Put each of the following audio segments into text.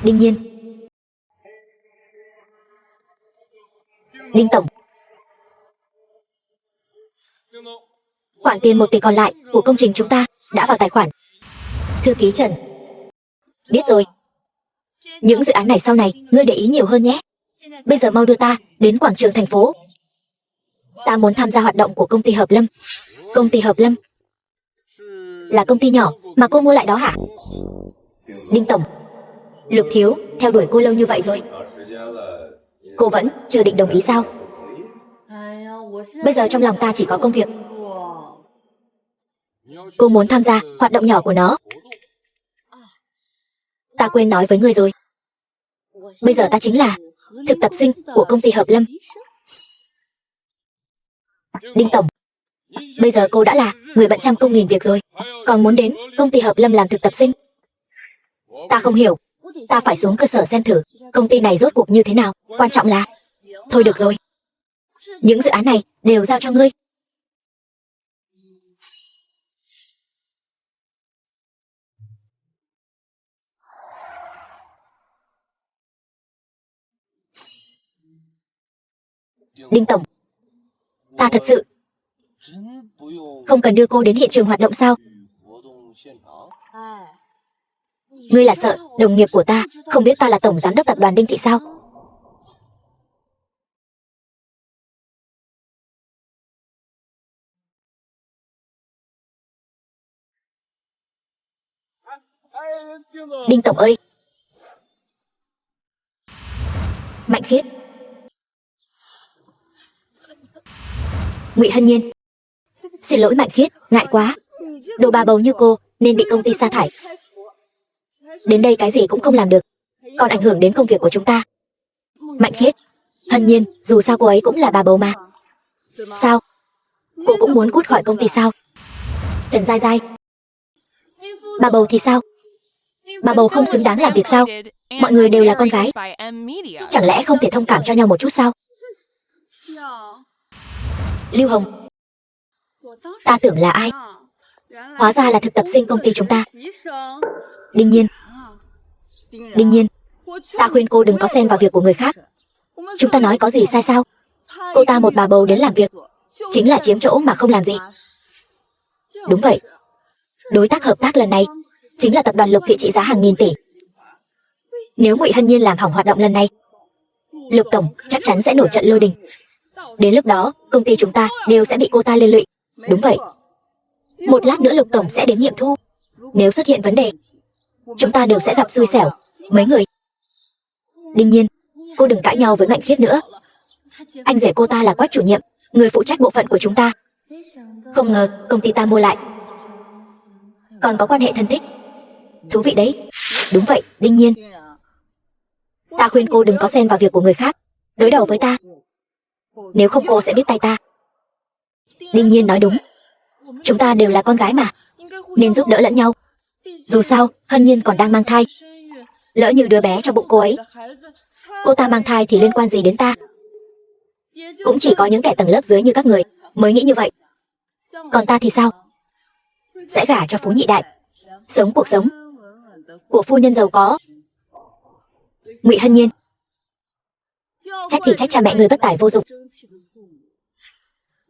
Đương nhiên. Đinh tổng, khoản tiền 1 tỷ còn lại của công trình chúng ta đã vào tài khoản. Thư ký Trần. Biết rồi. Những dự án này sau này ngươi để ý nhiều hơn nhé. Bây giờ mau đưa ta đến quảng trường thành phố. Ta muốn tham gia hoạt động của công ty Hợp Lâm. Công ty Hợp Lâm là công ty nhỏ mà cô mua lại đó hả? Đinh tổng, Lục thiếu theo đuổi cô lâu như vậy rồi, cô vẫn chưa định đồng ý sao? Bây giờ trong lòng ta chỉ có công việc. Cô muốn tham gia hoạt động nhỏ của nó. Ta quên nói với ngươi rồi. Bây giờ ta chính là thực tập sinh của công ty Hợp Lâm. Đinh tổng, bây giờ cô đã là người bận trăm công nghìn việc rồi, còn muốn đến công ty Hợp Lâm làm thực tập sinh? Ta không hiểu. Ta phải xuống cơ sở xem thử công ty này rốt cuộc như thế nào. Quan trọng là... Thôi được rồi, những dự án này đều giao cho ngươi. Đinh tổng, ta thật sự không cần đưa cô đến hiện trường hoạt động sao? Ngươi là sợ đồng nghiệp của ta không biết ta là tổng giám đốc tập đoàn Đinh Thị sao? Đinh tổng ơi! Mạnh Khiết, Ngụy Hân Nhiên. Xin lỗi Mạnh Khiết, ngại quá. Đồ bà bầu như cô nên bị công ty sa thải. Đến đây cái gì cũng không làm được, còn ảnh hưởng đến công việc của chúng ta. Mạnh Khiết, Hân Nhiên, dù sao cô ấy cũng là bà bầu mà. Sao? Cô cũng muốn cút khỏi công ty sao? Trần Giai Giai, bà bầu thì sao? Bà bầu không xứng đáng làm việc sao? Mọi người đều là con gái, chẳng lẽ không thể thông cảm cho nhau một chút sao? Lưu Hồng, ta tưởng là ai? Hóa ra là thực tập sinh công ty chúng ta. Đương nhiên. Đương nhiên, ta khuyên cô đừng có xen vào việc của người khác. Chúng ta nói có gì sai sao? Cô ta một bà bầu đến làm việc chính là chiếm chỗ mà không làm gì. Đúng vậy. Đối tác hợp tác lần này chính là tập đoàn Lục Thị trị giá hàng nghìn tỷ. Nếu Ngụy Hân Nhiên làm hỏng hoạt động lần này, Lục tổng chắc chắn sẽ nổi trận lôi đình. Đến lúc đó công ty chúng ta đều sẽ bị cô ta liên lụy. Đúng vậy. Một lát nữa Lục tổng sẽ đến nghiệm thu. Nếu xuất hiện vấn đề, chúng ta đều sẽ gặp xui xẻo. Mấy người. Đương nhiên, cô đừng cãi nhau với Mạnh Khiết nữa. Anh rể cô ta là Quách chủ nhiệm, người phụ trách bộ phận của chúng ta. Không ngờ công ty ta mua lại, còn có quan hệ thân thích. Thú vị đấy. Đúng vậy, đương nhiên. Ta khuyên cô đừng có xen vào việc của người khác, đối đầu với ta. Nếu không cô sẽ biết tay ta. Đương nhiên nói đúng. Chúng ta đều là con gái mà, nên giúp đỡ lẫn nhau. Dù sao, Hân Nhiên còn đang mang thai. Lỡ như đứa bé trong bụng cô ấy, cô ta mang thai thì liên quan gì đến ta? Cũng chỉ có những kẻ tầng lớp dưới như các người mới nghĩ như vậy. Còn ta thì sao? Sẽ gả cho phú nhị đại, sống cuộc sống của phu nhân giàu có. Ngụy Hân Nhiên, trách thì trách cha mẹ người bất tài vô dụng.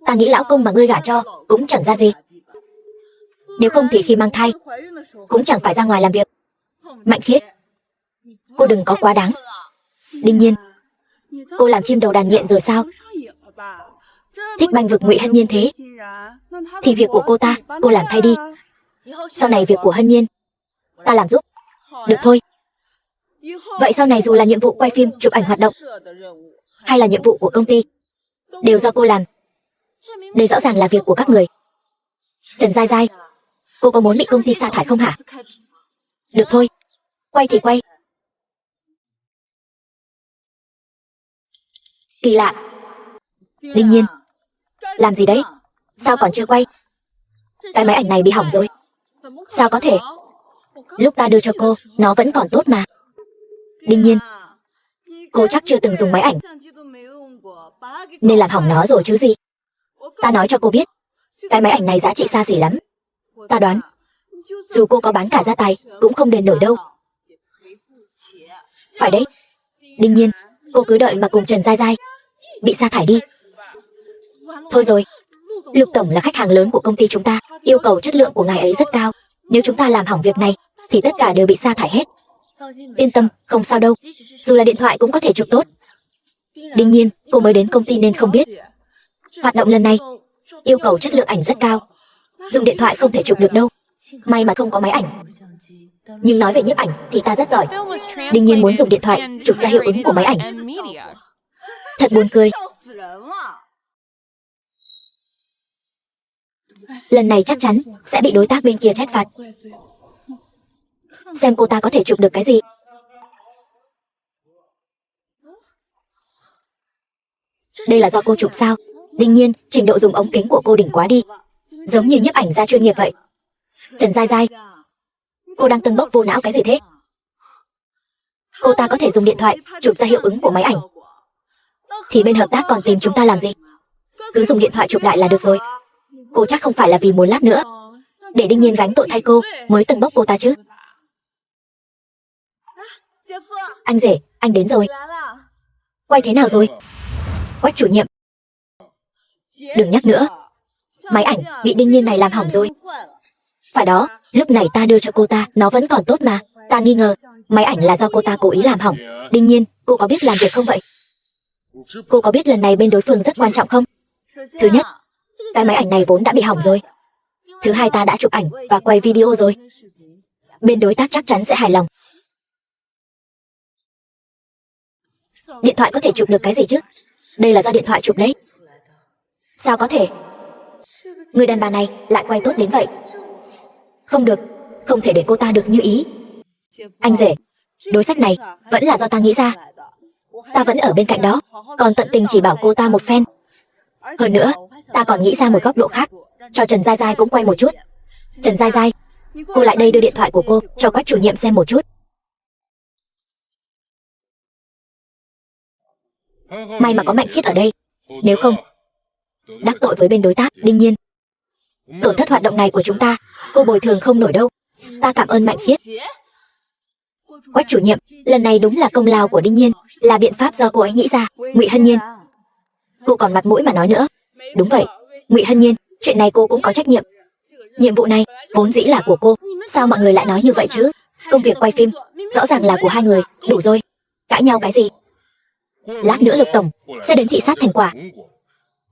Ta nghĩ lão công mà ngươi gả cho cũng chẳng ra gì. Nếu không thì khi mang thai cũng chẳng phải ra ngoài làm việc. Mạnh Khiết, cô đừng có quá đáng. Đương nhiên, cô làm chim đầu đàn nghiện rồi sao? Thích banh vực Ngụy Hân Nhiên thế thì việc của cô ta cô làm thay đi. Sau này việc của Hân Nhiên ta làm giúp. Được thôi. Vậy sau này dù là nhiệm vụ quay phim, chụp ảnh hoạt động hay là nhiệm vụ của công ty đều do cô làm. Đây rõ ràng là việc của các người. Trần Giai Giai, cô có muốn bị công ty sa thải không hả? Được thôi, quay thì quay. Kỳ lạ. Đương nhiên. Làm gì đấy? Sao còn chưa quay? Cái máy ảnh này bị hỏng rồi. Sao có thể? Lúc ta đưa cho cô, nó vẫn còn tốt mà. Đương nhiên. Cô chắc chưa từng dùng máy ảnh nên làm hỏng nó rồi chứ gì. Ta nói cho cô biết, cái máy ảnh này giá trị xa xỉ lắm. Ta đoán dù cô có bán cả gia tài cũng không đền nổi đâu. Phải đấy. Đương nhiên, cô cứ đợi mà cùng Trần Giai Giai bị sa thải đi. Thôi rồi, Lục Tổng là khách hàng lớn của công ty chúng ta, yêu cầu chất lượng của ngài ấy rất cao. Nếu chúng ta làm hỏng việc này, thì tất cả đều bị sa thải hết. Yên tâm, không sao đâu. Dù là điện thoại cũng có thể chụp tốt. Đương nhiên, cô mới đến công ty nên không biết. Hoạt động lần này, yêu cầu chất lượng ảnh rất cao. Dùng điện thoại không thể chụp được đâu. May mà không có máy ảnh. Nhưng nói về nhiếp ảnh thì ta rất giỏi. Đương nhiên muốn dùng điện thoại chụp ra hiệu ứng của máy ảnh. Thật buồn cười. Lần này chắc chắn sẽ bị đối tác bên kia trách phạt. Xem cô ta có thể chụp được cái gì. Đây là do cô chụp sao? Đương nhiên, trình độ dùng ống kính của cô đỉnh quá đi. Giống như nhiếp ảnh gia chuyên nghiệp vậy. Trần Giai Giai, cô đang tâng bốc vô não cái gì thế? Cô ta có thể dùng điện thoại chụp ra hiệu ứng của máy ảnh, thì bên hợp tác còn tìm chúng ta làm gì? Cứ dùng điện thoại chụp đại là được rồi. Cô chắc không phải là vì muốn lát nữa để Đinh Nhiên gánh tội thay cô mới tâng bốc cô ta chứ. Anh rể, anh đến rồi. Quay thế nào rồi? Quách chủ nhiệm, đừng nhắc nữa. Máy ảnh bị Đinh Nhiên này làm hỏng rồi. Phải đó, lúc này ta đưa cho cô ta, nó vẫn còn tốt mà. Ta nghi ngờ máy ảnh là do cô ta cố ý làm hỏng. Đinh Nhiên, cô có biết làm việc không vậy? Cô có biết lần này bên đối phương rất quan trọng không? Thứ nhất, cái máy ảnh này vốn đã bị hỏng rồi. Thứ hai, ta đã chụp ảnh và quay video rồi. Bên đối tác chắc chắn sẽ hài lòng. Điện thoại có thể chụp được cái gì chứ? Đây là do điện thoại chụp đấy. Sao có thể? Người đàn bà này lại quay tốt đến vậy. Không được, không thể để cô ta được như ý. Anh rể, đối sách này vẫn là do ta nghĩ ra. Ta vẫn ở bên cạnh đó, còn tận tình chỉ bảo cô ta một phen. Hơn nữa, ta còn nghĩ ra một góc độ khác, cho Trần Giai Giai cũng quay một chút. Trần Giai Giai, cô lại đây đưa điện thoại của cô cho Quách chủ nhiệm xem một chút. May mà có Mạnh Khiết ở đây, nếu không đắc tội với bên đối tác. Đương nhiên, tổn thất hoạt động này của chúng ta, cô bồi thường không nổi đâu. Ta cảm ơn Mạnh Khiết. Quách chủ nhiệm, lần này đúng là công lao của Đinh Nhiên, là biện pháp do cô ấy nghĩ ra. Ngụy Hân Nhiên, cô còn mặt mũi mà nói nữa. Đúng vậy, Ngụy Hân Nhiên, chuyện này cô cũng có trách nhiệm. Nhiệm vụ này vốn dĩ là của cô. Sao mọi người lại nói như vậy chứ? Công việc quay phim rõ ràng là của hai người. Đủ rồi, cãi nhau cái gì? Lát nữa Lục Tổng sẽ đến thị sát thành quả.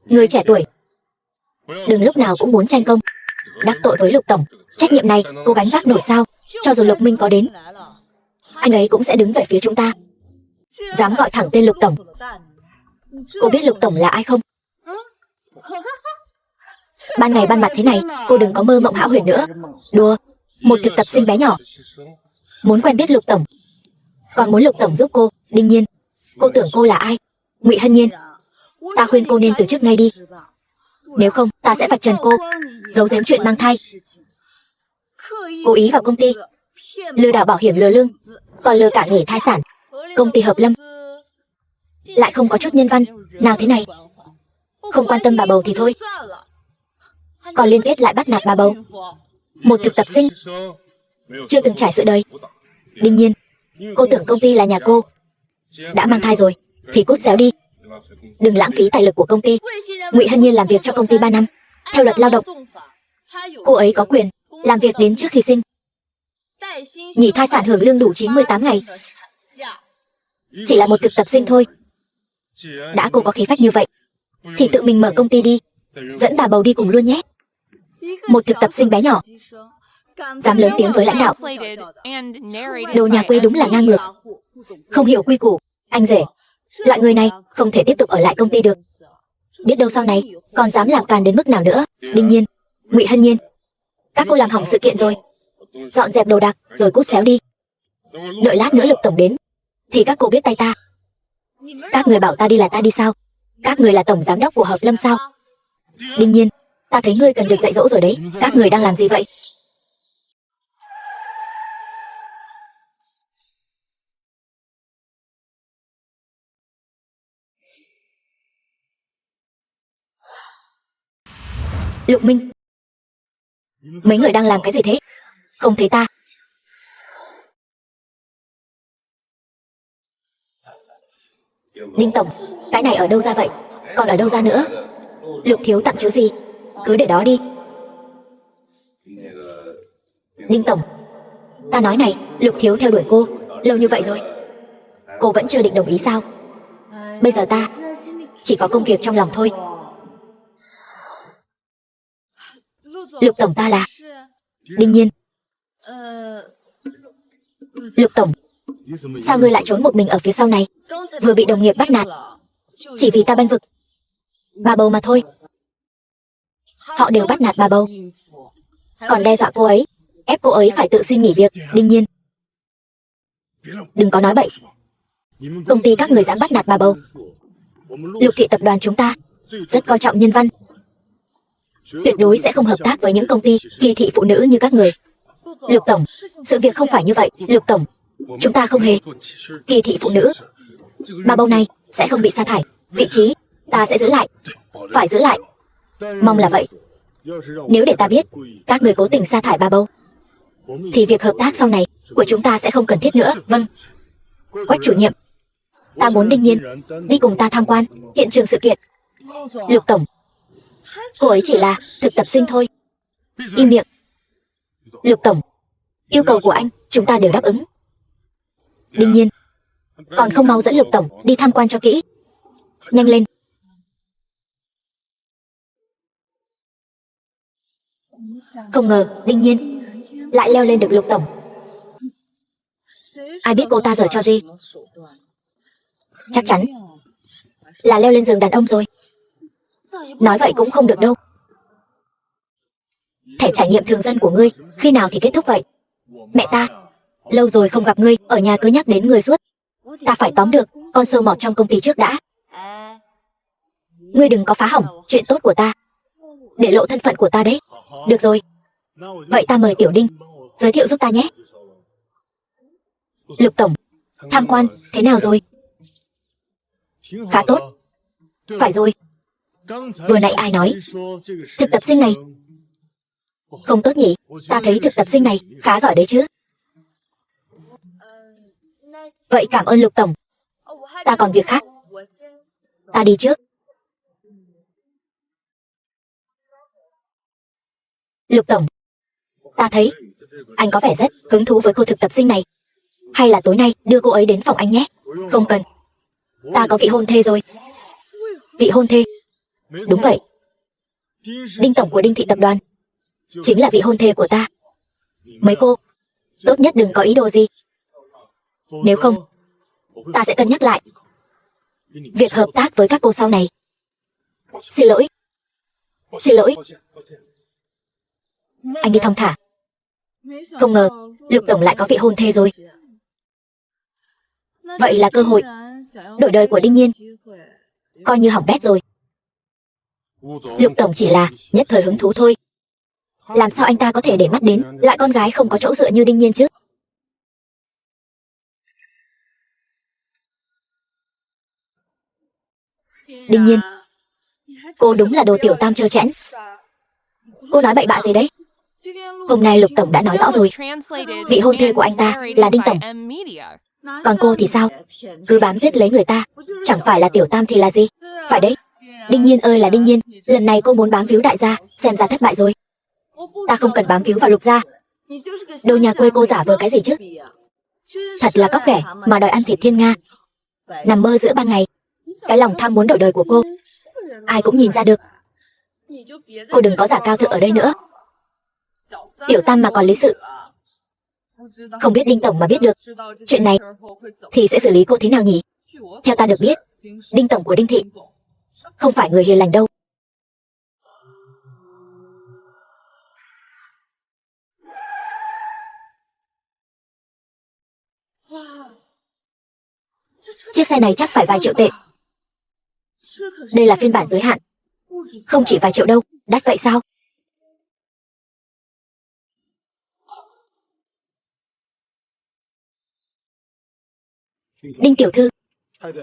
Người trẻ tuổi đừng lúc nào cũng muốn tranh công. Đắc tội với Lục Tổng, trách nhiệm này cô gánh vác nổi sao? Cho dù Lục Minh có đến, anh ấy cũng sẽ đứng về phía chúng ta. Dám gọi thẳng tên Lục Tổng. Cô biết Lục Tổng là ai không? Ban ngày ban mặt thế này, cô đừng có mơ mộng hão huyền nữa. Đùa, một thực tập sinh bé nhỏ muốn quen biết Lục Tổng, còn muốn Lục Tổng giúp cô. Đương nhiên, cô tưởng cô là ai? Ngụy Hân Nhiên, ta khuyên cô nên từ chức ngay đi. Nếu không, ta sẽ vạch trần cô giấu giếm chuyện mang thai, cố ý vào công ty, lừa đảo bảo hiểm lừa lương, còn lừa cả nghỉ thai sản. Công ty Hợp Lâm lại không có chút nhân văn nào thế này. Không quan tâm bà bầu thì thôi, còn liên kết lại bắt nạt bà bầu. Một thực tập sinh chưa từng trải sự đời. Đương nhiên, cô tưởng công ty là nhà cô. Đã mang thai rồi thì cút xéo đi, đừng lãng phí tài lực của công ty. Ngụy Hân Nhiên làm việc cho công ty 3 năm. Theo luật lao động, cô ấy có quyền làm việc đến trước khi sinh. Nghỉ thai sản hưởng lương đủ 98 ngày. Chỉ là một thực tập sinh thôi. Đã cô có khí phách như vậy thì tự mình mở công ty đi, dẫn bà bầu đi cùng luôn nhé. Một thực tập sinh bé nhỏ dám lớn tiếng với lãnh đạo. Đồ nhà quê đúng là ngang ngược, không hiểu quy củ. Anh rể, loại người này không thể tiếp tục ở lại công ty được. Biết đâu sau này còn dám làm càn đến mức nào nữa. Đương nhiên, Ngụy Hân Nhiên, các cô làm hỏng sự kiện rồi, dọn dẹp đồ đạc rồi cút xéo đi. Đợi lát nữa Lục Tổng đến thì các cô biết tay ta. Các người bảo ta đi là ta đi sao? Các người là tổng giám đốc của Hợp Lâm sao? Đương nhiên, ta thấy ngươi cần được dạy dỗ rồi đấy. Các người đang làm gì vậy? Lục Minh, mấy người đang làm cái gì thế? Không thấy ta. Đinh tổng, cái này ở đâu ra vậy? Còn ở đâu ra nữa? Lục thiếu tặng chứ gì? Cứ để đó đi. Đinh tổng, ta nói này, Lục thiếu theo đuổi cô lâu như vậy rồi, cô vẫn chưa định đồng ý sao? Bây giờ ta chỉ có công việc trong lòng thôi. Lục tổng, ta là Đinh Nhiên. Lục tổng, sao ngươi lại trốn một mình ở phía sau này? Vừa bị đồng nghiệp bắt nạt, chỉ vì ta bênh vực bà bầu mà thôi. Họ đều bắt nạt bà bầu, còn đe dọa cô ấy, ép cô ấy phải tự xin nghỉ việc. Đinh Nhiên, đừng có nói bậy. Công ty các người dám bắt nạt bà bầu. Lục thị tập đoàn chúng ta rất coi trọng nhân văn, tuyệt đối sẽ không hợp tác với những công ty kỳ thị phụ nữ như các người. Lục tổng, sự việc không phải như vậy. Lục tổng, chúng ta không hề kỳ thị phụ nữ. Bà bầu này sẽ không bị sa thải, vị trí ta sẽ giữ lại, phải giữ lại. Mong là vậy. Nếu để ta biết các người cố tình sa thải bà bầu, thì việc hợp tác sau này của chúng ta sẽ không cần thiết nữa. Vâng. Quách chủ nhiệm, ta muốn Đinh Nhiên đi cùng ta tham quan hiện trường sự kiện. Lục tổng, cô ấy chỉ là thực tập sinh thôi. Im miệng. Lục tổng, yêu cầu của anh chúng ta đều đáp ứng. Đinh Nhiên, còn không mau dẫn Lục tổng đi tham quan cho kỹ. Nhanh lên. Không ngờ Đinh Nhiên lại leo lên được Lục tổng. Ai biết cô ta giở trò gì? Chắc chắn là leo lên giường đàn ông rồi. Nói vậy cũng không được đâu. Thẻ trải nghiệm thường dân của ngươi khi nào thì kết thúc vậy? Mẹ ta, lâu rồi không gặp ngươi, ở nhà cứ nhắc đến người suốt. Ta phải tóm được con sâu mọt trong công ty trước đã. Ngươi đừng có phá hỏng chuyện tốt của ta, để lộ thân phận của ta đấy. Được rồi, vậy ta mời Tiểu Đinh giới thiệu giúp ta nhé. Lục tổng, tham quan thế nào rồi? Khá tốt. Phải rồi, vừa nãy ai nói thực tập sinh này không tốt nhỉ? Ta thấy thực tập sinh này khá giỏi đấy chứ. Vậy cảm ơn Lục tổng, ta còn việc khác, ta đi trước. Lục tổng, ta thấy anh có vẻ rất hứng thú với cô thực tập sinh này. Hay là tối nay đưa cô ấy đến phòng anh nhé? Không cần, ta có vị hôn thê rồi. Vị hôn thê? Đúng vậy, Đinh tổng của Đinh thị tập đoàn chính là vị hôn thê của ta. Mấy cô tốt nhất đừng có ý đồ gì, nếu không ta sẽ cân nhắc lại việc hợp tác với các cô sau này. Xin lỗi. Xin lỗi. Anh đi thong thả. Không ngờ Lục tổng lại có vị hôn thê rồi. Vậy là cơ hội đổi đời của Đinh Nhiên coi như hỏng bét rồi. Lục tổng chỉ là nhất thời hứng thú thôi. Làm sao anh ta có thể để mắt đến loại con gái không có chỗ dựa như Đinh Nhiên chứ? Đinh Nhiên, cô đúng là đồ tiểu tam trơ trẽn. Cô nói bậy bạ gì đấy? Hôm nay Lục tổng đã nói rõ rồi, vị hôn thê của anh ta là Đinh tổng. Còn cô thì sao? Cứ bám giết lấy người ta, chẳng phải là tiểu tam thì là gì? Phải đấy, Đinh Nhiên ơi là Đinh Nhiên, lần này cô muốn bám víu đại gia, xem ra thất bại rồi. Ta không cần bám víu vào Lục gia. Đồ nhà quê cô giả vờ cái gì chứ? Thật là cóc ghẻ mà đòi ăn thịt thiên nga. Nằm mơ giữa ban ngày. Cái lòng tham muốn đổi đời của cô ai cũng nhìn ra được. Cô đừng có giả cao thượng ở đây nữa. Tiểu tam mà còn lý sự. Không biết Đinh tổng mà biết được chuyện này thì sẽ xử lý cô thế nào nhỉ? Theo ta được biết, Đinh tổng của Đinh thị không phải người hiền lành đâu. Chiếc xe này chắc phải vài triệu tệ. Đây là phiên bản giới hạn, không chỉ vài triệu đâu. Đắt vậy sao? Đinh tiểu thư,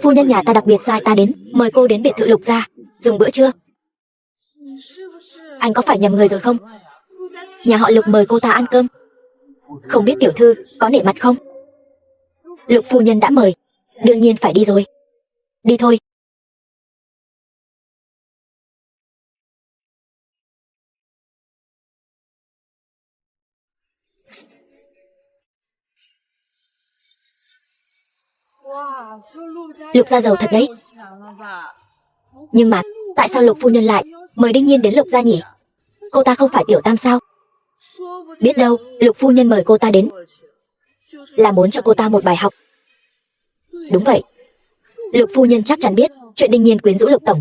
phu nhân nhà ta đặc biệt sai ta đến mời cô đến biệt thự Lục gia dùng bữa trưa. Anh có phải nhầm người rồi không? Nhà họ Lục mời cô ta ăn cơm, không biết tiểu thư có nể mặt không? Lục phu nhân đã mời, đương nhiên phải đi rồi. Đi thôi. Lục gia giàu thật đấy. Nhưng mà, tại sao Lục phu nhân lại mời Đinh Nhiên đến Lục gia nhỉ? Cô ta không phải tiểu tam sao? Biết đâu, Lục phu nhân mời cô ta đến là muốn cho cô ta một bài học. Đúng vậy. Lục phu nhân chắc chắn biết chuyện Đinh Nhiên quyến rũ Lục tổng.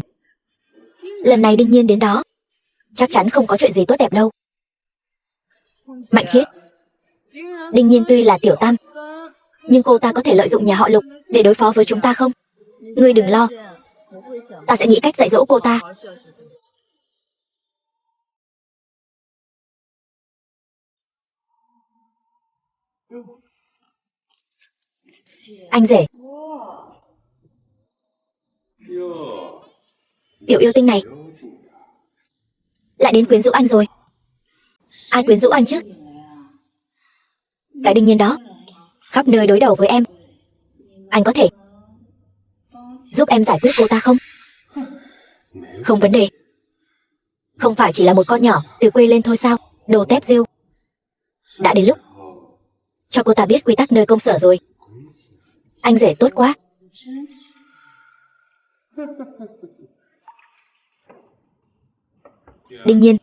Lần này Đinh Nhiên đến đó, chắc chắn không có chuyện gì tốt đẹp đâu. Mạnh Khiết, Đinh Nhiên tuy là tiểu tam, nhưng cô ta có thể lợi dụng nhà họ Lục để đối phó với chúng ta không? Ngươi đừng lo, ta sẽ nghĩ cách dạy dỗ cô ta. Anh rể, tiểu yêu tinh này lại đến quyến rũ anh rồi. Ai quyến rũ anh chứ? Cái Đinh Nhiên đó, khắp nơi đối đầu với em. Anh có thể giúp em giải quyết cô ta không? Không vấn đề. Không phải chỉ là một con nhỏ từ quê lên thôi sao? Đồ tép diêu. Đã đến lúc cho cô ta biết quy tắc nơi công sở rồi. Anh rể tốt quá. Đinh Nhiên,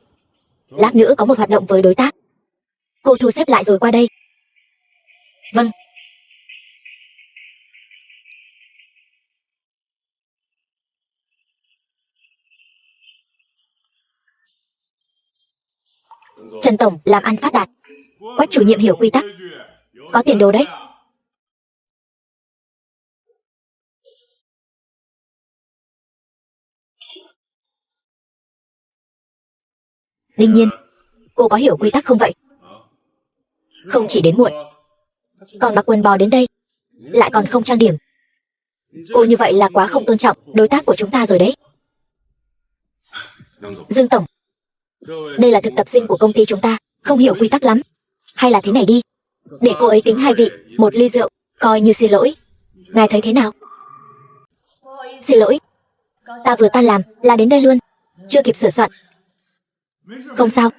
lát nữa có một hoạt động với đối tác. Cô thu xếp lại rồi qua đây. Vâng. Trần tổng làm ăn phát đạt, Quách chủ nhiệm hiểu quy tắc, có tiền đồ đấy. Đinh Nhiên, cô có hiểu quy tắc không vậy? Không chỉ đến muộn, còn mặc quần bò đến đây, lại còn không trang điểm. Cô như vậy là quá không tôn trọng đối tác của chúng ta rồi đấy. Dương tổng, đây là thực tập sinh của công ty chúng ta, không hiểu quy tắc lắm. Hay là thế này đi, để cô ấy kính hai vị một ly rượu, coi như xin lỗi. Ngài thấy thế nào? Xin lỗi, ta vừa tan làm là đến đây luôn, chưa kịp sửa soạn. Không sao,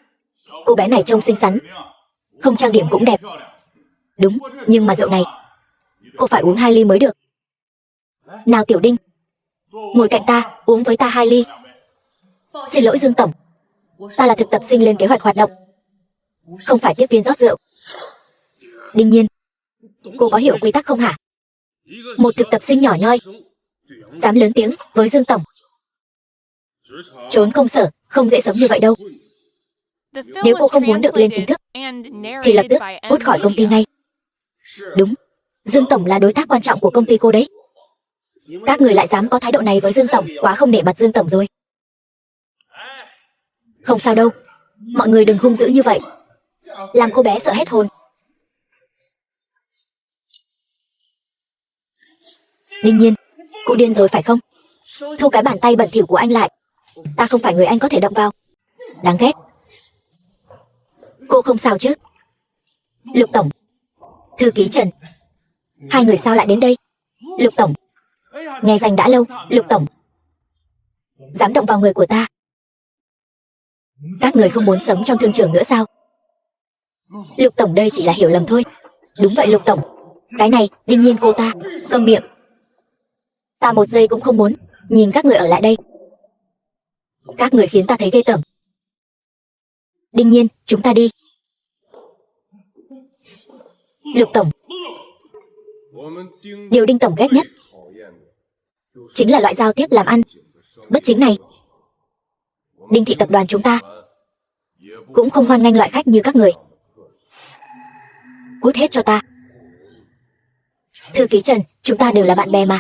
cô bé này trông xinh xắn, không trang điểm cũng đẹp. Đúng, nhưng mà rượu này cô phải uống 2 ly mới được. Nào Tiểu Đinh, ngồi cạnh ta, uống với ta 2 ly. Xin lỗi Dương tổng, ta là thực tập sinh lên kế hoạch hoạt động, không phải tiếp viên rót rượu. Đinh Nhiên, cô có hiểu quy tắc không hả? Một thực tập sinh nhỏ nhoi dám lớn tiếng với Dương tổng. Trốn công sở không dễ sống như vậy đâu. Nếu cô không muốn được lên chính thức thì lập tức cút khỏi công ty ngay. Đúng, Dương tổng là đối tác quan trọng của công ty cô đấy. Các người lại dám có thái độ này với Dương tổng, quá không nể mặt Dương tổng rồi. Không sao đâu, mọi người đừng hung dữ như vậy, làm cô bé sợ hết hồn. Đinh Nhiên, cô điên rồi phải không? Thu cái bàn tay bẩn thỉu của anh lại. Ta không phải người anh có thể động vào. Đáng ghét. Cô không sao chứ? Lục tổng, thư ký Trần, hai người sao lại đến đây? Lục tổng, nghe danh đã lâu. Lục tổng, dám động vào người của ta. Các người không muốn sống trong thương trường nữa sao? Lục tổng, đây chỉ là hiểu lầm thôi. Đúng vậy Lục tổng. Cái này, Đinh Nhiên cô ta, câm miệng. Ta một giây cũng không muốn nhìn các người ở lại đây. Các người khiến ta thấy ghê tởm. Đinh Nhiên, chúng ta đi. Lục tổng, điều Đinh tổng ghét nhất chính là loại giao tiếp làm ăn bất chính này. Đinh thị tập đoàn chúng ta cũng không hoan nghênh loại khách như các người. Cút hết cho ta. Thư ký Trần, chúng ta đều là bạn bè mà,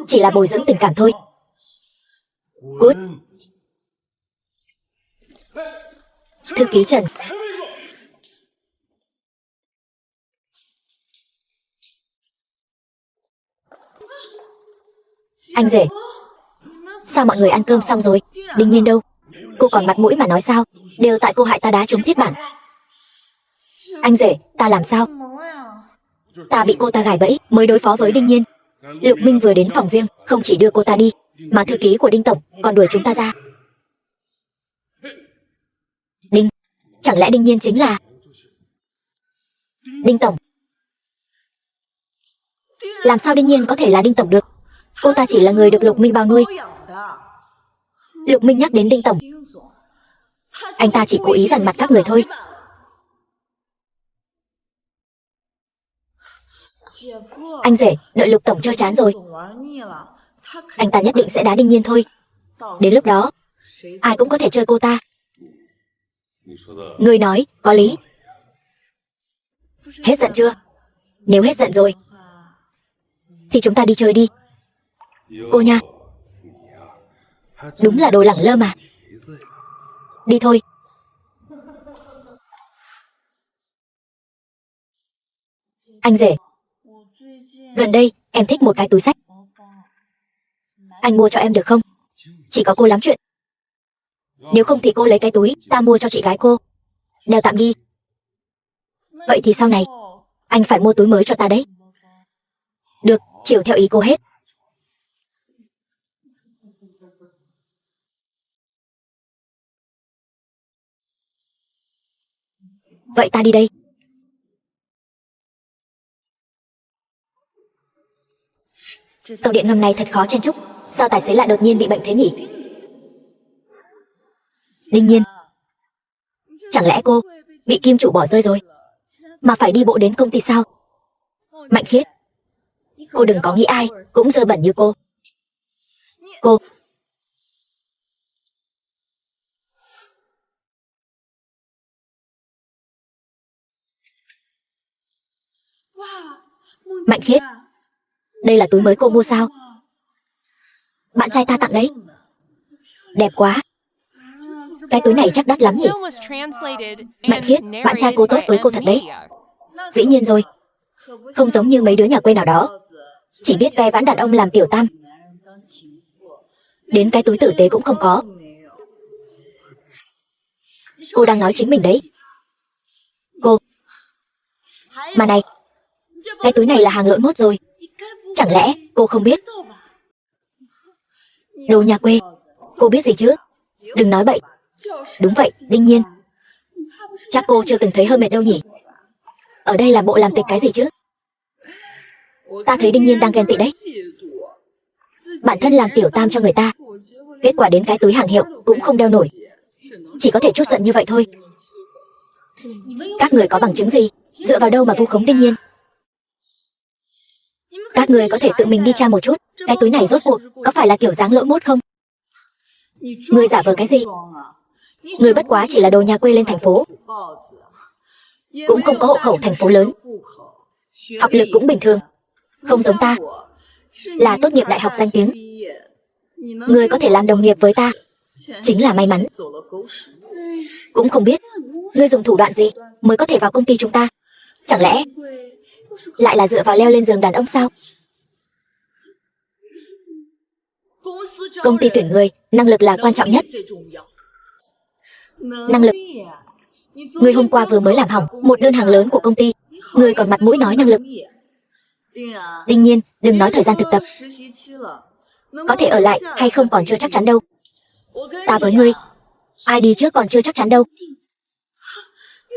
chỉ là bồi dưỡng tình cảm thôi. Cút. Thư ký Trần. Anh rể, sao mọi người ăn cơm xong rồi? Đinh Nhiên đâu? Cô còn mặt mũi mà nói sao? Đều tại cô hại ta đá trúng thiết bản. Anh rể, ta làm sao? Ta bị cô ta gài bẫy mới đối phó với Đinh Nhiên. Lục Minh vừa đến phòng riêng, không chỉ đưa cô ta đi, mà thư ký của Đinh tổng còn đuổi chúng ta ra. Đinh, chẳng lẽ Đinh Nhiên chính là Đinh tổng? Làm sao Đinh Nhiên có thể là Đinh tổng được? Cô ta chỉ là người được Lục Minh bao nuôi. Lục Minh nhắc đến Đinh tổng, anh ta chỉ cố ý dằn mặt các người thôi. Anh rể, đợi Lục tổng chơi chán rồi, anh ta nhất định sẽ đá Đinh Nhiên thôi. Đến lúc đó, ai cũng có thể chơi cô ta. Người nói có lý. Hết giận chưa? Nếu hết giận rồi thì chúng ta đi chơi đi. Cô nha, đúng là đồ lẳng lơ mà. Đi thôi. Anh rể, gần đây em thích một cái túi xách. Anh mua cho em được không? Chỉ có cô lắm chuyện. Nếu không thì cô lấy cái túi ta mua cho chị gái cô, đeo tạm đi. Vậy thì sau này anh phải mua túi mới cho ta đấy. Được, chiều theo ý cô hết. Vậy ta đi đây. Tàu điện ngầm này thật khó chen chúc. Sao tài xế lại đột nhiên bị bệnh thế nhỉ? Đương nhiên, chẳng lẽ cô bị kim chủ bỏ rơi rồi mà phải đi bộ đến công ty sao? Mạnh Khiết, cô đừng có nghĩ ai cũng dơ bẩn như cô. Cô Mạnh Khiết, đây là túi mới cô mua sao? Bạn trai ta tặng đấy. Đẹp quá. Cái túi này chắc đắt lắm nhỉ? Mạnh Khiết, bạn trai cô tốt với cô thật đấy. Dĩ nhiên rồi. Không giống như mấy đứa nhà quê nào đó, chỉ biết ve vãn đàn ông làm tiểu tam. Đến cái túi tử tế cũng không có. Cô đang nói chính mình đấy. Cô. Mà này, cái túi này là hàng lỗi mốt rồi. Chẳng lẽ cô không biết? Đồ nhà quê, cô biết gì chứ? Đừng nói bậy. Đúng vậy, đương nhiên. Chắc cô chưa từng thấy Hermes đâu nhỉ? Ở đây làm bộ làm tịch cái gì chứ? Ta thấy Đương Nhiên đang ghen tị đấy. Bản thân làm tiểu tam cho người ta, kết quả đến cái túi hàng hiệu cũng không đeo nổi. Chỉ có thể trút giận như vậy thôi. Các người có bằng chứng gì? Dựa vào đâu mà vu khống Đương Nhiên? Các người có thể tự mình đi tra một chút, cái túi này rốt cuộc có phải là kiểu dáng lỗi mốt không? Người giả vờ cái gì? Người bất quá chỉ là đồ nhà quê lên thành phố, cũng không có hộ khẩu thành phố lớn, học lực cũng bình thường, không giống ta, là tốt nghiệp đại học danh tiếng. Người có thể làm đồng nghiệp với ta chính là may mắn. Cũng không biết ngươi dùng thủ đoạn gì mới có thể vào công ty chúng ta. Chẳng lẽ lại là dựa vào leo lên giường đàn ông sao? Công ty tuyển người, năng lực là quan trọng nhất. Năng lực? Ngươi hôm qua vừa mới làm hỏng một đơn hàng lớn của công ty, ngươi còn mặt mũi nói năng lực? Đương Nhiên, đừng nói thời gian thực tập, có thể ở lại hay không còn chưa chắc chắn đâu. Ta với ngươi, ai đi trước còn chưa chắc chắn đâu.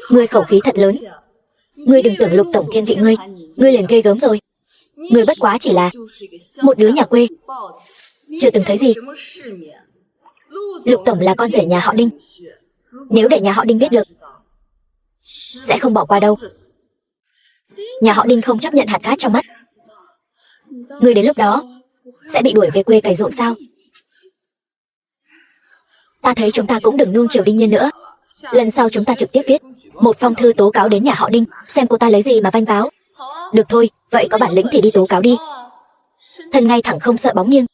Ngươi khẩu khí thật lớn. Ngươi đừng tưởng Lục tổng thiên vị ngươi liền ghê gớm rồi. Ngươi bất quá chỉ là một đứa nhà quê, chưa từng thấy gì. Lục tổng là con rể nhà họ Đinh, nếu để nhà họ Đinh biết được, sẽ không bỏ qua đâu. Nhà họ Đinh không chấp nhận hạt cát trong mắt. Ngươi đến lúc đó sẽ bị đuổi về quê cày ruộng sao? Ta thấy chúng ta cũng đừng nuông chiều Đương Nhiên nữa. Lần sau chúng ta trực tiếp viết một phong thư tố cáo đến nhà họ Đinh, xem cô ta lấy gì mà vanh váo. Được thôi, vậy có bản lĩnh thì đi tố cáo đi. Thân ngay thẳng không sợ bóng nghiêng.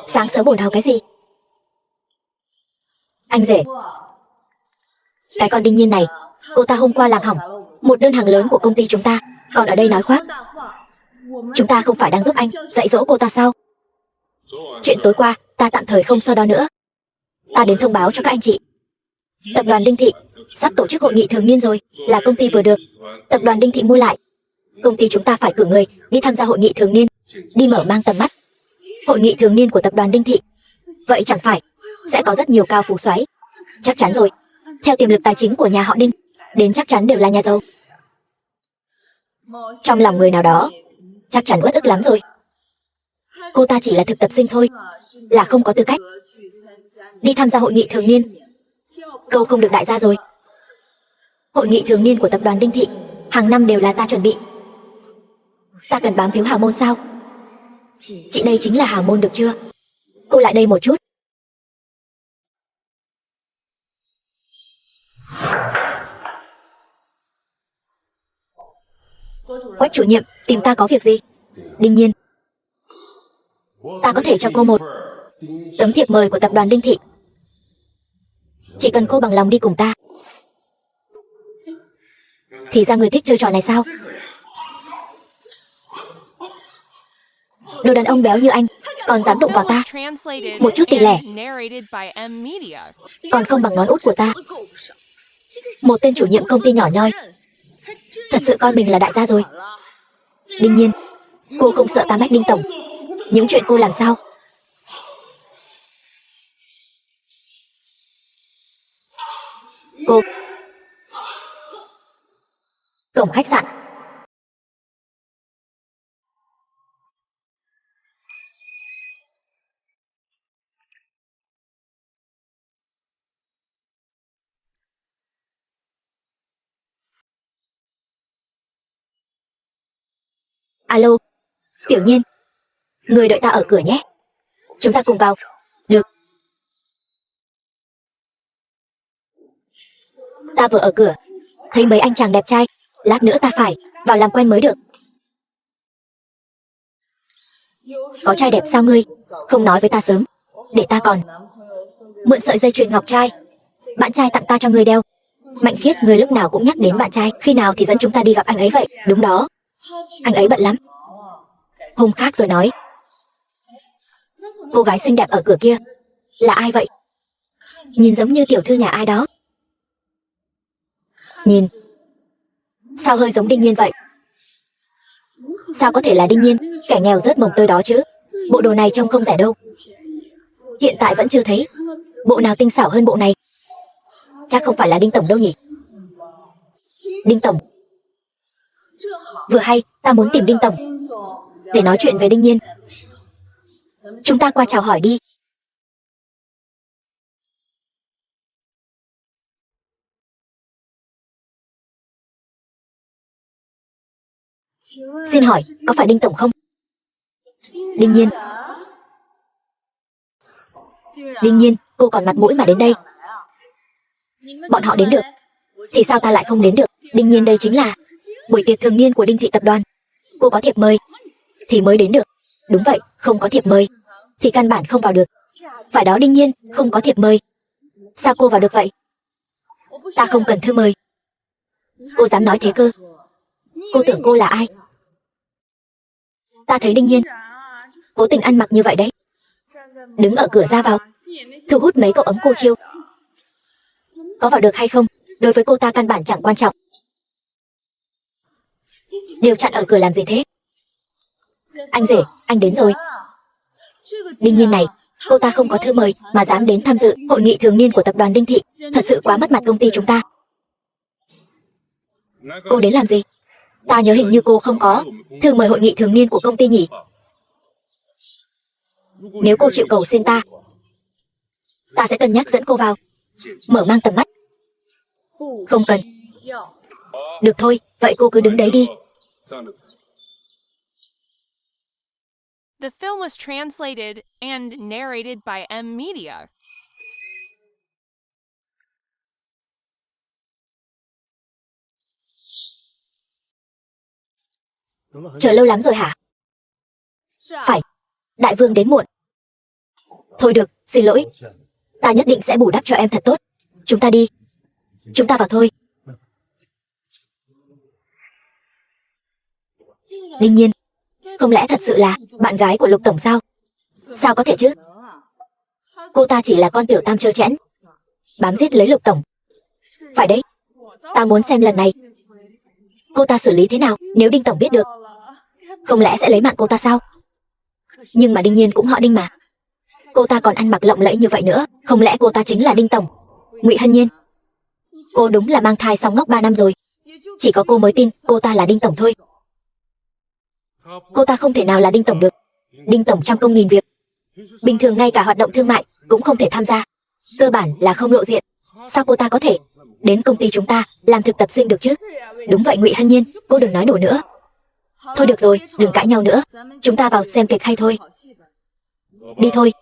Sáng sớm ồn ào cái gì? Anh rể, cái con Đương Nhiên này, cô ta hôm qua làm hỏng một đơn hàng lớn của công ty chúng ta, còn ở đây nói khoác. Chúng ta không phải đang giúp anh dạy dỗ cô ta sao? Chuyện tối qua ta tạm thời không so đo nữa. Ta đến thông báo cho các anh chị. Tập đoàn Đinh Thị sắp tổ chức hội nghị thường niên rồi, là công ty vừa được tập đoàn Đinh Thị mua lại. Công ty chúng ta phải cử người đi tham gia hội nghị thường niên, đi mở mang tầm mắt. Hội nghị thường niên của tập đoàn Đinh Thị. Vậy chẳng phải sẽ có rất nhiều cao phú soái. Chắc chắn rồi. Theo tiềm lực tài chính của nhà họ Đinh, đến chắc chắn đều là nhà giàu. Trong lòng người nào đó chắc chắn uất ức lắm rồi. Cô ta chỉ là thực tập sinh thôi, là không có tư cách đi tham gia hội nghị thường niên. Câu không được đại gia rồi. Hội nghị thường niên của tập đoàn Đinh Thị hàng năm đều là ta chuẩn bị. Ta cần bám phiếu hào môn sao? Chị đây chính là hào môn được chưa? Cô lại đây một chút. Quách chủ nhiệm, tìm ta có việc gì? Đương nhiên, ta có thể cho cô một tấm thiệp mời của tập đoàn Đinh Thị. Chỉ cần cô bằng lòng đi cùng ta. Thì ra người thích chơi trò này sao? Đồ đàn ông béo như anh còn dám đụng vào ta. Một chút tỷ lệ còn không bằng ngón út của ta. Một tên chủ nhiệm công ty nhỏ nhoi thật sự coi mình là đại gia rồi. Đương nhiên, cô không sợ ta mách Đinh tổng những chuyện cô làm sao? Cô. Cổng khách sạn. Alo, Tiểu Nhiên, người đợi ta ở cửa nhé. Chúng ta cùng vào. Được. Ta vừa ở cửa thấy mấy anh chàng đẹp trai, lát nữa ta phải vào làm quen mới được. Có trai đẹp sao ngươi không nói với ta sớm, để ta còn mượn sợi dây chuyền ngọc trai bạn trai tặng ta cho ngươi đeo. Mạnh Khiết, người lúc nào cũng nhắc đến bạn trai, khi nào thì dẫn chúng ta đi gặp anh ấy vậy? Đúng đó, anh ấy bận lắm. Hôm khác rồi nói. Cô gái xinh đẹp ở cửa kia là ai vậy? Nhìn giống như tiểu thư nhà ai đó. Nhìn sao hơi giống Đinh Nhiên vậy? Sao có thể là Đinh Nhiên, kẻ nghèo rớt mồng tơi đó chứ? Bộ đồ này trông không rẻ đâu. Hiện tại vẫn chưa thấy bộ nào tinh xảo hơn bộ này. Chắc không phải là Đinh tổng đâu nhỉ? Đinh tổng. Vừa hay, ta muốn tìm Đinh tổng để nói chuyện về Đinh Nhiên. Chúng ta qua chào hỏi đi. Xin hỏi, có phải Đinh tổng không? Đinh Nhiên. Đinh Nhiên, cô còn mặt mũi mà đến đây. Bọn họ đến được thì sao ta lại không đến được? Đinh Nhiên, đây chính là buổi tiệc thường niên của Đinh Thị tập đoàn. Cô có thiệp mời thì mới đến được. Đúng vậy, không có thiệp mời thì căn bản không vào được. Phải đó Đinh Nhiên, không có thiệp mời sao cô vào được vậy? Ta không cần thư mời. Cô dám nói thế cơ? Cô tưởng cô là ai? Ta thấy Đinh Nhiên cố tình ăn mặc như vậy đấy, đứng ở cửa ra vào thu hút mấy cậu ấm cô chiêu. Có vào được hay không đối với cô ta căn bản chẳng quan trọng. Đều chặn ở cửa làm gì thế? Anh rể, anh đến rồi. Đinh Nhiên này, cô ta không có thư mời mà dám đến tham dự hội nghị thường niên của tập đoàn Đinh Thị, thật sự quá mất mặt công ty chúng ta. Cô đến làm gì? Ta nhớ hình như cô không có thư mời hội nghị thường niên của công ty nhỉ? Nếu cô chịu cầu xin ta sẽ cân nhắc dẫn cô vào, mở mang tầm mắt. Không cần. Được thôi, vậy cô cứ đứng đấy đi. The film was translated and narrated by M Media. Chờ lâu lắm rồi hả? Phải, đại vương đến muộn. Thôi được, xin lỗi. Ta nhất định sẽ bù đắp cho em thật tốt. Chúng ta đi. Chúng ta vào thôi. Đương nhiên, không lẽ thật sự là bạn gái của Lục tổng sao? Sao có thể chứ? Cô ta chỉ là con tiểu tam trơ trẽn, bám giết lấy Lục tổng. Phải đấy, ta muốn xem lần này Cô ta xử lý thế nào nếu Đinh tổng biết được? Không lẽ sẽ lấy mạng cô ta sao? Nhưng mà Đinh Nhiên cũng họ Đinh mà. Cô ta còn ăn mặc lộng lẫy như vậy nữa, không lẽ cô ta chính là Đinh tổng? Ngụy Hân Nhiên, cô đúng là mang thai xong ngốc 3 năm rồi. Chỉ có cô mới tin cô ta là Đinh tổng thôi. Cô ta không thể nào là Đinh tổng được. Đinh tổng trăm công nghìn việc, bình thường ngay cả hoạt động thương mại cũng không thể tham gia, cơ bản là không lộ diện. Sao cô ta có thể đến công ty chúng ta làm thực tập sinh được chứ? Đúng vậy Ngụy Hân Nhiên, cô đừng nói đùa nữa. Thôi được rồi, đừng cãi nhau nữa, chúng ta vào xem kịch hay thôi. Đi thôi.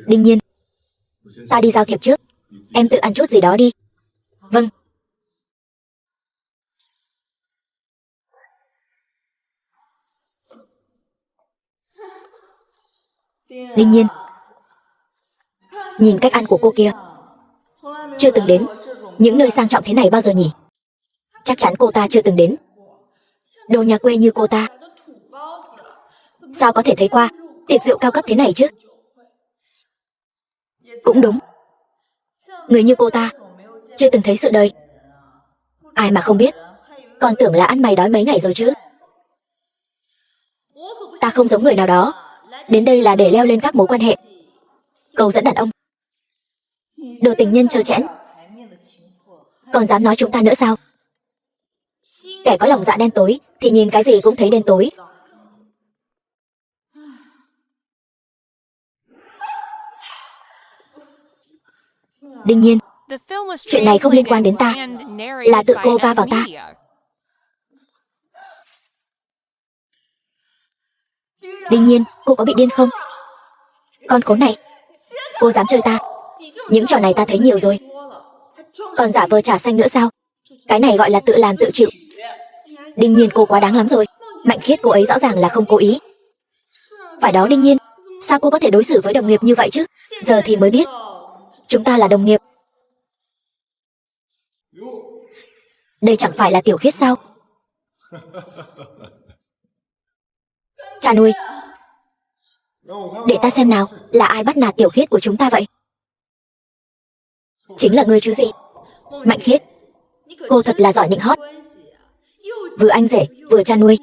Đinh Nhiên, ta đi giao thiệp trước, em tự ăn chút gì đó đi. Vâng. Đinh Nhiên, nhìn cách ăn của cô kia, chưa từng đến những nơi sang trọng thế này bao giờ nhỉ? Chắc chắn cô ta chưa từng đến. Đồ nhà quê như cô ta sao có thể thấy qua tiệc rượu cao cấp thế này chứ? Cũng đúng, người như cô ta chưa từng thấy sự đời. Ai mà không biết, còn tưởng là ăn mày đói mấy ngày rồi chứ. Ta không giống người nào đó đến đây là để leo lên các mối quan hệ, cầu dẫn đàn ông. Đồ tình nhân trơ trẽn, còn dám nói chúng ta nữa sao? Kẻ có lòng dạ đen tối thì nhìn cái gì cũng thấy đen tối. Đinh Nhiên, chuyện này không liên quan đến ta, là tự cô va vào ta. Đinh Nhiên, cô có bị điên không? Con khốn này, cô dám chơi ta? Những trò này ta thấy nhiều rồi. Còn giả vờ trà xanh nữa sao? Cái này gọi là tự làm tự chịu. Đinh Nhiên, cô quá đáng lắm rồi. Mạnh Khiết cô ấy rõ ràng là không cố ý. Phải đó Đinh Nhiên, sao cô có thể đối xử với đồng nghiệp như vậy chứ? Giờ thì mới biết chúng ta là đồng nghiệp. Đây chẳng phải là Tiểu Khiết sao? Cha nuôi, để ta xem nào, là ai bắt nạt Tiểu Khiết của chúng ta vậy? Chính là ngươi chứ gì? Mạnh Khiết, cô thật là giỏi nịnh hót, vừa anh rể vừa cha nuôi,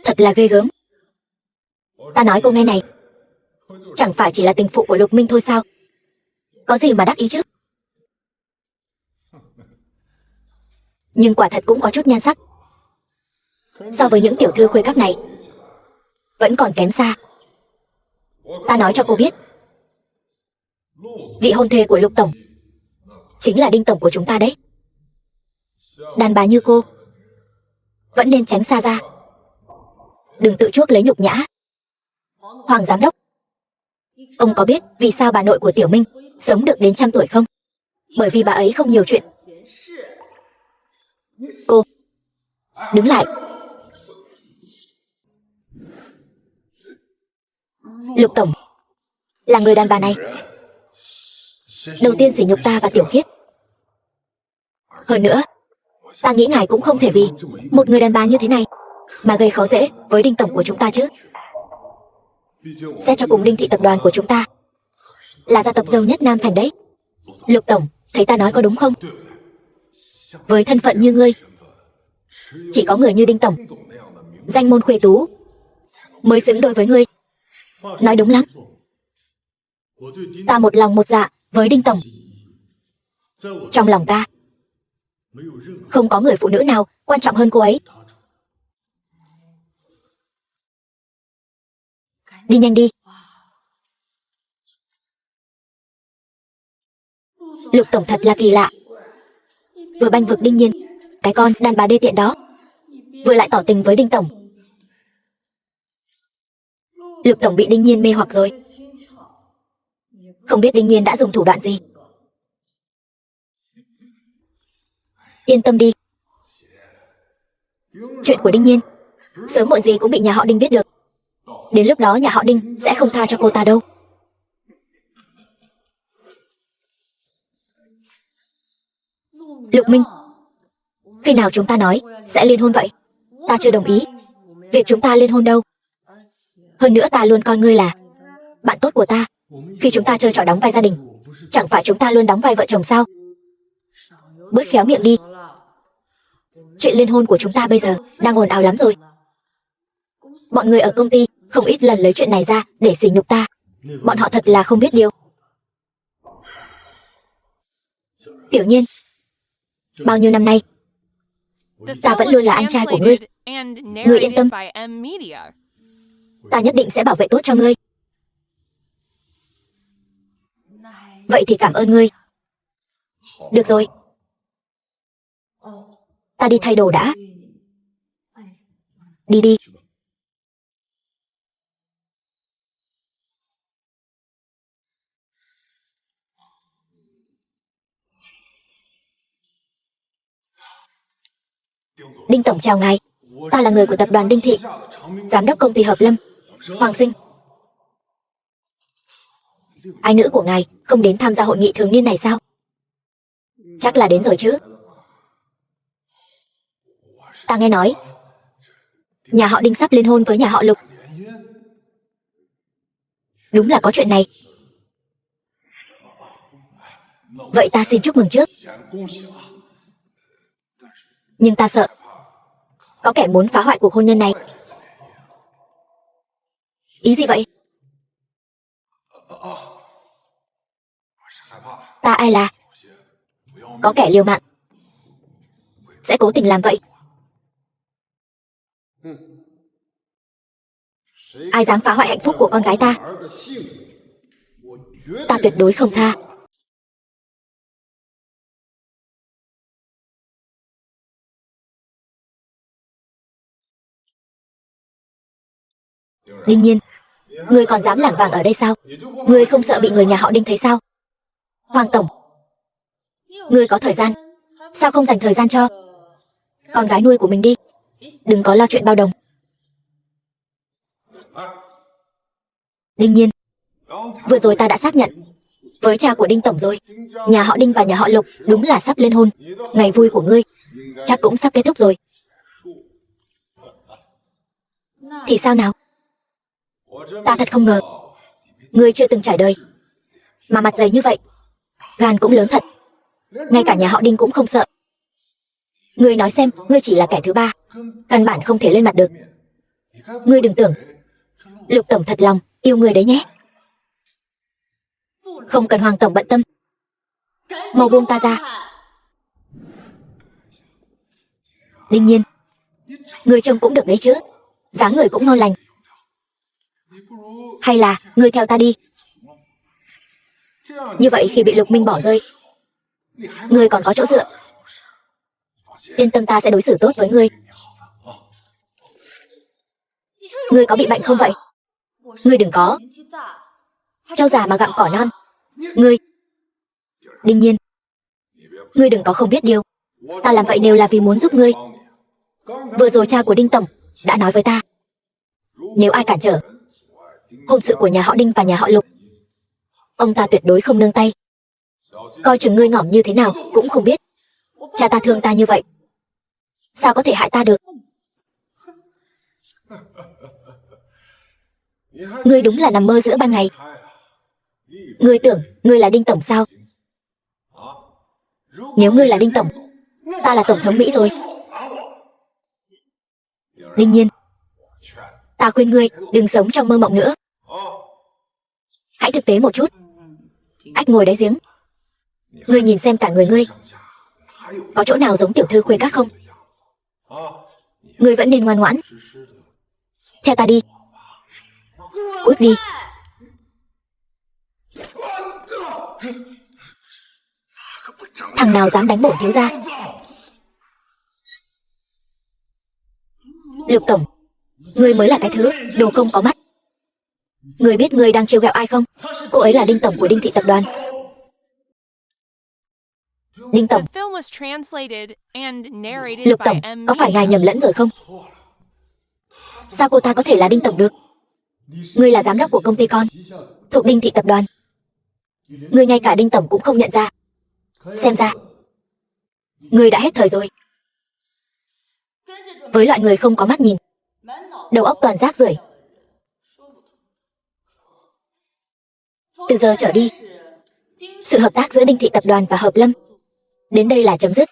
thật là ghê gớm. Ta nói cô nghe này, chẳng phải chỉ là tình phụ của Lục Minh thôi sao? Có gì mà đắc ý chứ? Nhưng quả thật cũng có chút nhan sắc. So với những tiểu thư khuê các này, vẫn còn kém xa. Ta nói cho cô biết, vị hôn thê của Lục tổng chính là Đinh tổng của chúng ta đấy. Đàn bà như cô vẫn nên tránh xa ra, đừng tự chuốc lấy nhục nhã. Hoàng giám đốc, ông có biết vì sao bà nội của Tiểu Minh sống được đến 100 tuổi không? Bởi vì bà ấy không nhiều chuyện. Cô, đứng lại. Lục tổng là người đàn bà này đầu tiên sỉ nhục ta và Tiểu Khiết. Hơn nữa, ta nghĩ ngài cũng không thể vì một người đàn bà như thế này mà gây khó dễ với Đinh tổng của chúng ta chứ. Xét cho cùng Đinh thị tập đoàn của chúng ta là gia tộc giàu nhất Nam Thành đấy. Lục tổng, thấy ta nói có đúng không? Với thân phận như ngươi, chỉ có người như Đinh tổng, danh môn khuê tú, mới xứng đôi với ngươi. Nói đúng lắm. Ta một lòng một dạ với Đinh tổng. Trong lòng ta không có người phụ nữ nào quan trọng hơn cô ấy. Đi nhanh đi. Lục tổng thật là kỳ lạ, vừa banh vực Đinh Nhiên, cái con đàn bà đê tiện đó, vừa lại tỏ tình với Đinh tổng. Lục tổng bị Đinh Nhiên mê hoặc rồi. Không biết Đinh Nhiên đã dùng thủ đoạn gì. Yên tâm đi, chuyện của Đinh Nhiên sớm muộn gì cũng bị nhà họ Đinh biết được. Đến lúc đó nhà họ Đinh sẽ không tha cho cô ta đâu. Lục Minh, khi nào chúng ta nói sẽ liên hôn vậy? Ta chưa đồng ý việc chúng ta liên hôn đâu. Hơn nữa ta luôn coi ngươi là bạn tốt của ta. Khi chúng ta chơi trò đóng vai gia đình, chẳng phải chúng ta luôn đóng vai vợ chồng sao? Bớt khéo miệng đi. Chuyện liên hôn của chúng ta bây giờ đang ồn ào lắm rồi. Bọn người ở công ty không ít lần lấy chuyện này ra để sỉ nhục ta. Bọn họ thật là không biết điều. Tiểu Nhiên, bao nhiêu năm nay The ta film vẫn was luôn là anh trai của ngươi. translated and Ngươi yên tâm. narrated by M Media. Ta nhất định sẽ bảo vệ tốt cho ngươi. Vậy thì cảm ơn ngươi. Được rồi, ta đi thay đồ đã. Đi đi. Đinh tổng chào ngài. Ta là người của tập đoàn Đinh Thị, giám đốc công ty Hợp Lâm, Hoàng Sinh. Ai nữ của ngài không đến tham gia hội nghị thường niên này sao? Chắc là đến rồi chứ. Ta nghe nói nhà họ Đinh sắp liên hôn với nhà họ Lục. Đúng là có chuyện này. Vậy ta xin chúc mừng trước. Nhưng ta sợ có kẻ muốn phá hoại cuộc hôn nhân này. Ý gì vậy? Ta ai là có kẻ liều mạng sẽ cố tình làm vậy. Ai dám phá hoại hạnh phúc của con gái ta, ta tuyệt đối không tha. Đương nhiên, ngươi còn dám lảng vảng ở đây sao? Ngươi không sợ bị người nhà họ Đinh thấy sao? Hoàng tổng, ngươi có thời gian, sao không dành thời gian cho con gái nuôi của mình đi? Đừng có lo chuyện bao đồng. Đương nhiên, vừa rồi ta đã xác nhận với cha của Đinh tổng rồi. Nhà họ Đinh và nhà họ Lục đúng là sắp liên hôn. Ngày vui của ngươi chắc cũng sắp kết thúc rồi. Thì sao nào? Ta thật không ngờ ngươi chưa từng trải đời mà mặt dày như vậy. Gan cũng lớn thật. Ngay cả nhà họ Đinh cũng không sợ. Ngươi nói xem, ngươi chỉ là kẻ thứ ba, căn bản không thể lên mặt được. Ngươi đừng tưởng Lục tổng thật lòng yêu ngươi đấy nhé. Không cần Hoàng tổng bận tâm. Mau buông ta ra. Đương nhiên, ngươi trông cũng được đấy chứ. Dáng người cũng ngon lành. Hay là ngươi theo ta đi. Như vậy khi bị Lục Minh bỏ rơi, ngươi còn có chỗ dựa. Yên tâm, ta sẽ đối xử tốt với ngươi. Ngươi có bị bệnh không vậy? Ngươi đừng có trâu già mà gặm cỏ non. Ngươi, đương nhiên, ngươi đừng có không biết điều. Ta làm vậy đều là vì muốn giúp ngươi. Vừa rồi cha của Đinh tổng đã nói với ta, nếu ai cản trở hôn sự của nhà họ Đinh và nhà họ Lục, ông ta tuyệt đối không nương tay. Coi chừng ngươi ngỏm như thế nào cũng không biết. Cha ta thương ta như vậy, sao có thể hại ta được? Ngươi đúng là nằm mơ giữa ban ngày. Ngươi tưởng ngươi là Đinh tổng sao? Nếu ngươi là Đinh tổng, ta là tổng thống Mỹ rồi. Đương nhiên, ta khuyên ngươi đừng sống trong mơ mộng nữa. Hãy thực tế một chút. Ách ngồi đáy giếng. Ngươi nhìn xem cả người ngươi có chỗ nào giống tiểu thư khuê các không? Ngươi vẫn nên ngoan ngoãn theo ta đi. Cút đi. Thằng nào dám đánh bổn thiếu gia? Lục tổng, ngươi mới là cái thứ đồ không có mắt. Ngươi biết ngươi đang trêu ghẹo ai không? Cô ấy là Đinh tổng của Đinh Thị tập đoàn. Đinh tổng, The film was translated and narrated Lục by tổng, M có phải ngài Media. nhầm lẫn rồi không? Sao cô ta có thể là Đinh tổng được? Ngươi là giám đốc của công ty con thuộc Đinh Thị tập đoàn. Ngươi ngay cả Đinh tổng cũng không nhận ra. Xem ra ngươi đã hết thời rồi. Với loại người không có mắt nhìn, đầu óc toàn rác rưởi, Từ giờ trở đi, sự hợp tác giữa Đinh Thị Tập đoàn và Hợp Lâm đến đây là chấm dứt.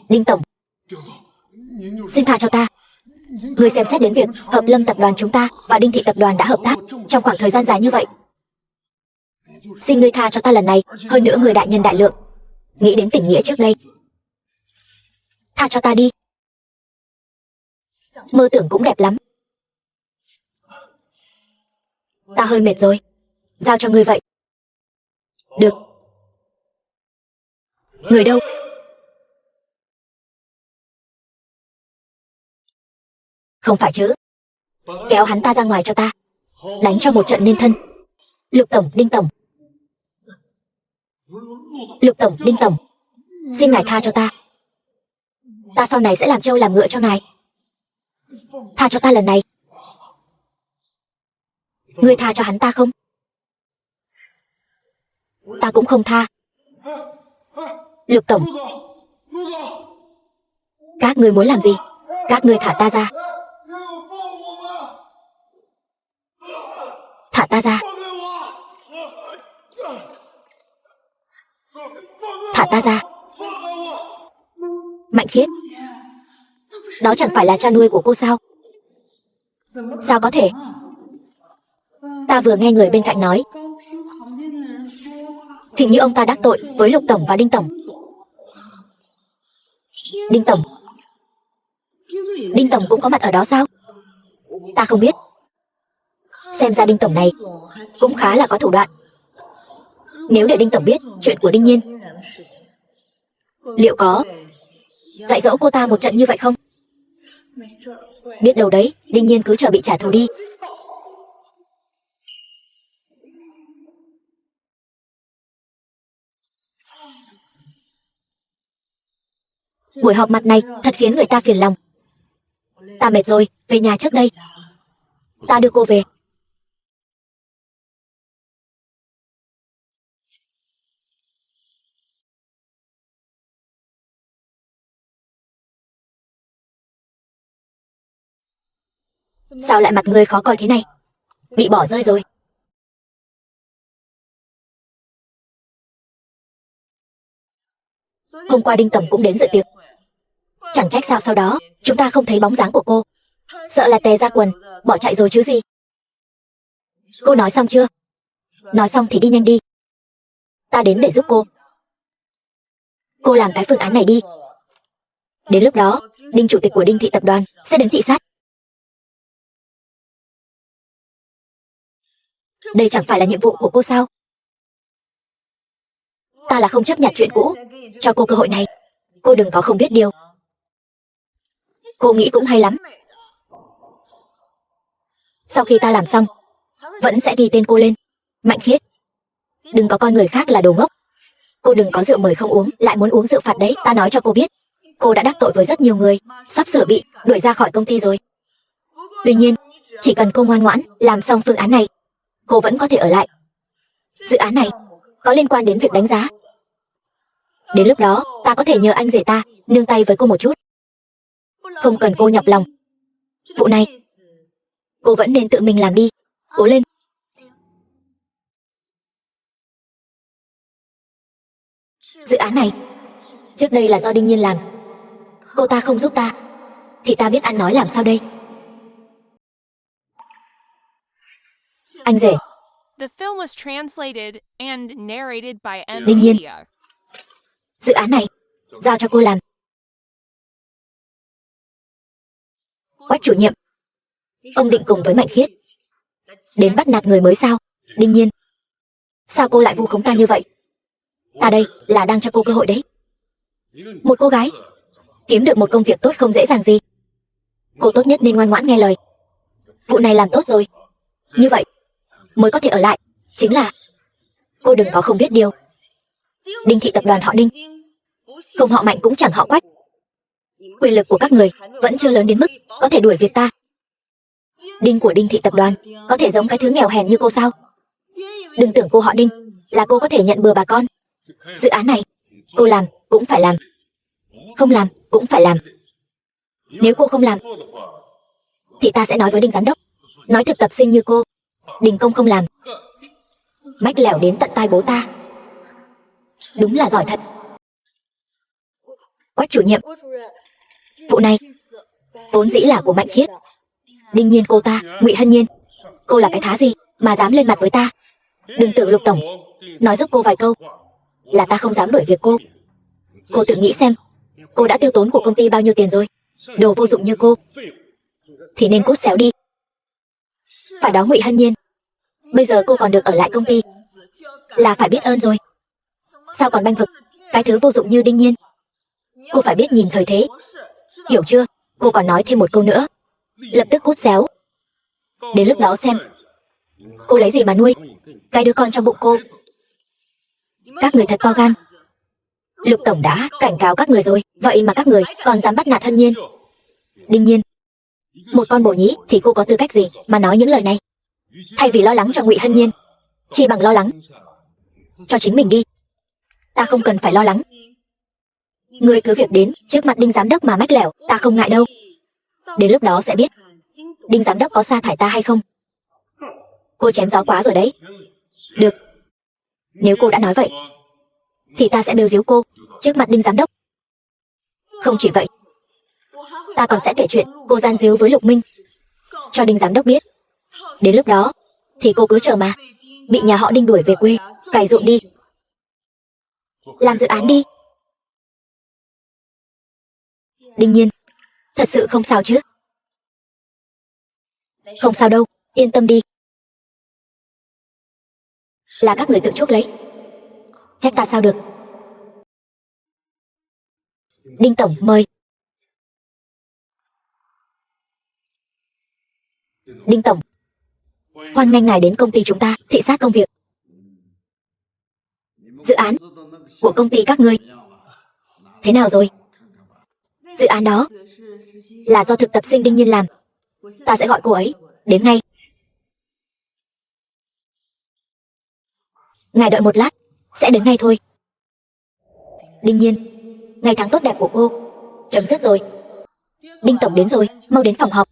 Đinh Tổng, xin tha cho ta. Người xem xét đến việc Hợp Lâm Tập đoàn chúng ta và Đinh Thị Tập đoàn đã hợp tác trong khoảng thời gian dài như vậy. Xin ngươi tha cho ta lần này, hơn nữa người đại nhân đại lượng, nghĩ đến tình nghĩa trước đây. Tha cho ta đi. Mơ tưởng cũng đẹp lắm. Ta hơi mệt rồi, giao cho ngươi vậy. Được. Người đâu? Không phải chứ. Kéo hắn ta ra ngoài cho ta, đánh cho một trận nên thân. Lục Tổng, Đinh Tổng. Lục Tổng, Đinh Tổng, xin ngài tha cho ta. Ta sau này sẽ làm trâu làm ngựa cho ngài. Tha cho ta lần này. Ngươi tha cho hắn ta không? Ta cũng không tha. Lục Tổng, các ngươi muốn làm gì? Các ngươi thả ta ra. Thả ta ra. Thả ta ra. Mạnh Khiết, đó chẳng phải là cha nuôi của cô sao? Sao có thể? Ta vừa nghe người bên cạnh nói, hình như ông ta đắc tội với Lục Tổng và Đinh Tổng. Đinh Tổng? Đinh Tổng cũng có mặt ở đó sao? Ta không biết. Xem ra Đinh Tổng này cũng khá là có thủ đoạn. Nếu để Đinh Tổng biết chuyện của Đinh Nhiên, liệu có dạy dỗ cô ta một trận như vậy không? Biết đâu đấy, Đinh Nhiên cứ chờ bị trả thù đi. Buổi họp mặt này thật khiến người ta phiền lòng. Ta mệt rồi, về nhà trước đây. Ta đưa cô về. Sao lại mặt ngươi khó coi thế này? Bị bỏ rơi rồi. Hôm qua Đinh Tổng cũng đến dự tiệc. Chẳng trách sao sau đó chúng ta không thấy bóng dáng của cô. Sợ là tè ra quần, bỏ chạy rồi chứ gì. Cô nói xong chưa? Nói xong thì đi nhanh đi. Ta đến để giúp cô. Cô làm cái phương án này đi. Đến lúc đó, Đinh chủ tịch của Đinh Thị Tập đoàn sẽ đến thị sát. Đây chẳng phải là nhiệm vụ của cô sao? Ta là không chấp nhận chuyện cũ. Cho cô cơ hội này. Cô đừng có không biết điều. Cô nghĩ cũng hay lắm. Sau khi ta làm xong, vẫn sẽ ghi tên cô lên. Mạnh Khiết, đừng có coi người khác là đồ ngốc. Cô đừng có rượu mời không uống, lại muốn uống rượu phạt đấy. Ta nói cho cô biết, cô đã đắc tội với rất nhiều người, sắp sửa bị đuổi ra khỏi công ty rồi. Tuy nhiên, chỉ cần cô ngoan ngoãn làm xong phương án này, cô vẫn có thể ở lại. Dự án này có liên quan đến việc đánh giá. Đến lúc đó, ta có thể nhờ anh rể ta nương tay với cô một chút. Không cần cô nhọc lòng. Vụ này, cô vẫn nên tự mình làm đi. Cố lên. Dự án này, trước đây là do Đinh Nhiên làm. Cô ta không giúp ta, thì ta biết ăn nói làm sao đây? Anh rể. The film was translated and narrated by M Đinh Nhiên. Media. Dự án này, giao cho cô làm. Quách chủ nhiệm, ông định cùng với Mạnh Khiết đến bắt nạt người mới sao? Đinh Nhiên, sao cô lại vu khống ta như vậy? Ta đây là đang cho cô cơ hội đấy. Một cô gái kiếm được một công việc tốt không dễ dàng gì. Cô tốt nhất nên ngoan ngoãn nghe lời. Vụ này làm tốt rồi, như vậy mới có thể ở lại. Chính là cô đừng có không biết điều. Đinh Thị Tập đoàn họ Đinh, không họ Mạnh cũng chẳng họ Quách. Quyền lực của các người vẫn chưa lớn đến mức có thể đuổi việc ta. Đinh của Đinh Thị Tập đoàn có thể giống cái thứ nghèo hèn như cô sao? Đừng tưởng cô họ Đinh là cô có thể nhận bừa bà con. Dự án này, cô làm cũng phải làm, không làm cũng phải làm. Nếu cô không làm, thì ta sẽ nói với Đinh giám đốc, nói thực tập sinh như cô đình công không làm. Mách lẻo đến tận tai bố ta. Đúng là giỏi thật. Quách chủ nhiệm, vụ này vốn dĩ là của Mạnh Khiết. Đương nhiên cô ta, Ngụy Hân Nhiên, cô là cái thá gì mà dám lên mặt với ta? Đừng tưởng Lục tổng nói giúp cô vài câu là ta không dám đuổi việc cô. Cô tự nghĩ xem, cô đã tiêu tốn của công ty bao nhiêu tiền rồi. Đồ vô dụng như cô thì nên cút xéo đi. Phải đó Ngụy Hân Nhiên, bây giờ cô còn được ở lại công ty là phải biết ơn rồi. Sao còn bênh vực cái thứ vô dụng như Đinh Nhiên? Cô phải biết nhìn thời thế, hiểu chưa? Cô còn nói thêm một câu nữa, lập tức cút xéo. Đến lúc đó xem cô lấy gì mà nuôi cái đứa con trong bụng cô. Các người thật to gan. Lục tổng đã cảnh cáo các người rồi, vậy mà các người còn dám bắt nạt Hân Nhiên. Đinh Nhiên, một con bồ nhĩ thì cô có tư cách gì mà nói những lời này? Thay vì lo lắng cho Ngụy Hân Nhiên, chỉ bằng lo lắng cho chính mình đi. Ta không cần phải lo lắng. Người cứ việc đến trước mặt Đinh giám đốc mà mách lẻo, ta không ngại đâu. Đến lúc đó sẽ biết Đinh giám đốc có sa thải ta hay không. Cô chém gió quá rồi đấy. Được, nếu cô đã nói vậy thì ta sẽ bêu díu cô trước mặt Đinh giám đốc. Không chỉ vậy, ta còn sẽ kể chuyện cô gian díu với Lục Minh cho Đinh giám đốc biết. Đến lúc đó thì cô cứ chờ mà bị nhà họ Đinh đuổi về quê cày ruộng đi, làm dự án đi. Đinh Nhiên, thật sự không sao chứ? Không sao đâu, yên tâm đi. Là các người tự chuốc lấy, trách ta sao được. Đinh tổng mời. Đinh tổng, hoan nghênh ngài đến công ty chúng ta thị sát công việc. Dự án của công ty các ngươi thế nào rồi? Dự án đó là do thực tập sinh Đinh Nhiên làm. Ta sẽ gọi cô ấy đến ngay. Ngài đợi một lát, sẽ đến ngay thôi. Đinh Nhiên, ngày tháng tốt đẹp của cô chấm dứt rồi. Đinh tổng đến rồi, mau đến phòng họp.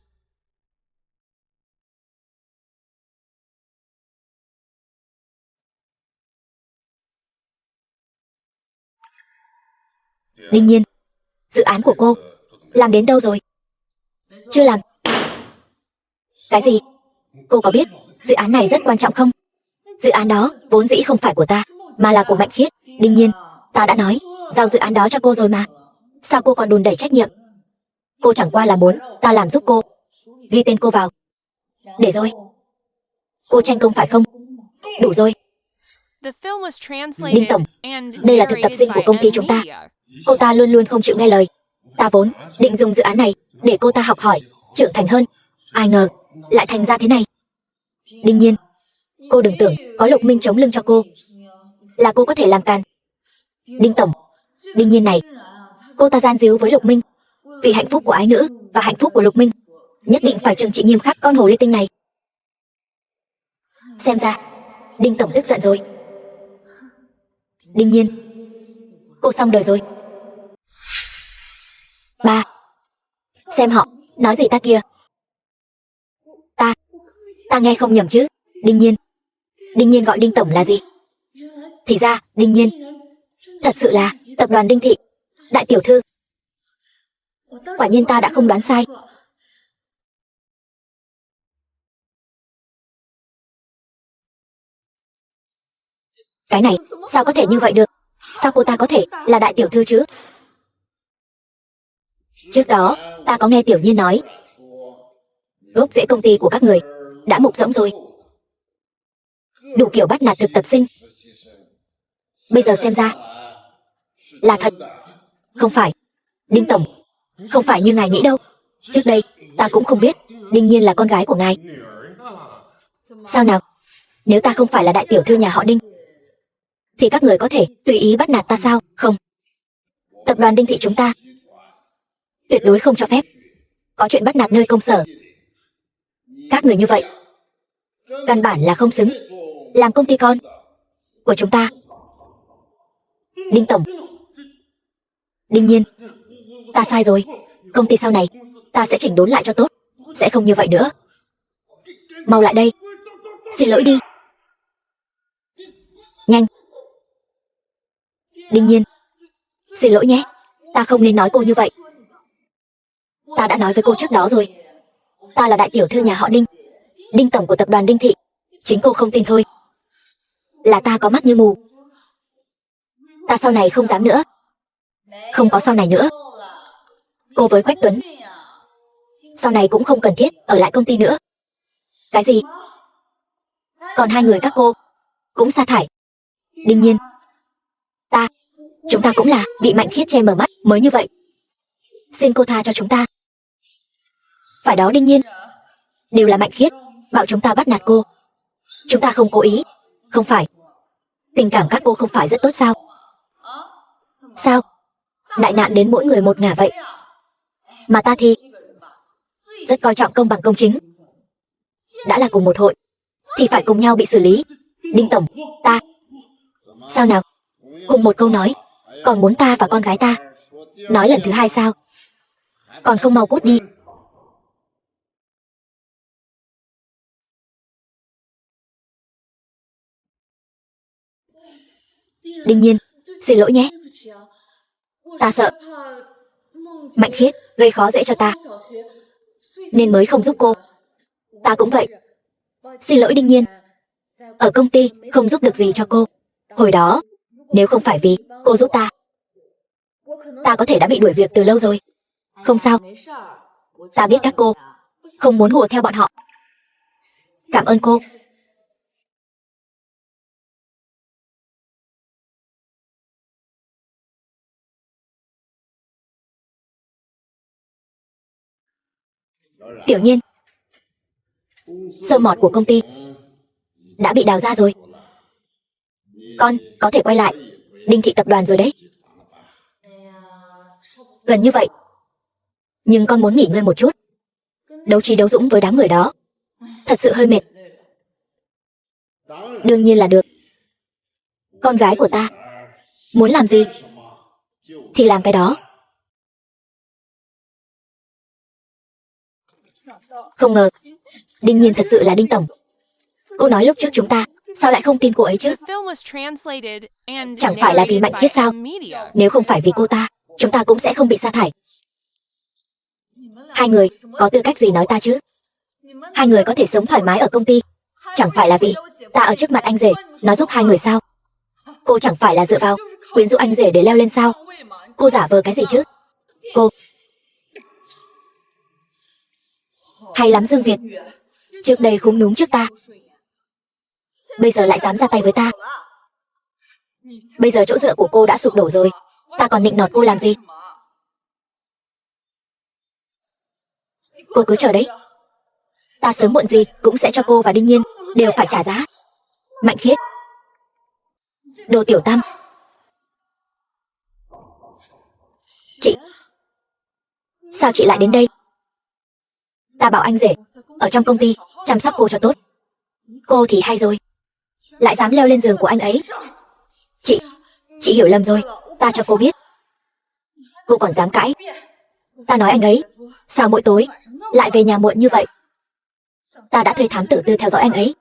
Đinh Nhiên, dự án của cô làm đến đâu rồi? Chưa làm. Cái gì? Cô có biết dự án này rất quan trọng không? Dự án đó vốn dĩ không phải của ta, mà là của Mạnh Khiết. Đinh Nhiên, ta đã nói giao dự án đó cho cô rồi mà. Sao cô còn đùn đẩy trách nhiệm? Cô chẳng qua là muốn ta làm giúp cô, ghi tên cô vào. Để rồi, cô tranh công phải không? Đủ rồi. Đinh tổng, đây là thực tập sinh của công ty chúng ta. Cô ta luôn luôn không chịu nghe lời. Ta vốn định dùng dự án này để cô ta học hỏi, trưởng thành hơn. Ai ngờ lại thành ra thế này. Đinh Nhiên, cô đừng tưởng có Lục Minh chống lưng cho cô là cô có thể làm càn. Đinh tổng, Đinh Nhiên này, cô ta gian díu với Lục Minh vì hạnh phúc của ái nữ và hạnh phúc của Lục Minh. Nhất định phải trừng trị nghiêm khắc con hồ ly tinh này. Xem ra Đinh tổng tức giận rồi. Đinh Nhiên, cô xong đời rồi. Ba, xem họ nói gì ta kìa. Ta nghe không nhầm chứ? Đinh Nhiên gọi Đinh tổng là gì? Thì ra Đinh Nhiên thật sự là tập đoàn Đinh Thị đại tiểu thư. Quả nhiên ta đã không đoán sai. Cái này sao có thể như vậy được? Sao cô ta có thể là đại tiểu thư chứ? Trước đó ta có nghe Tiểu Nhiên nói gốc rễ công ty của các người đã mục rỗng rồi, đủ kiểu bắt nạt thực tập sinh. Bây giờ xem ra là thật. Không phải, Đinh tổng, không phải như ngài nghĩ đâu. Trước đây ta cũng không biết Đinh Nhiên là con gái của ngài. Sao nào? Nếu ta không phải là đại tiểu thư nhà họ Đinh thì các người có thể tùy ý bắt nạt ta sao? Không. Tập đoàn Đinh Thị chúng ta tuyệt đối không cho phép có chuyện bắt nạt nơi công sở. Các người như vậy căn bản là không xứng làm công ty con của chúng ta. Đinh tổng, Đinh Nhiên, ta sai rồi. Công ty sau này ta sẽ chỉnh đốn lại cho tốt, sẽ không như vậy nữa. Mau lại đây, Xin lỗi đi. Nhanh. Đinh Nhiên. Xin lỗi nhé. Ta không nên nói cô như vậy. Ta đã nói với cô trước đó rồi. Ta là đại tiểu thư nhà họ Đinh, Đinh tổng của tập đoàn Đinh Thị. Chính cô không tin thôi. Là ta có mắt như mù. Ta sau này không dám nữa. Không có sau này nữa. Cô với Quách Tuấn sau này cũng không cần thiết ở lại công ty nữa. Cái gì? Còn hai người các cô cũng sa thải. Đinh Nhiên. Chúng ta cũng là bị Mạnh Khiết che mở mắt mới như vậy. Xin cô tha cho chúng ta. Phải đó Đinh Nhiên. Đều là Mạnh Khiết bảo chúng ta bắt nạt cô. Chúng ta không cố ý. Không phải. Tình cảm các cô không phải rất tốt sao? Sao? Đại nạn đến mỗi người một ngả vậy. Mà ta thì rất coi trọng công bằng công chính. Đã là cùng một hội thì phải cùng nhau bị xử lý. Đinh tổng, ta. Sao nào? Cùng một câu nói còn muốn ta và con gái ta nói lần thứ hai sao? Còn không mau cút đi. Đinh Nhiên, xin lỗi nhé. Ta sợ Mạnh Khiết gây khó dễ cho ta nên mới không giúp cô. Ta cũng vậy. Xin lỗi Đinh Nhiên. Ở công ty không giúp được gì cho cô. Hồi đó nếu không phải vì cô giúp ta có thể đã bị đuổi việc từ lâu rồi. Không sao. Ta biết các cô không muốn hùa theo bọn họ. Cảm ơn cô. Tiểu Nhiên, sơ mọt của công ty đã bị đào ra rồi. Con có thể quay lại Đinh Thị tập đoàn rồi đấy. Gần như vậy. Nhưng con muốn nghỉ ngơi một chút. Đấu trí đấu dũng với đám người đó thật sự hơi mệt. Đương nhiên là được. Con gái của ta muốn làm gì thì làm cái đó. Không ngờ Đinh Nhiên thật sự là Đinh tổng. Cô nói lúc trước chúng ta sao lại không tin cô ấy chứ? Chẳng phải là vì Mạnh Khiết sao? Nếu không phải vì cô ta, chúng ta cũng sẽ không bị sa thải. Hai người có tư cách gì nói ta chứ? Hai người có thể sống thoải mái ở công ty, chẳng phải là vì ta ở trước mặt anh rể nói giúp hai người sao? Cô chẳng phải là dựa vào quyến rũ anh rể để leo lên sao? Cô giả vờ cái gì chứ? Cô hay lắm Dương Việt. Trước đây khúm núm trước ta, bây giờ lại dám ra tay với ta. Bây giờ chỗ dựa của cô đã sụp đổ rồi, ta còn nịnh nọt cô làm gì? Cô cứ chờ đấy. Ta sớm muộn gì cũng sẽ cho cô và Đinh Nhiên đều phải trả giá. Mạnh Khiết, đồ tiểu tam. Chị, sao chị lại đến đây? Ta bảo anh rể ở trong công ty chăm sóc cô cho tốt. Cô thì hay rồi, lại dám leo lên giường của anh ấy. Chị hiểu lầm rồi, ta cho cô biết. Cô còn dám cãi. Ta nói anh ấy sao mỗi tối lại về nhà muộn như vậy. Ta đã thuê thám tử tư theo dõi anh ấy,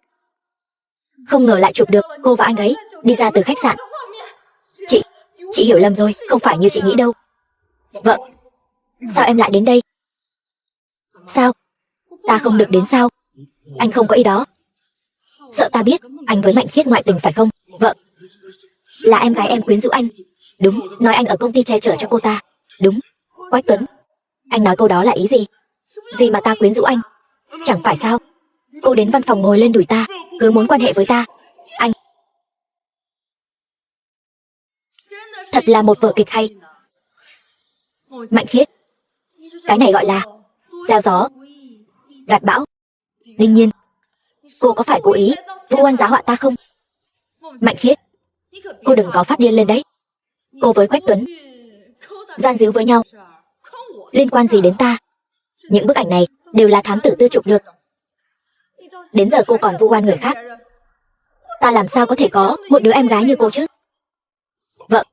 không ngờ lại chụp được cô và anh ấy đi ra từ khách sạn. Chị hiểu lầm rồi, không phải như chị nghĩ đâu. Vợ, sao em lại đến đây? Sao? Ta không được đến sao? Anh không có ý đó. Sợ ta biết anh với Mạnh Khiết ngoại tình phải không? Vợ, là em gái em quyến rũ anh. Đúng, nói anh ở công ty che chở cho cô ta. Đúng. Quách Tuấn, anh nói câu đó là ý gì? Gì mà ta quyến rũ anh? Chẳng phải sao? Cô đến văn phòng ngồi lên đùi ta, cứ muốn quan hệ với ta. Anh thật là một vở kịch hay. Mạnh Khiết, cái này gọi là gieo gió gặt bão. Đương nhiên, cô có phải cố ý vu oan giá họa ta không? Mạnh Khiết, cô đừng có phát điên lên đấy. Cô với Quách Tuấn gian díu với nhau, liên quan gì đến ta? Những bức ảnh này đều là thám tử tư chụp được. Đến giờ cô còn vu oan người khác. Ta làm sao có thể có một đứa em gái như cô chứ? Vợ,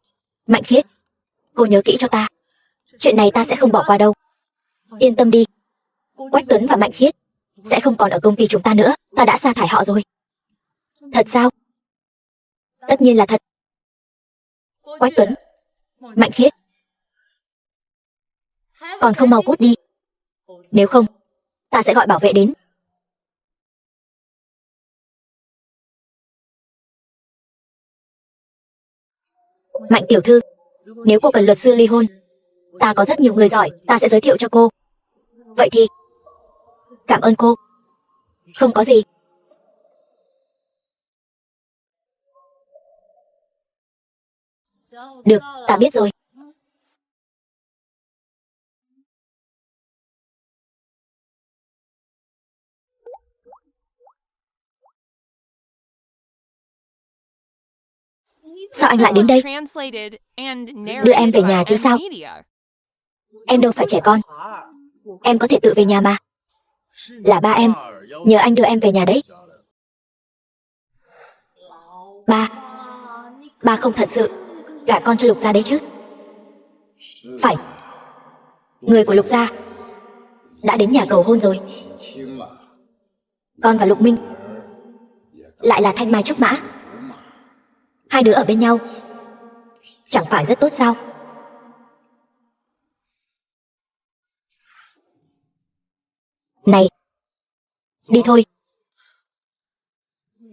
Mạnh Khiết, cô nhớ kỹ cho ta. Chuyện này ta sẽ không bỏ qua đâu. Yên tâm đi, Quách Tuấn và Mạnh Khiết sẽ không còn ở công ty chúng ta nữa. Ta đã sa thải họ rồi. Thật sao? Tất nhiên là thật. Quách Tuấn, Mạnh Khiết, còn không mau cút đi. Nếu không, ta sẽ gọi bảo vệ đến. Mạnh tiểu thư, nếu cô cần luật sư ly hôn, ta có rất nhiều người giỏi, ta sẽ giới thiệu cho cô. Vậy thì, cảm ơn cô. Không có gì. Được, ta biết rồi. Sao anh lại đến đây? Đưa em về nhà chứ sao? Em đâu phải trẻ con. Em có thể tự về nhà mà. Là ba em, nhờ anh đưa em về nhà đấy. Ba không thật sự gả con cho Lục gia đấy chứ? Phải. Người của Lục gia đã đến nhà cầu hôn rồi. Con và Lục Minh lại là thanh mai trúc mã. Hai đứa ở bên nhau chẳng phải rất tốt sao? Này, đi thôi.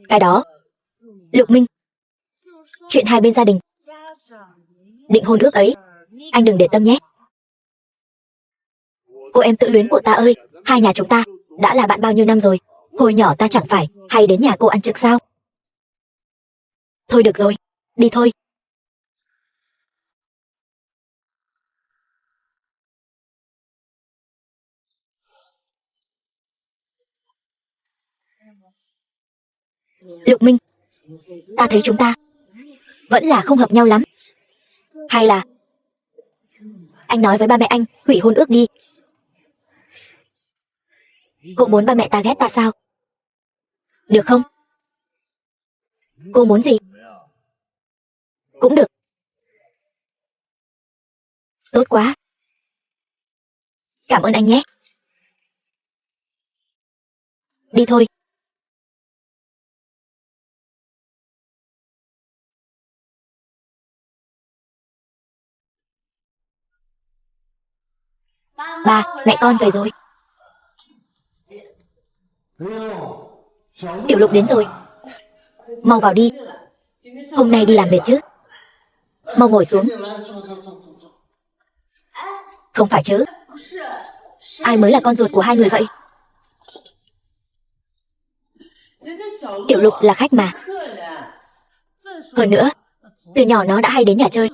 Cái đó, Lục Minh, chuyện hai bên gia đình, định hôn ước ấy, anh đừng để tâm nhé. Cô em tự luyến của ta ơi, hai nhà chúng ta đã là bạn bao nhiêu năm rồi. Hồi nhỏ ta chẳng phải hay đến nhà cô ăn trực sao? Thôi được rồi, đi thôi. Lục Minh, ta thấy chúng ta vẫn là không hợp nhau lắm. Hay là anh nói với ba mẹ anh hủy hôn ước đi. Cô muốn ba mẹ ta ghét ta sao? Được không? Cô muốn gì? Cũng được. Tốt quá. Cảm ơn anh nhé. Đi thôi. Ba, mẹ con về rồi. Tiểu Lục đến rồi. Mau vào đi. Hôm nay đi làm mệt chứ? Mau ngồi xuống. Không phải chứ? Ai mới là con ruột của hai người vậy? Tiểu Lục là khách mà. Hơn nữa, từ nhỏ nó đã hay đến nhà chơi.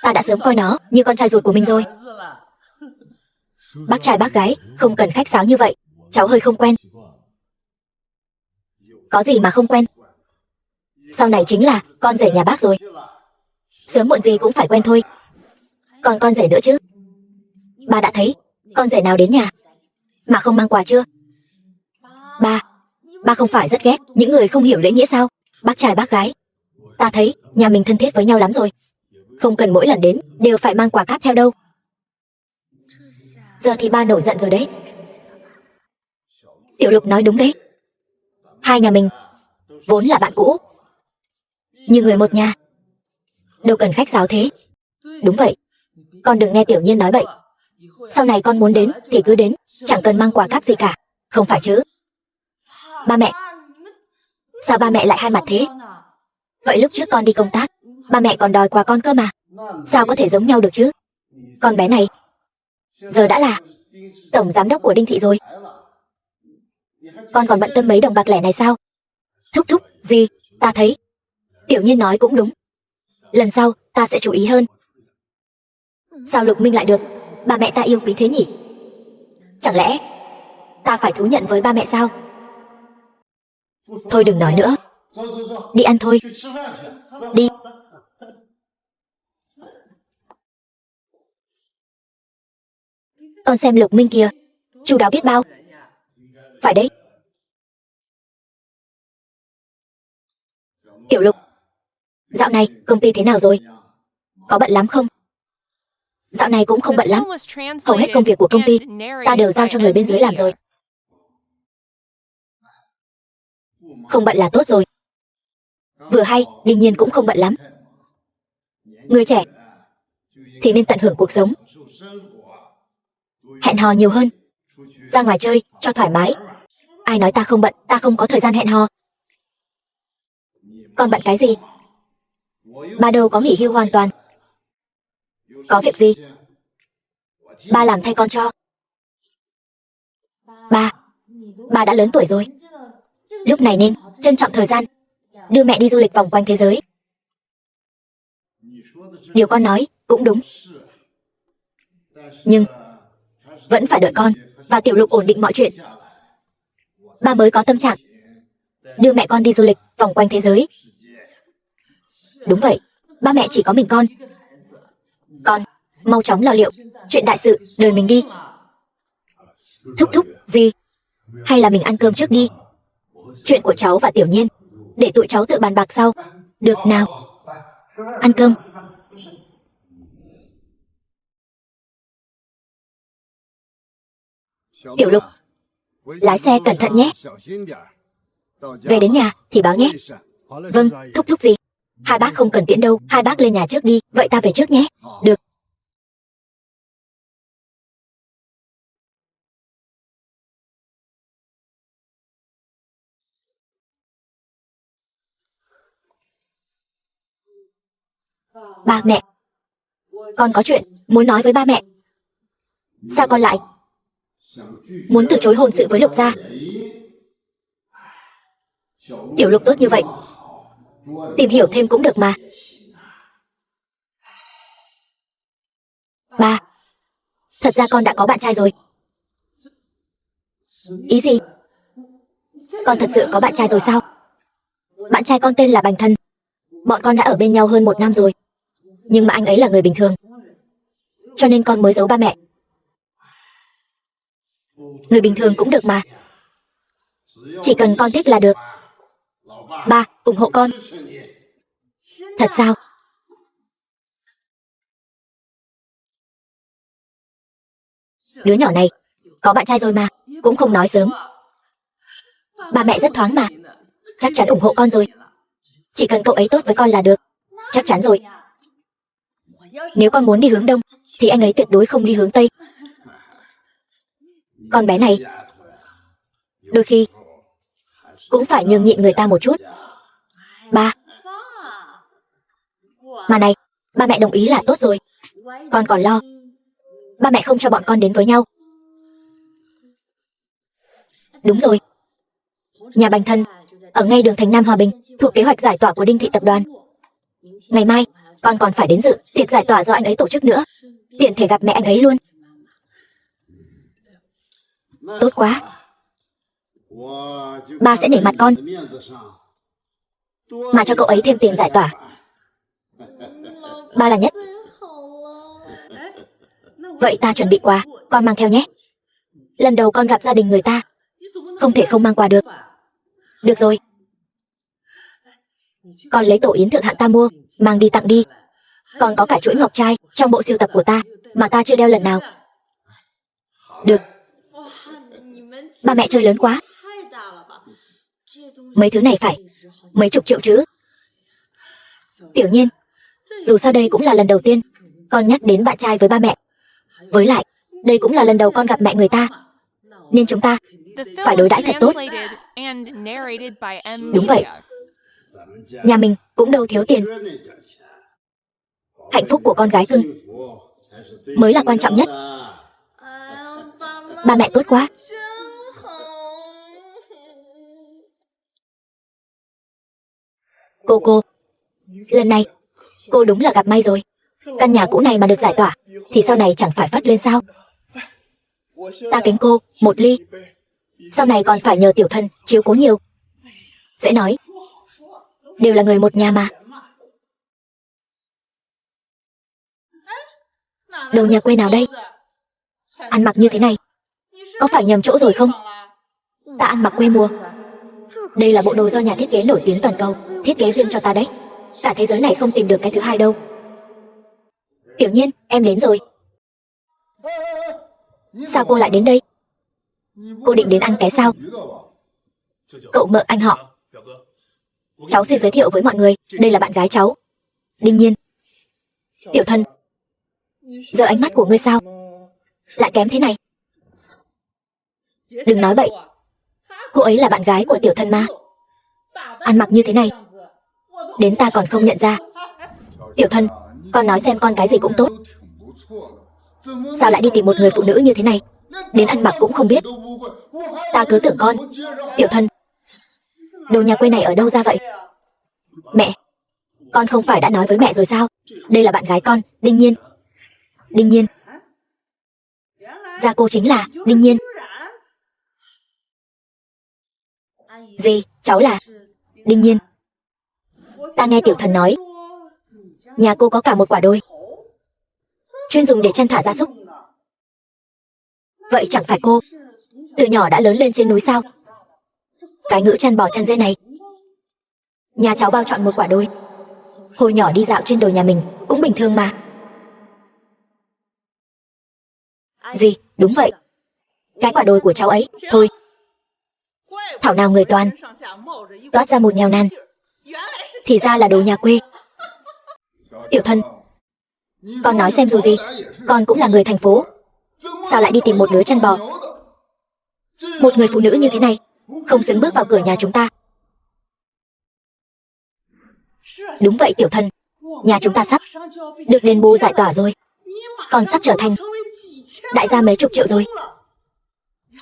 Ta đã sớm coi nó như con trai ruột của mình rồi. Bác trai bác gái, không cần khách sáo như vậy. Cháu hơi không quen. Có gì mà không quen? Sau này chính là con rể nhà bác rồi. Sớm muộn gì cũng phải quen thôi. Còn con rể nữa chứ. Ba đã thấy con rể nào đến nhà mà không mang quà chưa? Ba không phải rất ghét những người không hiểu lễ nghĩa sao? Bác trai bác gái, ta thấy nhà mình thân thiết với nhau lắm rồi. Không cần mỗi lần đến đều phải mang quà cáp theo đâu. Giờ thì ba nổi giận rồi đấy. Tiểu Lục nói đúng đấy. Hai nhà mình vốn là bạn cũ, như người một nhà, đâu cần khách sáo thế. Đúng vậy. Con đừng nghe Tiểu Nhiên nói bậy. Sau này con muốn đến thì cứ đến, chẳng cần mang quà cáp gì cả. Không phải chứ? Ba mẹ, sao ba mẹ lại hai mặt thế? Vậy lúc trước con đi công tác, ba mẹ còn đòi quà con cơ mà. Sao có thể giống nhau được chứ? Con bé này giờ đã là tổng giám đốc của Đinh Thị rồi. Con còn bận tâm mấy đồng bạc lẻ này sao? Thúc gì? Ta thấy Tiểu Nhiên nói cũng đúng. Lần sau ta sẽ chú ý hơn. Sao Lục Minh lại được ba mẹ ta yêu quý thế nhỉ? Chẳng lẽ ta phải thú nhận với ba mẹ sao? Thôi đừng nói nữa. Đi ăn thôi. Đi. Con xem Lục Minh kìa, chu đáo biết bao. Phải đấy. Tiểu Lục, dạo này công ty thế nào rồi? Có bận lắm không? Dạo này cũng không bận lắm. Hầu hết công việc của công ty ta đều giao cho người bên dưới làm rồi. Không bận là tốt rồi. Vừa hay, Đinh Nhiên cũng không bận lắm. Người trẻ thì nên tận hưởng cuộc sống, hẹn hò nhiều hơn, ra ngoài chơi cho thoải mái. Ai nói ta không bận, ta không có thời gian hẹn hò. Con bận cái gì? Ba đâu có nghỉ hưu hoàn toàn. Có việc gì? Ba làm thay con cho. Ba đã lớn tuổi rồi. Lúc này nên trân trọng thời gian, đưa mẹ đi du lịch vòng quanh thế giới. Điều con nói cũng đúng. Nhưng vẫn phải đợi con và Tiểu Lục ổn định mọi chuyện, ba mới có tâm trạng đưa mẹ con đi du lịch vòng quanh thế giới. Đúng vậy, ba mẹ chỉ có mình con. Con mau chóng lo liệu chuyện đại sự đời mình đi. Thúc gì? Hay là mình ăn cơm trước đi? Chuyện của cháu và Tiểu Nhiên để tụi cháu tự bàn bạc sau. Được nào? Ăn cơm. Tiểu Lục, lái xe cẩn thận nhé. Về đến nhà thì báo nhé. Vâng, thúc gì? Hai bác không cần tiễn đâu, hai bác lên nhà trước đi. Vậy ta về trước nhé. Được. Ba mẹ, con có chuyện muốn nói với ba mẹ. Sao con lại muốn từ chối hôn sự với Lục gia? Tiểu Lục tốt như vậy, tìm hiểu thêm cũng được mà. Ba, thật ra con đã có bạn trai rồi. Ý gì? Con thật sự có bạn trai rồi sao? Bạn trai con tên là Bành Thần. Bọn con đã ở bên nhau hơn 1 năm rồi. Nhưng mà anh ấy là người bình thường, cho nên con mới giấu ba mẹ. Người bình thường cũng được mà. Chỉ cần con thích là được. Ba, ủng hộ con. Thật sao? Đứa nhỏ này có bạn trai rồi mà, cũng không nói sớm. Ba mẹ rất thoáng mà. Chắc chắn ủng hộ con rồi. Chỉ cần cậu ấy tốt với con là được. Chắc chắn rồi. Nếu con muốn đi hướng đông thì anh ấy tuyệt đối không đi hướng tây. Con bé này đôi khi cũng phải nhường nhịn người ta một chút. Ba. Mà này, ba mẹ đồng ý là tốt rồi. Con còn lo ba mẹ không cho bọn con đến với nhau. Đúng rồi. Nhà Bành Thần ở ngay đường Thành Nam Hòa Bình, thuộc kế hoạch giải tỏa của Đinh Thị Tập đoàn. Ngày mai con còn phải đến dự tiệc giải tỏa do anh ấy tổ chức nữa, tiện thể gặp mẹ anh ấy luôn. Tốt quá. Ba sẽ nể mặt con mà cho cậu ấy thêm tiền giải tỏa. Ba là nhất. Vậy ta chuẩn bị quà, con mang theo nhé. Lần đầu con gặp gia đình người ta, không thể không mang quà được. Được rồi. Con lấy tổ yến thượng hạng ta mua, mang đi tặng đi. Còn có cả chuỗi ngọc trai trong bộ sưu tập của ta mà ta chưa đeo lần nào. Được. Ba mẹ chơi lớn quá. Mấy thứ này phải mấy chục triệu chứ. Tiểu Nhiên, dù sao đây cũng là lần đầu tiên con nhắc đến bạn trai với ba mẹ. Với lại, đây cũng là lần đầu con gặp mẹ người ta, nên chúng ta phải đối đãi thật tốt. Đúng vậy. Nhà mình cũng đâu thiếu tiền. Hạnh phúc của con gái cưng mới là quan trọng nhất. Ba mẹ tốt quá. Cô, lần này cô đúng là gặp may rồi. Căn nhà cũ này mà được giải tỏa thì sau này chẳng phải phất lên sao. Ta kính cô một ly. Sau này còn phải nhờ tiểu thân chiếu cố nhiều. Dễ nói, đều là người một nhà mà. Đồ nhà quê nào đây? Ăn mặc như thế này có phải nhầm chỗ rồi không? Ta ăn mặc quê mùa. Đây là bộ đồ do nhà thiết kế nổi tiếng toàn cầu thiết kế riêng cho ta đấy. Cả thế giới này không tìm được cái thứ hai đâu. Tiểu Nhiên, em đến rồi. Sao cô lại đến đây? Cô định đến ăn cái sao? Cậu mợ anh họ Cháu xin giới thiệu với mọi người, đây là bạn gái cháu, Đinh Nhiên. Tiểu thân, giờ ánh mắt của ngươi sao lại kém thế này? Đừng nói bậy, cô ấy là bạn gái của tiểu thân mà. Ăn mặc như thế này, đến ta còn không nhận ra. Tiểu thân, con nói xem con cái gì cũng tốt, sao lại đi tìm một người phụ nữ như thế này, đến ăn mặc cũng không biết. Ta cứ tưởng con. Tiểu thân, đồ nhà quê này ở đâu ra vậy? Mẹ, con không phải đã nói với mẹ rồi sao? Đây là bạn gái con, Đinh Nhiên. Đinh Nhiên. Gia cô chính là Đinh Nhiên. Gì, cháu là Đinh Nhiên. Ta nghe tiểu thần nói, nhà cô có cả một quả đồi, chuyên dùng để chăn thả gia súc. Vậy chẳng phải cô từ nhỏ đã lớn lên trên núi sao? Cái ngữ chăn bò chăn dê này, nhà cháu bao chọn một quả đồi. Hồi nhỏ đi dạo trên đồi nhà mình cũng bình thường mà. Gì, đúng vậy, cái quả đồi của cháu ấy thôi. Thảo nào người toàn toát ra một nghèo nàn, thì ra là đồ nhà quê. Tiểu thân, con nói xem dù gì, con cũng là người thành phố, sao lại đi tìm một đứa chăn bò? Một người phụ nữ như thế này không xứng bước vào cửa nhà chúng ta. Đúng vậy tiểu thân, nhà chúng ta sắp được đền bù giải tỏa rồi, còn sắp trở thành đại gia mấy chục triệu rồi.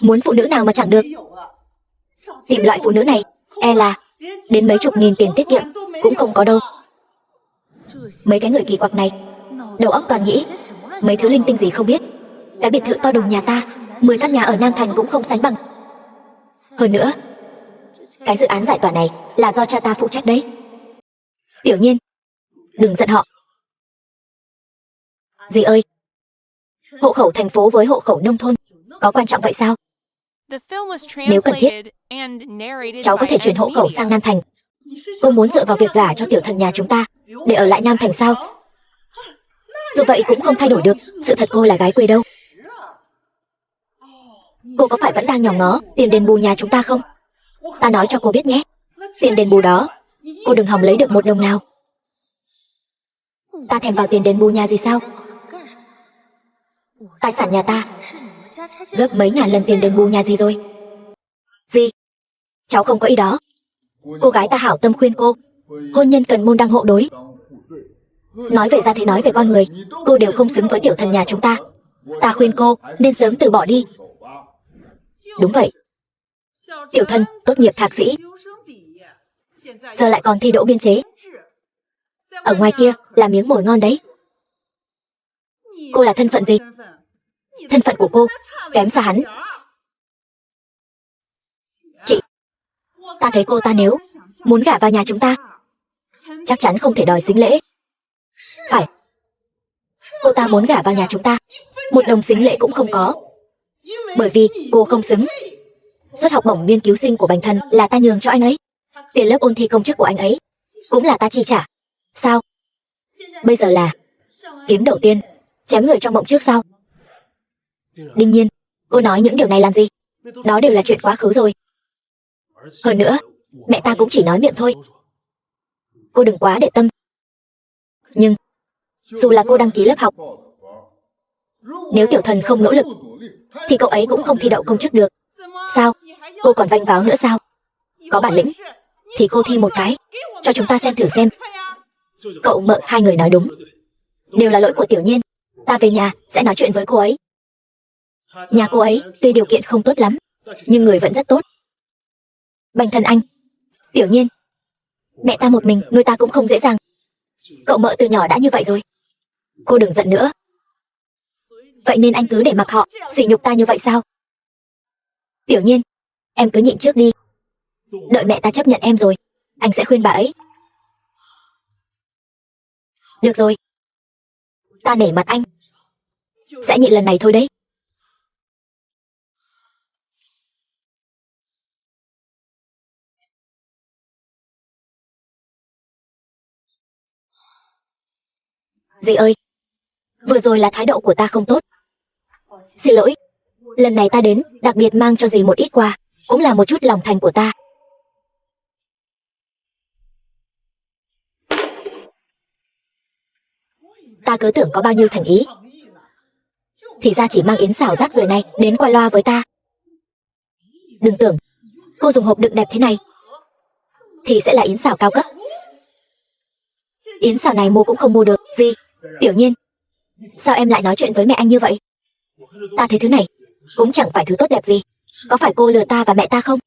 Muốn phụ nữ nào mà chẳng được. Tìm loại phụ nữ này, e là đến mấy chục nghìn tiền tiết kiệm cũng không có đâu. Mấy cái người kỳ quặc này, đầu óc toàn nghĩ mấy thứ linh tinh gì không biết. Cái biệt thự to đùng nhà ta, 10 căn nhà ở Nam Thành cũng không sánh bằng. Hơn nữa, cái dự án giải tỏa này là do cha ta phụ trách đấy. Tiểu Nhiên, đừng giận họ. Dì ơi, hộ khẩu thành phố với hộ khẩu nông thôn có quan trọng vậy sao? Nếu cần thiết, cháu có thể chuyển hộ khẩu sang Nam Thành. Cô muốn dựa vào việc gả cho tiểu thần nhà chúng ta để ở lại Nam Thành sao? Dù vậy cũng không thay đổi được sự thật cô là gái quê đâu. Cô có phải vẫn đang nhòm ngó tiền đền bù nhà chúng ta không? Ta nói cho cô biết nhé, tiền đền bù đó cô đừng hòng lấy được một đồng nào. Ta thèm vào tiền đền bù nhà gì sao? Tài sản nhà ta gấp mấy ngàn lần tiền đền bù nhà gì rồi. Gì? Cháu không có ý đó. Cô gái ta hảo tâm khuyên cô, hôn nhân cần môn đăng hộ đối. Nói về ra thế nói về con người, cô đều không xứng với tiểu thần nhà chúng ta. Ta khuyên cô nên sớm từ bỏ đi. Đúng vậy, tiểu thân tốt nghiệp thạc sĩ, giờ lại còn thi đỗ biên chế, ở ngoài kia là miếng mồi ngon đấy. Cô là thân phận gì? Thân phận của cô kém xa hắn. Chị, ta thấy cô ta nếu muốn gả vào nhà chúng ta, chắc chắn không thể đòi sính lễ. Phải, cô ta muốn gả vào nhà chúng ta, một đồng sính lễ cũng không có, bởi vì cô không xứng. Suất học bổng nghiên cứu sinh của Bành Thân là ta nhường cho anh ấy, tiền lớp ôn thi công chức của anh ấy cũng là ta chi trả. Sao? Bây giờ là kiếm đầu tiên chém người trong mộng trước sao? Đương nhiên, cô nói những điều này làm gì? Đó đều là chuyện quá khứ rồi. Hơn nữa, mẹ ta cũng chỉ nói miệng thôi. Cô đừng quá để tâm. Nhưng, dù là cô đăng ký lớp học, nếu tiểu thần không nỗ lực, thì cậu ấy cũng không thi đậu công chức được. Sao? Cô còn vênh váo nữa sao? Có bản lĩnh, thì cô thi một cái, cho chúng ta xem thử xem. Cậu mợ hai người nói đúng. Đều là lỗi của Tiểu Nhiên. Ta về nhà sẽ nói chuyện với cô ấy. Nhà cô ấy tuy điều kiện không tốt lắm, nhưng người vẫn rất tốt. Bành Thân anh, Tiểu Nhiên, mẹ ta một mình nuôi ta cũng không dễ dàng. Cậu mợ từ nhỏ đã như vậy rồi. Cô đừng giận nữa. Vậy nên anh cứ để mặc họ sỉ nhục ta như vậy sao? Tiểu Nhiên, em cứ nhịn trước đi. Đợi mẹ ta chấp nhận em rồi, anh sẽ khuyên bà ấy. Được rồi, ta nể mặt anh, sẽ nhịn lần này thôi đấy. Dì ơi, vừa rồi là thái độ của ta không tốt. Xin lỗi, lần này ta đến đặc biệt mang cho dì một ít quà, cũng là một chút lòng thành của ta. ta cứ tưởng có bao nhiêu thành ý. Thì ra chỉ mang yến xào rác rưởi này đến qua loa với ta. Đừng tưởng cô dùng hộp đựng đẹp thế này thì sẽ là yến xào cao cấp. Yến xào này mua cũng không mua được. Gì? Tiểu Nhiên, sao em lại nói chuyện với mẹ anh như vậy? Ta thấy thứ này cũng chẳng phải thứ tốt đẹp gì. Có phải cô lừa ta và mẹ ta không?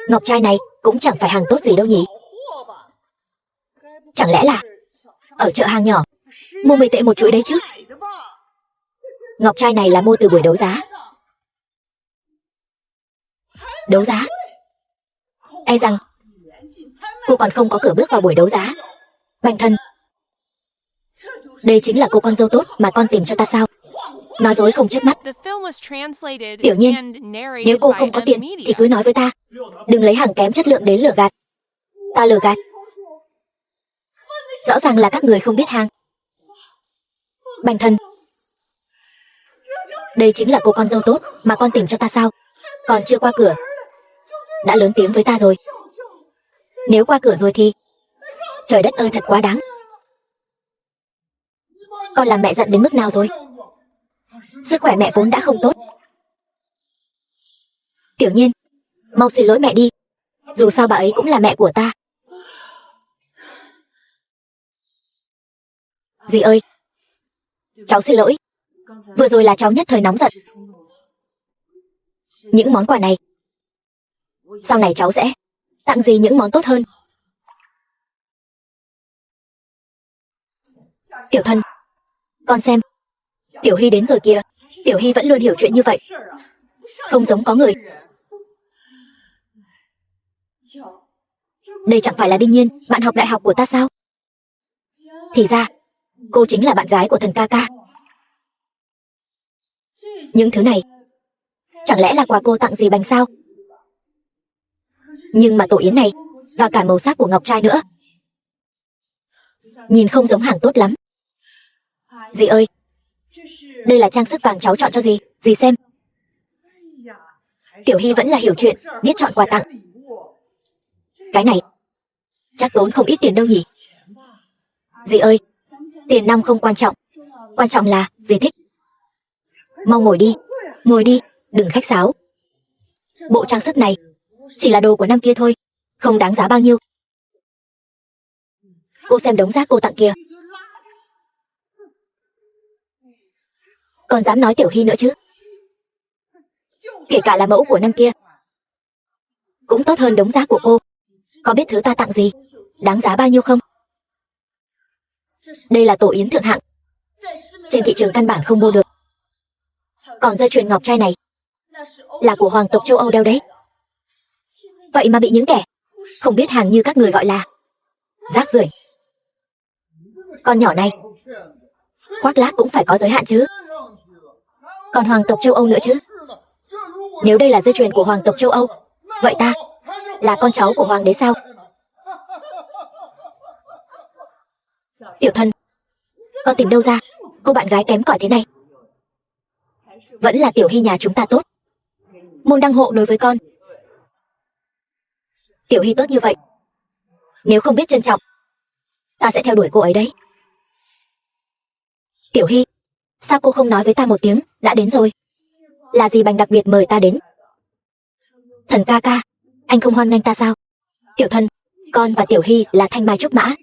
Ngọc trai này cũng chẳng phải hàng tốt gì đâu nhỉ? Chẳng lẽ là ở chợ hàng nhỏ mua 10 tệ một chuỗi đấy chứ? Ngọc trai này là mua từ buổi đấu giá. Đấu giá? E rằng cô còn không có cửa bước vào buổi đấu giá. Bành Thần, đây chính là cô con dâu tốt mà con tìm cho ta sao? Nói dối không chớp mắt. Tiểu Nhiên, nếu cô không có tiền thì cứ nói với ta. Đừng lấy hàng kém chất lượng đến lừa gạt. Ta lừa gạt? Rõ ràng là các người không biết hàng. Bành Thần, đây chính là cô con dâu tốt mà con tìm cho ta sao? Còn chưa qua cửa đã lớn tiếng với ta rồi. Nếu qua cửa rồi thì trời đất ơi, thật quá đáng. Con làm mẹ giận đến mức nào rồi? Sức khỏe mẹ vốn đã không tốt. Tiểu Nhiên, mau xin lỗi mẹ đi. Dù sao bà ấy cũng là mẹ của ta. Dì ơi, cháu xin lỗi. Vừa rồi là cháu nhất thời nóng giận. Những món quà này sau này cháu sẽ tặng dì những món tốt hơn. Tiểu Thân, con xem, Tiểu Hy đến rồi kìa. Tiểu Hy vẫn luôn hiểu chuyện như vậy, không giống có người. Đây chẳng phải là Đinh Nhiên, bạn học đại học của ta sao? Thì ra cô chính là bạn gái của Thần ca ca. Những thứ này chẳng lẽ là quà cô tặng dì Bành sao? Nhưng mà tổ yến này và cả màu sắc của ngọc trai nữa nhìn không giống hàng tốt lắm. Dì ơi, đây là trang sức vàng cháu chọn cho dì. Dì xem. Tiểu Hy vẫn là hiểu chuyện, biết chọn quà tặng. Cái này chắc tốn không ít tiền đâu nhỉ? Dì ơi, tiền nong không quan trọng, quan trọng là dì thích. Mau ngồi đi, đừng khách sáo. Bộ trang sức này chỉ là đồ của năm kia thôi, không đáng giá bao nhiêu. Cô xem đống rác cô tặng kìa. Còn dám nói Tiểu Hy nữa chứ? Kể cả là mẫu của năm kia cũng tốt hơn đống rác của cô. Có biết thứ ta tặng gì đáng giá bao nhiêu không? Đây là tổ yến thượng hạng, trên thị trường căn bản không mua được. Còn dây chuyền ngọc trai này là của hoàng tộc châu Âu đeo đấy. Vậy mà bị những kẻ không biết hàng như các người gọi là rác rưởi. Con nhỏ này khoác lác cũng phải có giới hạn chứ. Còn hoàng tộc châu Âu nữa chứ. Nếu đây là dây chuyền của hoàng tộc châu Âu, vậy ta là con cháu của hoàng đế sao? Tiểu Thân, con tìm đâu ra cô bạn gái kém cỏi thế này? Vẫn là Tiểu Hy nhà chúng ta tốt, môn đăng hộ đối với con. Tiểu Hy tốt như vậy, nếu không biết trân trọng, ta sẽ theo đuổi cô ấy đấy. Tiểu Hy, sao cô không nói với ta một tiếng đã đến rồi? Là dì Bành đặc biệt mời ta đến. Thần ca ca, anh không hoan nghênh ta sao? Tiểu Thân, con và Tiểu Hy là thanh mai trúc mã.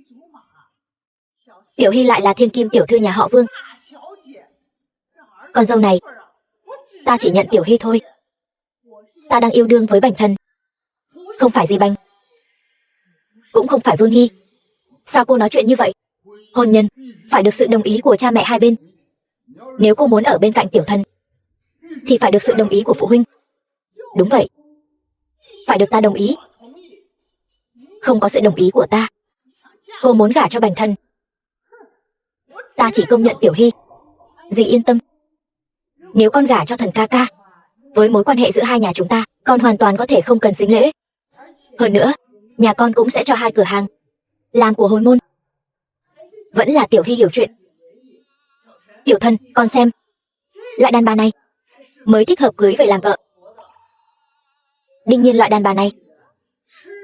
Tiểu Hy lại là thiên kim tiểu thư nhà họ Vương. Con dâu này ta chỉ nhận Tiểu Hy thôi. Ta đang yêu đương với Bành Thần, không phải dì Bành, cũng không phải Vương Hy. Sao cô nói chuyện như vậy? Hôn nhân phải được sự đồng ý của cha mẹ hai bên. Nếu cô muốn ở bên cạnh Tiểu Thần thì phải được sự đồng ý của phụ huynh. Đúng vậy, phải được ta đồng ý. Không có sự đồng ý của ta, cô muốn gả cho Bành Thần, ta chỉ công nhận Tiểu Hy. Dì yên tâm, nếu con gả cho Thần ca ca, với mối quan hệ giữa hai nhà chúng ta, con hoàn toàn có thể không cần sính lễ. Hơn nữa, nhà con cũng sẽ cho 2 cửa hàng làm của hồi môn. Vẫn là Tiểu Hy hiểu chuyện. Tiểu Thân, con xem, loại đàn bà này mới thích hợp cưới về làm vợ. Đương nhiên loại đàn bà này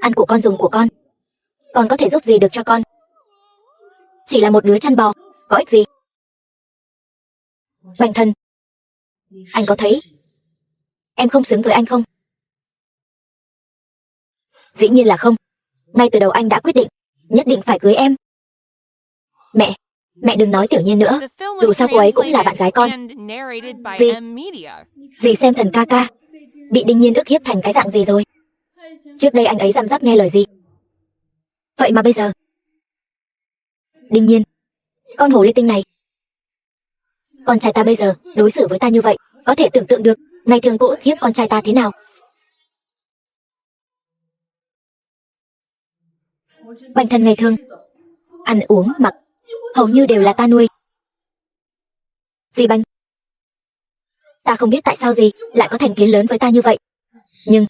ăn của con dùng của con có thể giúp gì được cho con? Chỉ là một đứa chăn bò, có ích gì? Bành Thần, anh có thấy em không xứng với anh không? Dĩ nhiên là không. Ngay từ đầu anh đã quyết định nhất định phải cưới em. Mẹ đừng nói Tiểu Nhiên nữa. The film Dù was sao cô ấy cũng là bạn gái con. translated and narrated by Gì? M Media. Dì xem Thần ca ca bị Đinh Nhiên ức hiếp thành cái dạng gì rồi. Trước đây anh ấy răm rắp nghe lời gì. Vậy mà bây giờ Đinh Nhiên, con hồ ly tinh này, con trai ta bây giờ đối xử với ta như vậy, có thể tưởng tượng được ngày thường cô ức hiếp con trai ta thế nào. Bành Thần ngày thường ăn uống mặc hầu như đều là ta nuôi. Dì Bành, ta không biết tại sao dì lại có thành kiến lớn với ta như vậy, nhưng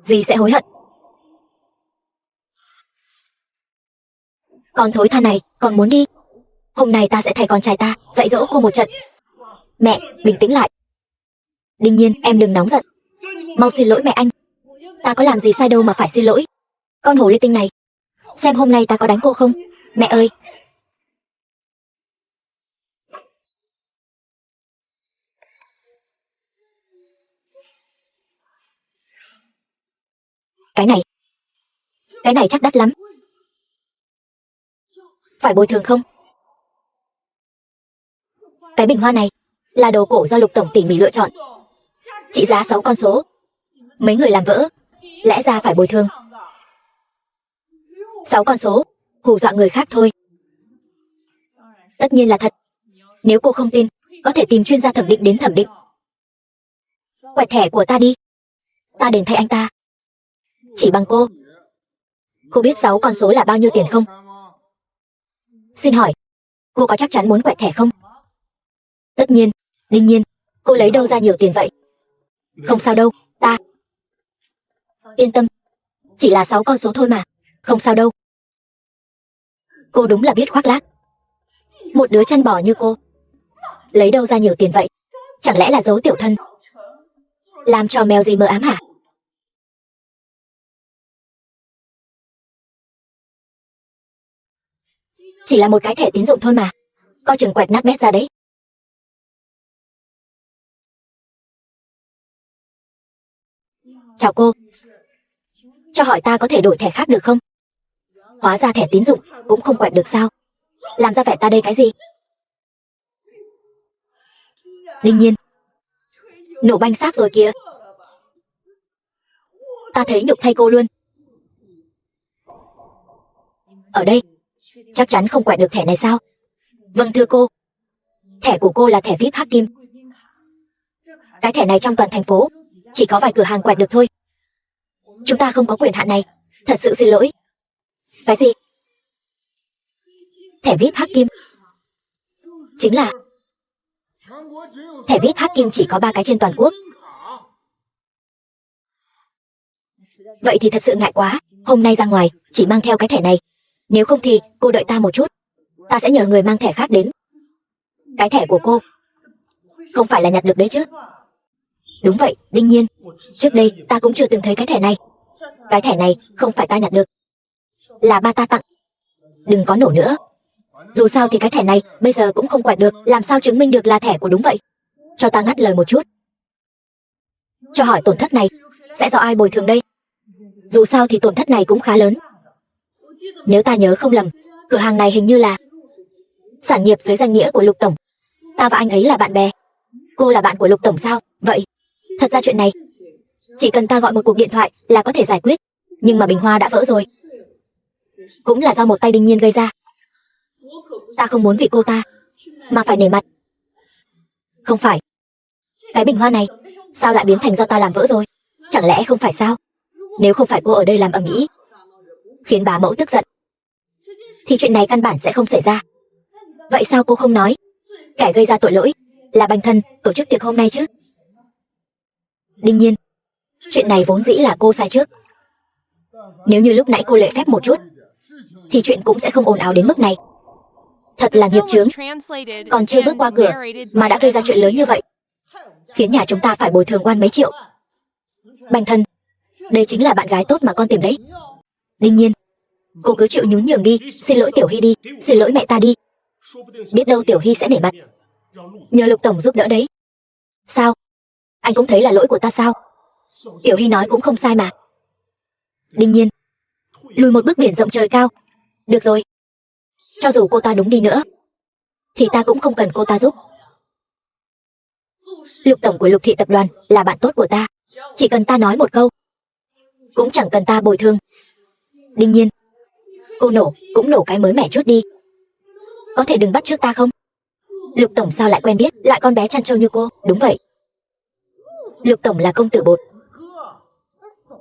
dì sẽ hối hận. Con thối tha này còn muốn đi. Hôm nay ta sẽ thay con trai ta dạy dỗ cô một trận. Mẹ, bình tĩnh lại. Đinh Nhiên, em đừng nóng giận. Mau xin lỗi mẹ anh. Ta có làm gì sai đâu mà phải xin lỗi. Con hồ ly tinh này, xem hôm nay ta có đánh cô không? Mẹ ơi. Cái này chắc đắt lắm. Phải bồi thường không? Cái bình hoa này là đồ cổ do Lục tổng tỉ mỉ lựa chọn, trị giá 6 con số. Mấy người làm vỡ, lẽ ra phải bồi thường. 6 con số, hù dọa người khác thôi. Tất nhiên là thật. Nếu cô không tin, có thể tìm chuyên gia thẩm định đến thẩm định. Quẹt thẻ của ta đi, ta đền thay anh ta. Chỉ bằng cô. Cô biết 6 con số là bao nhiêu tiền không? Xin hỏi, cô có chắc chắn muốn quẹt thẻ không? Tất nhiên. Đương nhiên. Cô lấy đâu ra nhiều tiền vậy? Không sao đâu, ta yên tâm. Chỉ là 6 con số thôi mà, không sao đâu. Cô đúng là biết khoác lác. Một đứa chăn bò như cô, lấy đâu ra nhiều tiền vậy? Chẳng lẽ là giấu tiểu thân, làm trò mèo gì mờ ám hả? Chỉ là một cái thẻ tín dụng thôi mà, coi chừng quẹt nát bét ra đấy. Chào cô, cho hỏi ta có thể đổi thẻ khác được không? Hóa ra thẻ tín dụng cũng không quẹt được sao? Làm ra vẻ ta đây cái gì? Đương nhiên. Nổ banh xác rồi kìa. Ta thấy nhục thay cô luôn. Ở đây, chắc chắn không quẹt được thẻ này sao? Vâng thưa cô, thẻ của cô là thẻ VIP Hắc Kim. Cái thẻ này trong toàn thành phố chỉ có vài cửa hàng quẹt được thôi. Chúng ta không có quyền hạn này, thật sự xin lỗi. Cái gì? Thẻ VIP Hắc Kim? Chính là thẻ VIP Hắc Kim chỉ có 3 cái trên toàn quốc. Vậy thì thật sự ngại quá, hôm nay ra ngoài chỉ mang theo cái thẻ này. Nếu không thì cô đợi ta một chút, ta sẽ nhờ người mang thẻ khác đến. Cái thẻ của cô không phải là nhặt được đấy chứ? Đúng vậy, đương nhiên. Trước đây ta cũng chưa từng thấy cái thẻ này. Cái thẻ này không phải ta nhặt được, là ba ta tặng. Đừng có nổ nữa. Dù sao thì cái thẻ này bây giờ cũng không quẹt được, làm sao chứng minh được là thẻ của đúng vậy? Cho ta ngắt lời một chút. Cho hỏi tổn thất này sẽ do ai bồi thường đây? Dù sao thì tổn thất này cũng khá lớn. Nếu ta nhớ không lầm, cửa hàng này hình như là sản nghiệp dưới danh nghĩa của Lục tổng. Ta và anh ấy là bạn bè. Cô là bạn của Lục tổng sao? Vậy, thật ra chuyện này chỉ cần ta gọi một cuộc điện thoại là có thể giải quyết. Nhưng mà bình hoa đã vỡ rồi, cũng là do một tay Đinh Nhiên gây ra. Ta không muốn vì cô ta mà phải nể mặt. Không phải. Cái bình hoa này sao lại biến thành do ta làm vỡ rồi? Chẳng lẽ không phải sao? Nếu không phải cô ở đây làm ầm ĩ, khiến bá mẫu tức giận, thì chuyện này căn bản sẽ không xảy ra. Vậy sao cô không nói kẻ gây ra tội lỗi là Bành Thần tổ chức tiệc hôm nay chứ? Đương nhiên, chuyện này vốn dĩ là cô sai trước. Nếu như lúc nãy cô lễ phép một chút, thì chuyện cũng sẽ không ồn ào đến mức này. Thật là nghiệp chướng, còn chưa bước qua cửa mà đã gây ra chuyện lớn như vậy, khiến nhà chúng ta phải bồi thường oan mấy triệu. Bành Thần, đây chính là bạn gái tốt mà con tìm đấy. Đương nhiên, Cô cứ chịu nhún nhường đi, xin lỗi Tiểu Hy đi, xin lỗi mẹ ta đi. Biết đâu Tiểu Hy sẽ nể mặt. Nhờ Lục tổng giúp đỡ đấy. Sao? Anh cũng thấy là lỗi của ta sao? Tiểu Hy nói cũng không sai mà. Đương nhiên. Lùi một bước biển rộng trời cao. Được rồi. Cho dù cô ta đúng đi nữa, thì ta cũng không cần cô ta giúp. Lục tổng của Lục thị tập đoàn là bạn tốt của ta. Chỉ cần ta nói một câu, cũng chẳng cần ta bồi thường. Đương nhiên. Cô nổ, cũng nổ cái mới mẻ chút đi. Có thể đừng bắt chước ta không? Lục tổng sao lại quen biết loại con bé chăn trâu như cô? Đúng vậy. Lục tổng là công tử bột.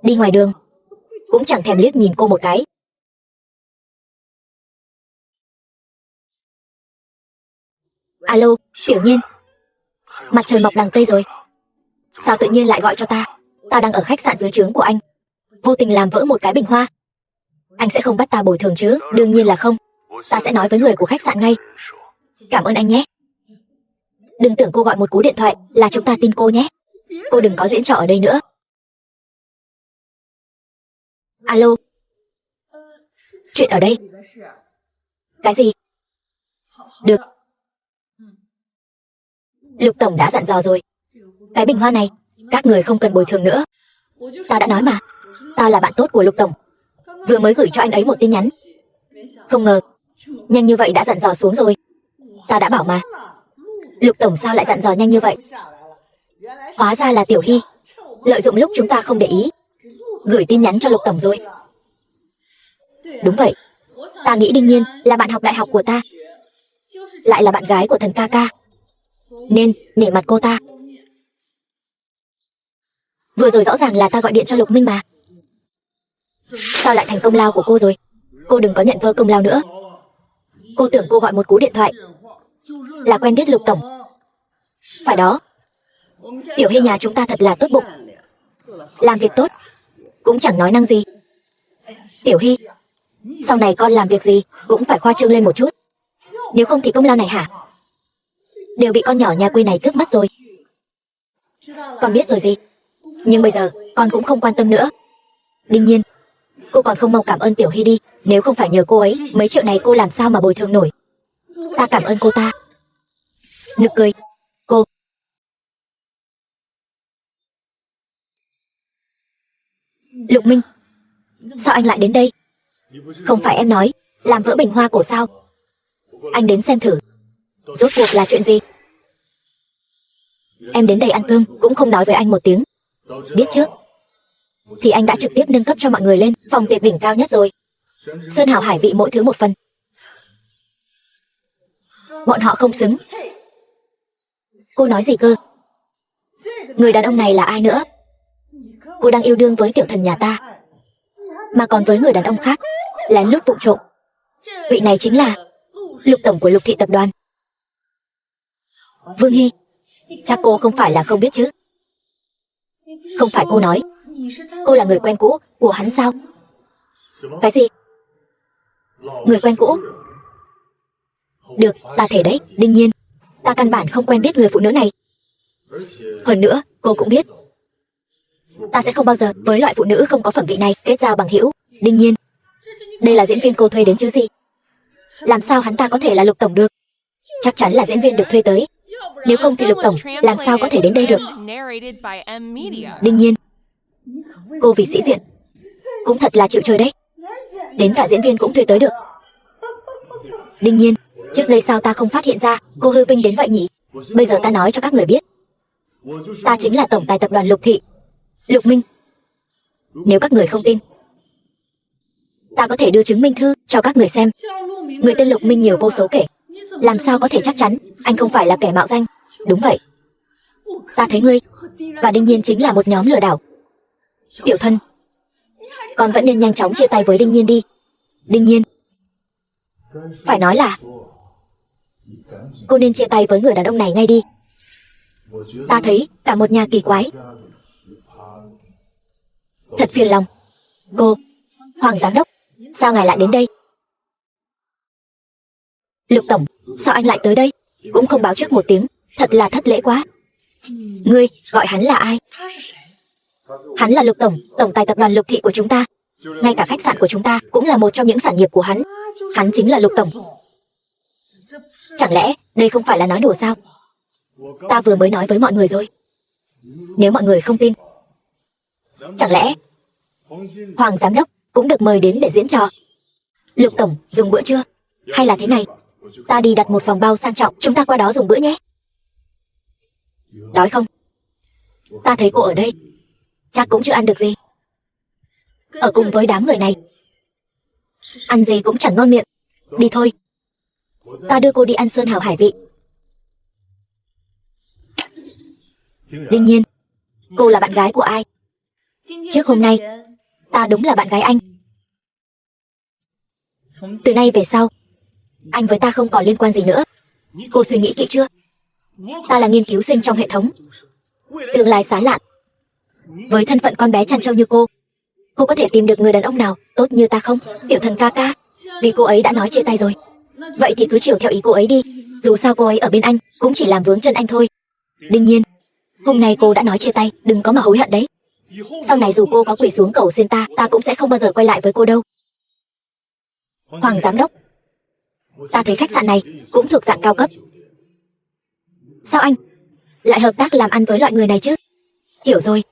Đi ngoài đường, cũng chẳng thèm liếc nhìn cô một cái. Alo, Tiểu Nhiên. Mặt trời mọc đằng Tây rồi. Sao tự nhiên lại gọi cho ta? Ta đang ở khách sạn dưới trướng của anh. Vô tình làm vỡ một cái bình hoa. Anh sẽ không bắt ta bồi thường chứ? Đương nhiên là không. Ta sẽ nói với người của khách sạn ngay. Cảm ơn anh nhé. Đừng tưởng cô gọi một cú điện thoại là chúng ta tin cô nhé. Cô đừng có diễn trò ở đây nữa. Alo. Chuyện ở đây. Cái gì? Được. Lục tổng đã dặn dò rồi. Cái bình hoa này, các người không cần bồi thường nữa. Ta đã nói mà. Ta là bạn tốt của Lục tổng. Vừa mới gửi cho anh ấy một tin nhắn. Không ngờ, nhanh như vậy đã dặn dò xuống rồi. Ta đã bảo mà. Lục tổng sao lại dặn dò nhanh như vậy? Hóa ra là Tiểu Hy lợi dụng lúc chúng ta không để ý, gửi tin nhắn cho Lục tổng rồi. Đúng vậy. Ta nghĩ Đinh Nhiên là bạn học đại học của ta, lại là bạn gái của thần ca ca, nên nể mặt cô ta. Vừa rồi rõ ràng là ta gọi điện cho Lục Minh mà. Sao lại thành công lao của cô rồi? Cô đừng có nhận vơ công lao nữa. Cô tưởng cô gọi một cú điện thoại là quen biết Lục tổng. Phải đó. Tiểu Hy nhà chúng ta thật là tốt bụng, làm việc tốt, cũng chẳng nói năng gì. Tiểu Hy, sau này con làm việc gì cũng phải khoa trương lên một chút. Nếu không thì công lao này hả, đều bị con nhỏ nhà quê này cướp mất rồi. Con biết rồi gì. Nhưng bây giờ con cũng không quan tâm nữa. Đương nhiên, cô còn không mau cảm ơn Tiểu Hy đi. Nếu không phải nhờ cô ấy, mấy triệu này cô làm sao mà bồi thường nổi. Ta cảm ơn cô ta. Nực cười. Cô. Lục Minh, sao anh lại đến đây? Không phải em nói làm vỡ bình hoa cổ sao? Anh đến xem thử, rốt cuộc là chuyện gì? Em đến đây ăn cơm cũng không nói với anh một tiếng. Biết trước thì anh đã trực tiếp nâng cấp cho mọi người lên phòng tiệc đỉnh cao nhất rồi. Sơn hào hải vị mỗi thứ một phần. Bọn họ không xứng. Cô nói gì cơ? Người đàn ông này là ai nữa? Cô đang yêu đương với tiểu thần nhà ta, mà còn với người đàn ông khác lén lút vụng trộm. Vị này chính là Lục tổng của Lục thị tập đoàn. Vương Hy. Chắc cô không phải là không biết chứ? Không phải cô nói cô là người quen cũ của hắn sao? Cái gì? Người quen cũ? Được, ta thể đấy. Đương nhiên, ta căn bản không quen biết người phụ nữ này. Hơn nữa, cô cũng biết, ta sẽ không bao giờ với loại phụ nữ không có phẩm vị này kết giao bằng hữu. Đương nhiên, đây là diễn viên cô thuê đến chứ gì. Làm sao hắn ta có thể là Lục tổng được? Chắc chắn là diễn viên được thuê tới. Nếu không thì Lục tổng làm sao có thể đến đây được? Đương nhiên, cô vì sĩ diện cũng thật là chịu chơi đấy. Đến cả diễn viên cũng thuê tới được. Đương nhiên, trước đây sao ta không phát hiện ra cô hư vinh đến vậy nhỉ? Bây giờ ta nói cho các người biết, ta chính là tổng tài tập đoàn Lục thị, Lục Minh. Nếu các người không tin, ta có thể đưa chứng minh thư cho các người xem. Người tên Lục Minh nhiều vô số kể, làm sao có thể chắc chắn anh không phải là kẻ mạo danh? Đúng vậy. Ta thấy ngươi và Đinh Nhiên chính là một nhóm lừa đảo. Tiểu thân, con vẫn nên nhanh chóng chia tay với Đinh Nhiên đi. Đinh Nhiên, phải nói là cô nên chia tay với người đàn ông này ngay đi. Ta thấy cả một nhà kỳ quái. Thật phiền lòng. Cô, Hoàng giám đốc, sao ngài lại đến đây? Lục tổng, sao anh lại tới đây? Cũng không báo trước một tiếng, thật là thất lễ quá. Ngươi, gọi hắn là ai? Hắn là Lục tổng, tổng tài tập đoàn Lục thị của chúng ta. Ngay cả khách sạn của chúng ta cũng là một trong những sản nghiệp của hắn. Hắn chính là Lục tổng. Chẳng lẽ đây không phải là nói đùa sao? Ta vừa mới nói với mọi người rồi. Nếu mọi người không tin, chẳng lẽ Hoàng giám đốc cũng được mời đến để diễn trò? Lục tổng dùng bữa chưa? Hay là thế này, ta đi đặt một phòng bao sang trọng, chúng ta qua đó dùng bữa nhé. Đói không? Ta thấy cô ở đây chắc cũng chưa ăn được gì. Ở cùng với đám người này, ăn gì cũng chẳng ngon miệng. Đi thôi, ta đưa cô đi ăn sơn hào hải vị. Đương nhiên, cô là bạn gái của ai? Trước hôm nay, ta đúng là bạn gái anh. Từ nay về sau, anh với ta không còn liên quan gì nữa. Cô suy nghĩ kỹ chưa? Ta là nghiên cứu sinh trong hệ thống, tương lai sáng lạn. Với thân phận con bé chăn trâu như cô có thể tìm được người đàn ông nào tốt như ta không? Tiểu thần ca ca, vì cô ấy đã nói chia tay rồi, vậy thì cứ chiều theo ý cô ấy đi. Dù sao cô ấy ở bên anh cũng chỉ làm vướng chân anh thôi. Đương nhiên, hôm nay cô đã nói chia tay, đừng có mà hối hận đấy. Sau này dù cô có quỳ xuống cầu xin ta cũng sẽ không bao giờ quay lại với cô đâu. Hoàng giám đốc, ta thấy khách sạn này cũng thuộc dạng cao cấp. Sao anh lại hợp tác làm ăn với loại người này chứ? Hiểu rồi.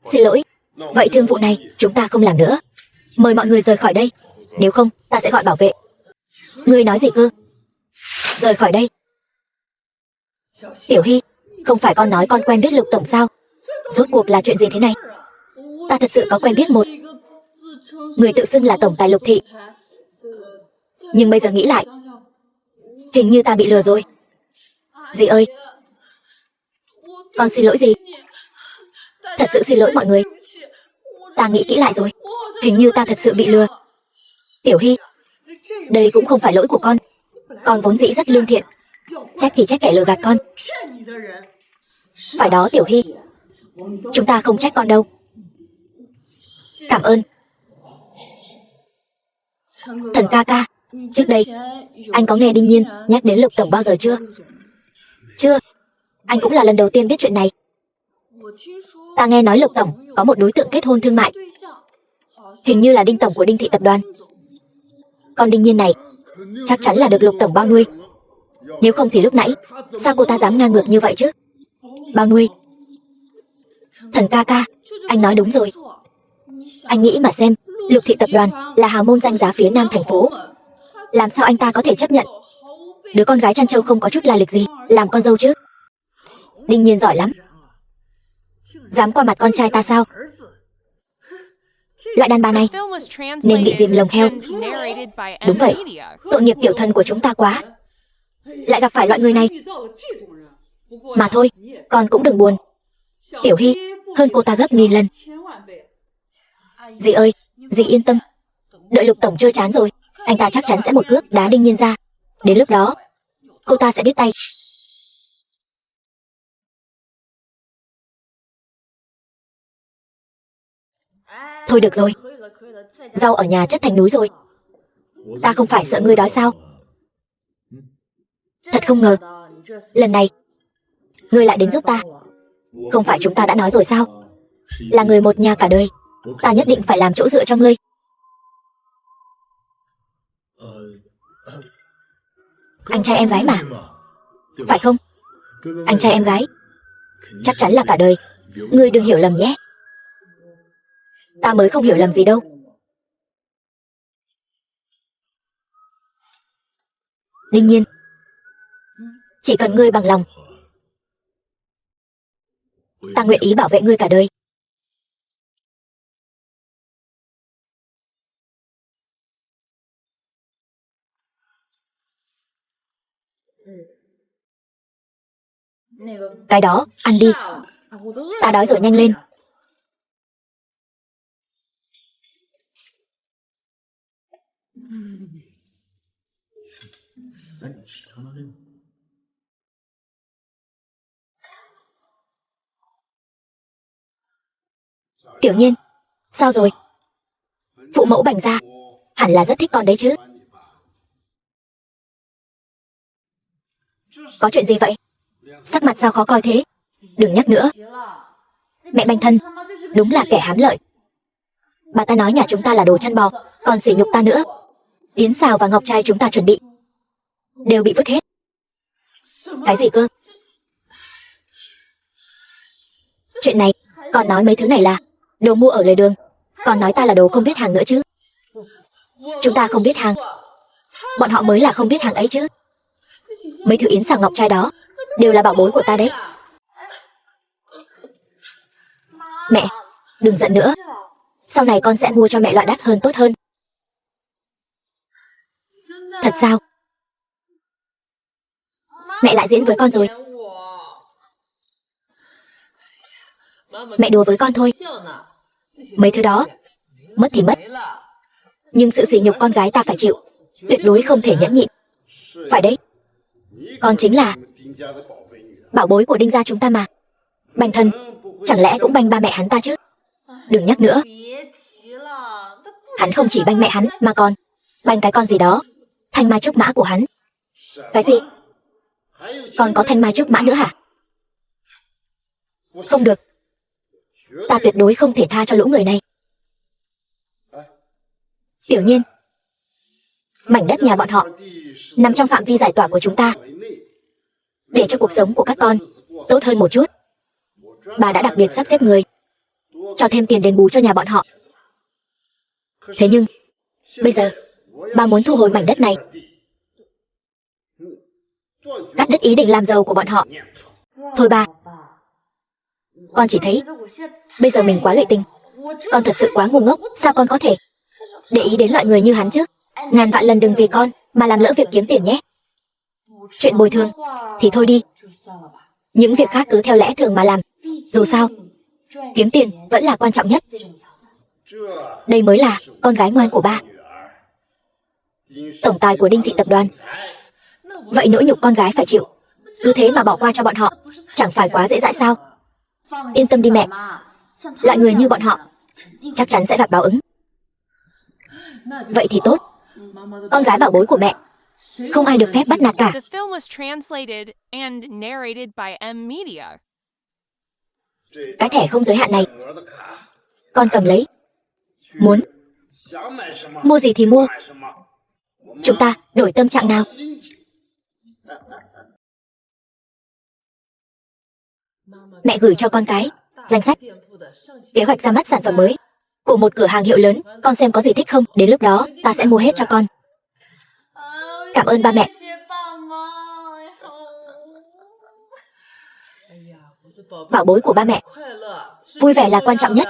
Xin lỗi, vậy thương vụ này chúng ta không làm nữa. Mời mọi người rời khỏi đây, nếu không ta sẽ gọi bảo vệ. Ngươi nói gì cơ? Rời khỏi đây? Tiểu Hy, không phải con nói con quen biết Lục tổng sao? Rốt cuộc là chuyện gì thế này? Ta thật sự có quen biết một người tự xưng là tổng tài Lục thị, nhưng bây giờ nghĩ lại, hình như ta bị lừa rồi. Dì ơi, con xin lỗi dì. Thật sự xin lỗi mọi người. Ta nghĩ kỹ lại rồi, hình như ta thật sự bị lừa. Tiểu Hy, đây cũng không phải lỗi của con vốn dĩ rất lương thiện. Trách thì trách kẻ lừa gạt con. Phải đó Tiểu Hy, chúng ta không trách con đâu. Cảm ơn. Thần ca ca, trước đây anh có nghe Đinh Nhiên nhắc đến Lục tổng bao giờ chưa? Chưa, anh cũng là lần đầu tiên biết chuyện này. Ta nghe nói Lục tổng có một đối tượng kết hôn thương mại, hình như là Đinh tổng của Đinh thị tập đoàn. Con Đinh Nhiên này chắc chắn là được Lục tổng bao nuôi. Nếu không thì lúc nãy sao cô ta dám ngang ngược như vậy chứ? Bao nuôi? Thần ca ca, anh nói đúng rồi. Anh nghĩ mà xem, Lục thị tập đoàn là hào môn danh giá phía nam thành phố. Làm sao anh ta có thể chấp nhận đứa con gái chăn trâu không có chút la lịch gì làm con dâu chứ? Đinh Nhiên giỏi lắm, dám qua mặt con trai ta sao? Loại đàn bà này nên bị dìm lồng heo. Đúng vậy, tội nghiệp tiểu thần của chúng ta quá, lại gặp phải loại người này. Mà thôi, con cũng đừng buồn. Tiểu Hy hơn cô ta gấp 1000 lần. Dì ơi, dì yên tâm. Đợi Lục tổng chơi chán rồi, anh ta chắc chắn sẽ một cước đá Đinh Nhiên ra. Đến lúc đó, cô ta sẽ biết tay. Thôi được rồi, rau ở nhà chất thành núi rồi. Ta không phải sợ ngươi đói sao? Thật không ngờ, lần này ngươi lại đến giúp ta. Không phải chúng ta đã nói rồi sao? Là người một nhà cả đời, ta nhất định phải làm chỗ dựa cho ngươi. Anh trai em gái mà, phải không? Anh trai em gái, chắc chắn là cả đời. Ngươi đừng hiểu lầm nhé. Ta mới không hiểu lầm gì đâu. Đương nhiên, chỉ cần ngươi bằng lòng, ta nguyện ý bảo vệ ngươi cả đời. Cái đó, ăn đi. Ta đói rồi, nhanh lên. Tiểu Nhiên, sao rồi? Phụ mẫu Bành gia hẳn là rất thích con đấy chứ? Có chuyện gì vậy? Sắc mặt sao khó coi thế? Đừng nhắc nữa. Mẹ Bành thân, Đúng là kẻ hám lợi. Bà ta nói nhà chúng ta là đồ chăn bò, còn sỉ nhục ta nữa. Yến xào và ngọc trai chúng ta chuẩn bị đều bị vứt hết. Cái gì cơ? Chuyện này, còn nói mấy thứ này là đồ mua ở lề đường, còn nói ta là đồ không biết hàng nữa chứ. Chúng ta không biết hàng, bọn họ mới là không biết hàng ấy chứ. Mấy thứ yến xào ngọc trai đó đều là bảo bối của ta đấy. Mẹ, đừng giận nữa. Sau này con sẽ mua cho mẹ loại đắt hơn tốt hơn. Thật sao? Mẹ lại diễn với con rồi. Mẹ đùa với con thôi. Mấy thứ đó mất thì mất, nhưng sự sỉ nhục con gái ta phải chịu, tuyệt đối không thể nhẫn nhịn. Phải đấy, con chính là bảo bối của Đinh gia chúng ta mà. Bành Thần chẳng lẽ cũng bành ba mẹ hắn ta chứ? Đừng nhắc nữa. Hắn không chỉ bành mẹ hắn mà còn bành cái con gì đó, thanh mai trúc mã của hắn. Cái gì? Còn có thanh mai trúc mã nữa hả? Không được, ta tuyệt đối không thể tha cho lũ người này. Tiểu Nhiên, mảnh đất nhà bọn họ nằm trong phạm vi giải tỏa của chúng ta. Để cho cuộc sống của các con tốt hơn một chút, bà đã đặc biệt sắp xếp người cho thêm tiền đền bù cho nhà bọn họ. Thế nhưng bây giờ bà muốn thu hồi mảnh đất này, cắt đứt ý định làm giàu của bọn họ. Thôi bà, con chỉ thấy bây giờ mình quá lụy tình. Con thật sự quá ngu ngốc. Sao con có thể để ý đến loại người như hắn chứ? Ngàn vạn lần đừng vì con mà làm lỡ việc kiếm tiền nhé. Chuyện bồi thường thì thôi đi, những việc khác cứ theo lẽ thường mà làm. Dù sao, kiếm tiền vẫn là quan trọng nhất. Đây mới là con gái ngoan của ba, tổng tài của Đinh thị tập đoàn. Vậy nỗi nhục con gái phải chịu, cứ thế mà bỏ qua cho bọn họ, chẳng phải quá dễ dãi sao? Yên tâm đi mẹ, loại người như bọn họ chắc chắn sẽ gặp báo ứng. Vậy thì tốt, con gái bảo bối của mẹ không ai được phép bắt nạt cả. The film was translated and narrated by M Media. Cái thẻ không giới hạn này con cầm lấy, muốn mua gì thì mua. Chúng ta đổi tâm trạng nào? Mẹ gửi cho con cái danh sách kế hoạch ra mắt sản phẩm mới của một cửa hàng hiệu lớn, con xem có gì thích không, đến lúc đó ta sẽ mua hết cho con. Cảm ơn ba mẹ. Bảo bối của ba mẹ, vui vẻ là quan trọng nhất.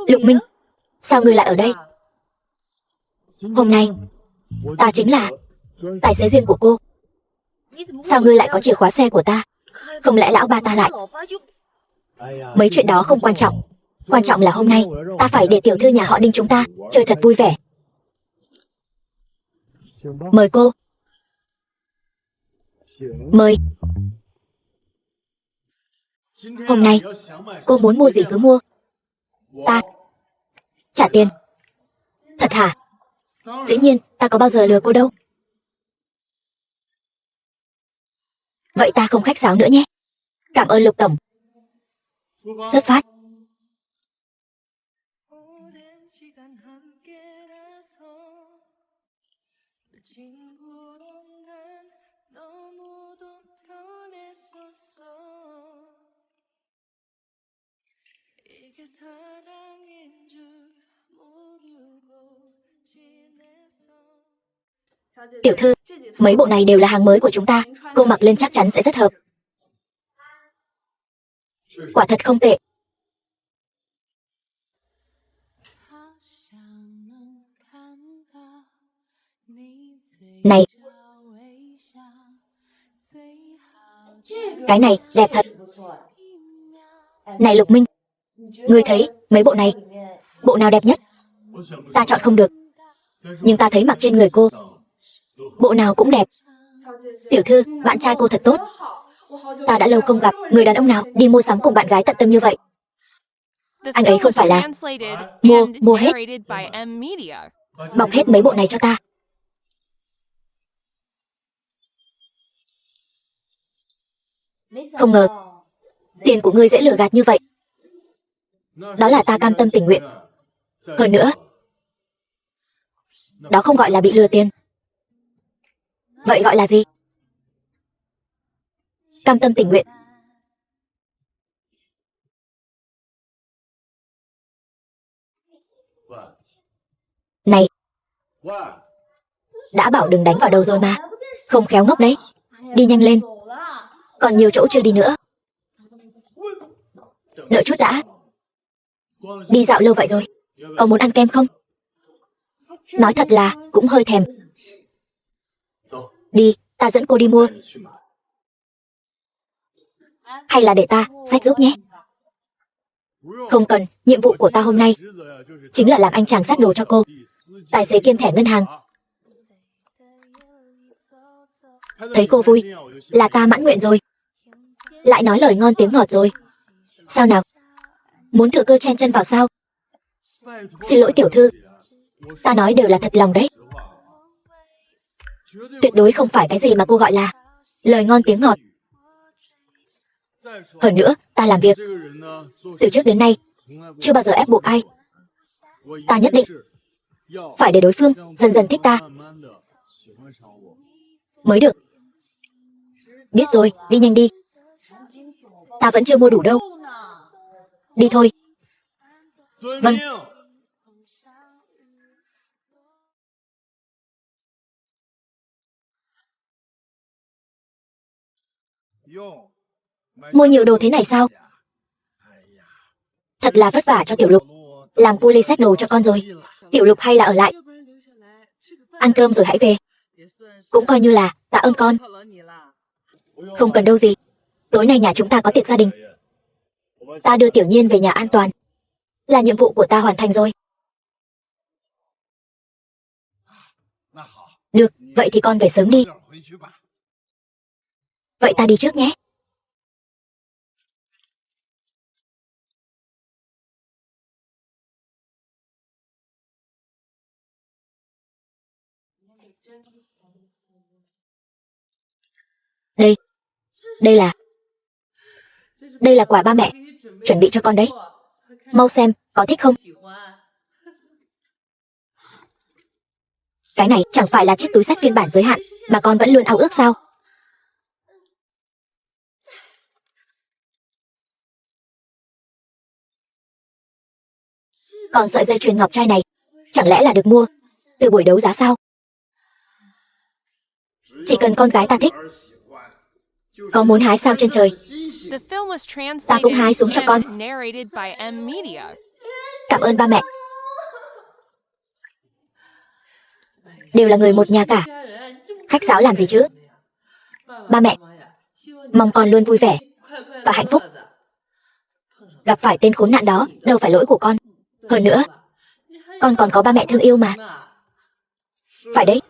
Lục Minh, sao ngươi lại ở đây? Hôm nay ta chính là tài xế riêng của cô. Sao ngươi lại có chìa khóa xe của ta? Không lẽ lão ba ta lại? Mấy chuyện đó không quan trọng, quan trọng là hôm nay ta phải để tiểu thư nhà họ Đinh chúng ta chơi thật vui vẻ. Mời cô. Mời. Hôm nay cô muốn mua gì cứ mua, ta trả tiền. Thật hả? Dĩ nhiên, ta có bao giờ lừa cô đâu. Vậy ta không khách sáo nữa nhé. Cảm ơn Lục tổng. Xuất phát. Tiểu thư, mấy bộ này đều là hàng mới của chúng ta, cô mặc lên chắc chắn sẽ rất hợp. Quả thật không tệ. Này, cái này đẹp thật. Này Lục Minh, ngươi thấy mấy bộ này, bộ nào đẹp nhất? Ta chọn không được, nhưng ta thấy mặc trên người cô, bộ nào cũng đẹp. Tiểu thư, bạn trai cô thật tốt. Ta đã lâu không gặp người đàn ông nào đi mua sắm cùng bạn gái tận tâm như vậy. Anh ấy không phải là mua hết, bọc hết mấy bộ này cho ta. Không ngờ, tiền của ngươi dễ lừa gạt như vậy. Đó là ta cam tâm tình nguyện. Hơn nữa, đó không gọi là bị lừa tiền. Vậy gọi là gì? Cam tâm tình nguyện. Này, đã bảo đừng đánh vào đầu rồi mà. Không khéo ngốc đấy. Đi nhanh lên. Còn nhiều chỗ chưa đi nữa. Đợi chút đã. Đi dạo lâu vậy rồi, có muốn ăn kem không? Nói thật là cũng hơi thèm. Đi, ta dẫn cô đi mua. Hay là để ta xách giúp nhé. Không cần, nhiệm vụ của ta hôm nay chính là làm anh chàng xách đồ cho cô. Tài xế kiêm thẻ ngân hàng. Thấy cô vui là ta mãn nguyện rồi. Lại nói lời ngon tiếng ngọt rồi. Sao nào? Muốn thử cơ chen chân vào sao? Xin lỗi tiểu thư, ta nói đều là thật lòng đấy. Tuyệt đối không phải cái gì mà cô gọi là lời ngon tiếng ngọt. Hơn nữa, ta làm việc từ trước đến nay chưa bao giờ ép buộc ai. Ta nhất định phải để đối phương dần dần thích ta mới được. Biết rồi, đi nhanh đi. Ta vẫn chưa mua đủ đâu. Đi thôi. Vâng. Mua nhiều đồ thế này sao? Thật là vất vả cho Tiểu Lục. Làm cu ly xách đồ cho con rồi. Tiểu Lục hay là ở lại ăn cơm rồi hãy về. Cũng coi như là tạ ơn con. Không cần đâu gì. Tối nay nhà chúng ta có tiệc gia đình. Ta đưa Tiểu Nhiên về nhà an toàn là nhiệm vụ của ta hoàn thành rồi. Được, vậy thì con về sớm đi. Vậy ta đi trước nhé. Đây, đây là quà ba mẹ chuẩn bị cho con đấy. Mau xem, có thích không? Cái này chẳng phải là chiếc túi xách phiên bản giới hạn mà con vẫn luôn ao ước sao? Còn sợi dây chuyền ngọc trai này chẳng lẽ là được mua từ buổi đấu giá sao? Chỉ cần con gái ta thích. Có muốn hái sao trên trời, ta cũng hái xuống cho con. Cảm ơn ba mẹ. Đều là người một nhà cả. Khách sáo làm gì chứ? Ba mẹ, mong con luôn vui vẻ và hạnh phúc. Gặp phải tên khốn nạn đó đâu phải lỗi của con. Hơn nữa, con còn có ba mẹ thương yêu mà. Phải đấy.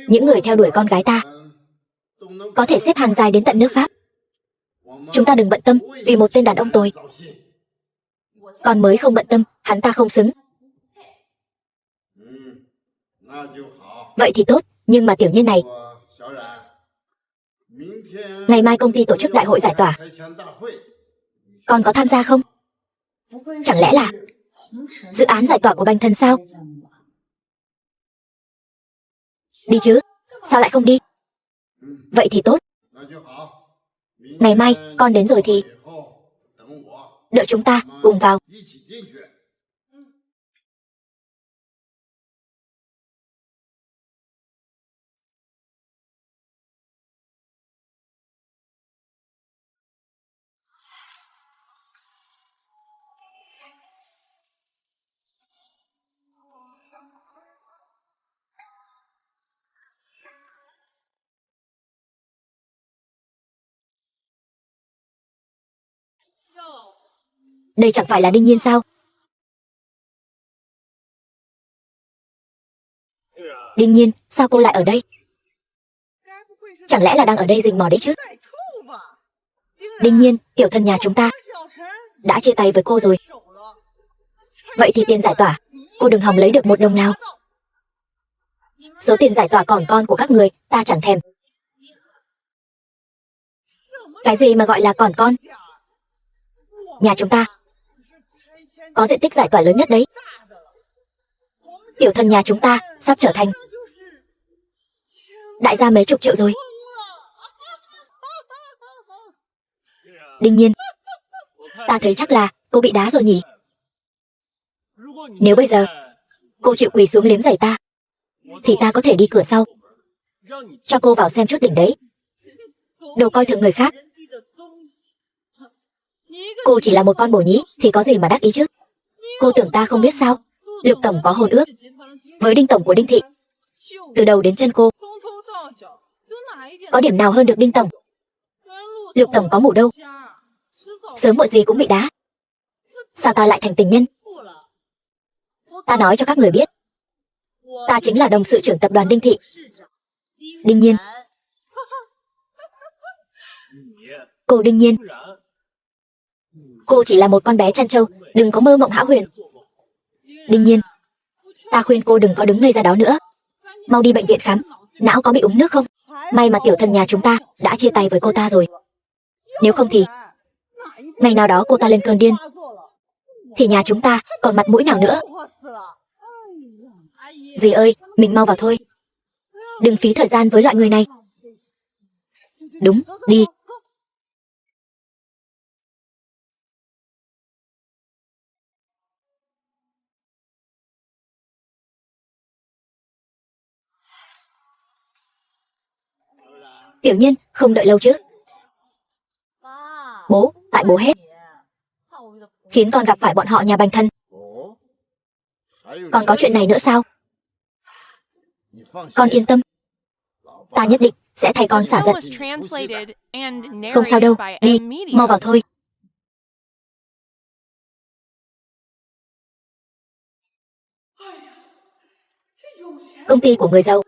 Những người theo đuổi con gái ta có thể xếp hàng dài đến tận nước Pháp. Chúng ta đừng bận tâm vì một tên đàn ông tồi. Con mới không bận tâm, hắn ta không xứng. Vậy thì tốt, nhưng mà Tiểu Nhiên này, ngày mai công ty tổ chức đại hội giải tỏa, con có tham gia không? Chẳng lẽ là dự án giải tỏa của Bành Thần sao? Đi chứ, sao lại không đi? Vậy thì tốt. Ngày mai con đến rồi thì đợi chúng ta cùng vào. Đây chẳng phải là Đinh Nhiên sao? Đinh Nhiên, sao cô lại ở đây? Chẳng lẽ là đang ở đây rình mò đấy chứ? Đinh Nhiên, tiểu thân nhà chúng ta đã chia tay với cô rồi. Vậy thì tiền giải tỏa, cô đừng hòng lấy được một đồng nào. Số tiền giải tỏa còn con của các người, ta chẳng thèm. Cái gì mà gọi là còn con? Nhà chúng ta có diện tích giải tỏa lớn nhất đấy. Tiểu thần nhà chúng ta sắp trở thành đại gia mấy chục triệu rồi. Đương nhiên, ta thấy chắc là cô bị đá rồi nhỉ. Nếu bây giờ cô chịu quỳ xuống liếm giày ta, thì ta có thể đi cửa sau, cho cô vào xem chút đỉnh đấy. Đồ coi thường người khác. Cô chỉ là một con bồ nhí thì có gì mà đắc ý chứ. Cô tưởng ta không biết sao? Lục tổng có hôn ước với Đinh tổng của Đinh thị. Từ đầu đến chân cô, có điểm nào hơn được Đinh tổng? Lục tổng có mủ đâu, sớm muộn gì cũng bị đá. Sao ta lại thành tình nhân? Ta nói cho các người biết, ta chính là đồng sự trưởng tập đoàn Đinh thị. Đương nhiên. Cô đương nhiên. Cô chỉ là một con bé chăn trâu, đừng có mơ mộng hão huyền. Đương nhiên. Ta khuyên cô đừng có đứng ngây ra đó nữa. Mau đi bệnh viện khám, não có bị úng nước không? May mà tiểu thần nhà chúng ta đã chia tay với cô ta rồi. Nếu không thì ngày nào đó cô ta lên cơn điên, thì nhà chúng ta còn mặt mũi nào nữa. Dì ơi, mình mau vào thôi. Đừng phí thời gian với loại người này. Đúng, đi. Tiểu Nhiên, không đợi lâu chứ. Bố, tại bố hết, khiến con gặp phải bọn họ nhà Bành Thân. Còn có chuyện này nữa sao? Con yên tâm, ta nhất định sẽ thay con xả giận. Không sao đâu, đi, mau vào thôi. Công ty của người giàu,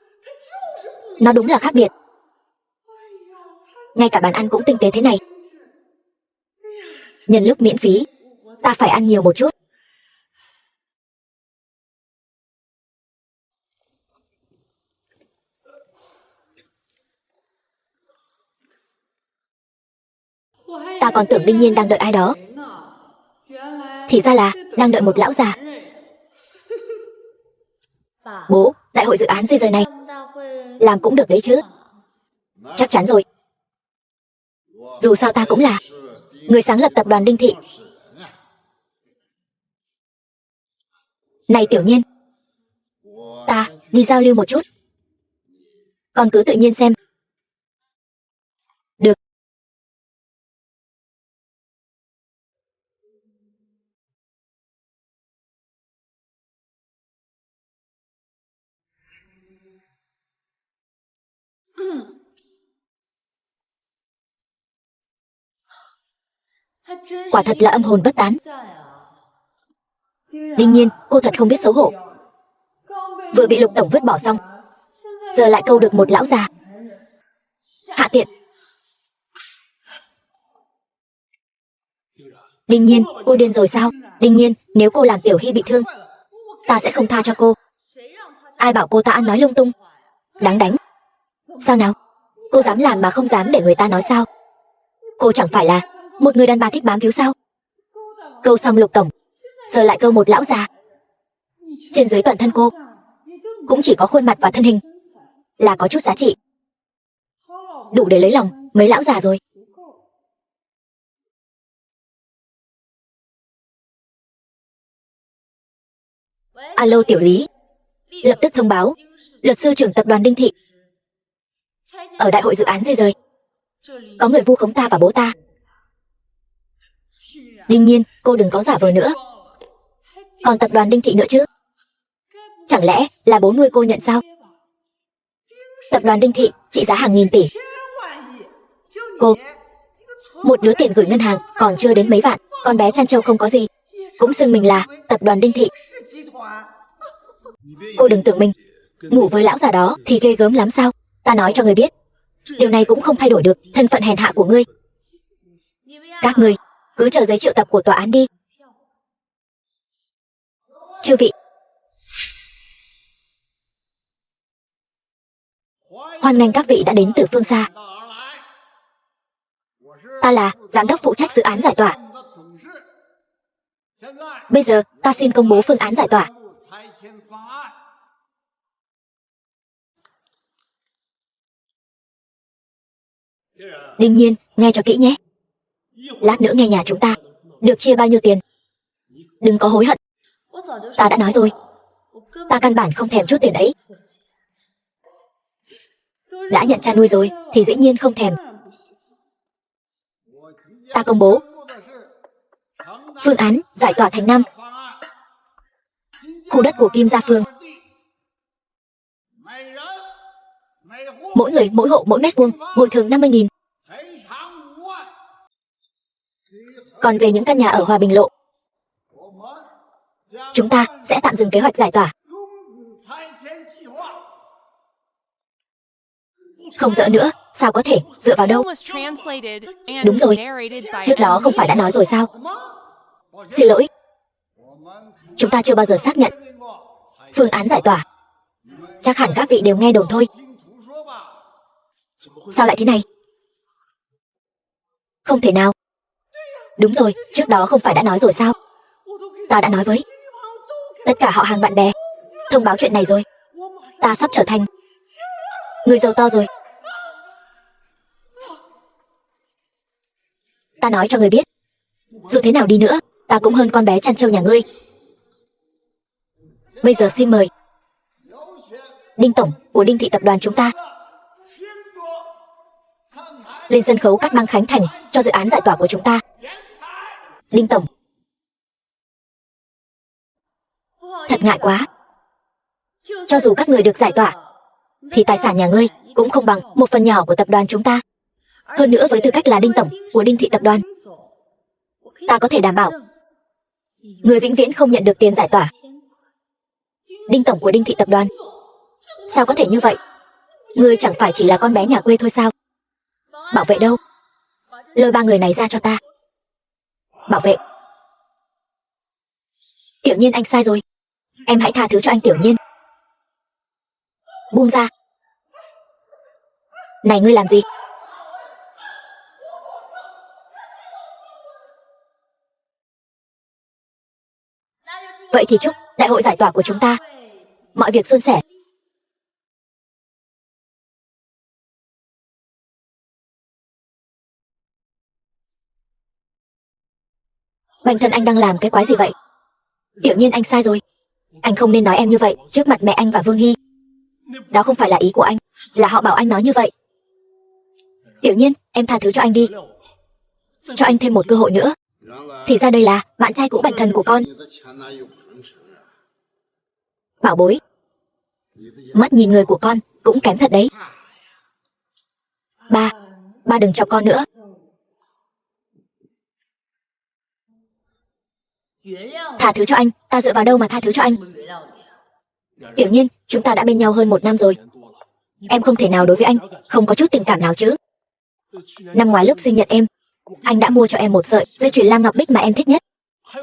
nó đúng là khác biệt. Ngay cả bàn ăn cũng tinh tế thế này. Nhân lúc miễn phí, ta phải ăn nhiều một chút. Ta còn tưởng Đinh Nhiên đang đợi ai đó, thì ra là đang đợi một lão già. Bố, đại hội dự án di rời này làm cũng được đấy chứ? Chắc chắn rồi. Dù sao ta cũng là người sáng lập tập đoàn Đinh thị. Này Tiểu Nhiên, ta đi giao lưu một chút, con cứ tự nhiên xem. Được. Quả thật là âm hồn bất tán. Đương nhiên, cô thật không biết xấu hổ. Vừa bị Lục tổng vứt bỏ xong, giờ lại câu được một lão già. Hạ tiện. Đương nhiên, cô điên rồi sao? Đương nhiên, nếu cô làm Tiểu Hy bị thương, ta sẽ không tha cho cô. Ai bảo cô ta ăn nói lung tung? Đáng đánh. Sao nào? Cô dám làm mà không dám để người ta nói sao? Cô chẳng phải là một người đàn bà thích bám víu sao? Câu xong Lục tổng, giờ lại câu một lão già. Trên dưới toàn thân cô cũng chỉ có khuôn mặt và thân hình là có chút giá trị, đủ để lấy lòng mấy lão già rồi. Alo Tiểu Lý, lập tức thông báo luật sư trưởng tập đoàn Đinh thị. Ở đại hội dự án di rời, có người vu khống ta và bố ta. Đương nhiên, cô đừng có giả vờ nữa. Còn tập đoàn Đinh thị nữa chứ? Chẳng lẽ là bố nuôi cô nhận sao? Tập đoàn Đinh thị trị giá hàng nghìn tỷ. Cô, một đứa tiền gửi ngân hàng còn chưa đến mấy vạn, con bé chăn trâu không có gì, cũng xưng mình là tập đoàn Đinh thị. Cô đừng tưởng mình ngủ với lão già đó thì ghê gớm lắm sao? Ta nói cho người biết, điều này cũng không thay đổi được thân phận hèn hạ của ngươi. Các ngươi cứ chờ giấy triệu tập của tòa án đi. Chư vị, hoan nghênh các vị đã đến từ phương xa. Ta là giám đốc phụ trách dự án giải tỏa. Bây giờ, ta xin công bố phương án giải tỏa. Đương nhiên, nghe cho kỹ nhé. Lát nữa nghe nhà chúng ta được chia bao nhiêu tiền. Đừng có hối hận. Ta đã nói rồi, ta căn bản không thèm chút tiền ấy. Đã nhận cha nuôi rồi thì dĩ nhiên không thèm. Ta công bố phương án giải tỏa thành Nam. Khu đất của Kim Gia Phương, mỗi người mỗi hộ mỗi mét vuông bồi thường 50.000. Còn về những căn nhà ở Hòa Bình Lộ, chúng ta sẽ tạm dừng kế hoạch giải tỏa. Không dỡ nữa, sao có thể, dựa vào đâu? Đúng rồi, trước đó không phải đã nói rồi sao? Xin lỗi, chúng ta chưa bao giờ xác nhận phương án giải tỏa. Chắc hẳn các vị đều nghe đồn thôi. Sao lại thế này? Không thể nào. Đúng rồi, trước đó không phải đã nói rồi sao? Ta đã nói với tất cả họ hàng bạn bè, thông báo chuyện này rồi. Ta sắp trở thành người giàu to rồi. Ta nói cho người biết, dù thế nào đi nữa, ta cũng hơn con bé chăn trâu nhà ngươi. Bây giờ xin mời Đinh Tổng của Đinh Thị Tập đoàn chúng ta lên sân khấu cắt băng khánh thành cho dự án giải tỏa của chúng ta. Đinh Tổng, thật ngại quá. Cho dù các người được giải tỏa, thì tài sản nhà ngươi cũng không bằng một phần nhỏ của tập đoàn chúng ta. Hơn nữa với tư cách là Đinh Tổng của Đinh Thị Tập đoàn, ta có thể đảm bảo người vĩnh viễn không nhận được tiền giải tỏa. Đinh Tổng của Đinh Thị Tập đoàn, sao có thể như vậy? Ngươi chẳng phải chỉ là con bé nhà quê thôi sao? Bảo vệ đâu? Lôi ba người này ra cho ta. Bảo vệ. Tiểu Nhiên, anh sai rồi. Em hãy tha thứ cho anh Tiểu Nhiên. Buông ra. Này ngươi làm gì? Vậy thì chúc đại hội giải tỏa của chúng ta mọi việc suôn sẻ. Bành Thân, anh đang làm cái quái gì vậy? Tiểu Nhiên, anh sai rồi. Anh không nên nói em như vậy trước mặt mẹ anh và Vương Hy. Đó không phải là ý của anh, là họ bảo anh nói như vậy. Tiểu Nhiên, em tha thứ cho anh đi. Cho anh thêm một cơ hội nữa. Thì ra đây là bạn trai cũ Bành Thần của con. Bảo bối, mắt nhìn người của con cũng kém thật đấy. Ba đừng chọc con nữa. Tha thứ cho anh, ta dựa vào đâu mà tha thứ cho anh? Tiểu Nhiên, chúng ta đã bên nhau hơn 1 năm rồi. Em không thể nào đối với anh không có chút tình cảm nào chứ? Năm ngoái lúc sinh nhật em, anh đã mua cho em một sợi dây chuyền lam ngọc bích mà em thích nhất.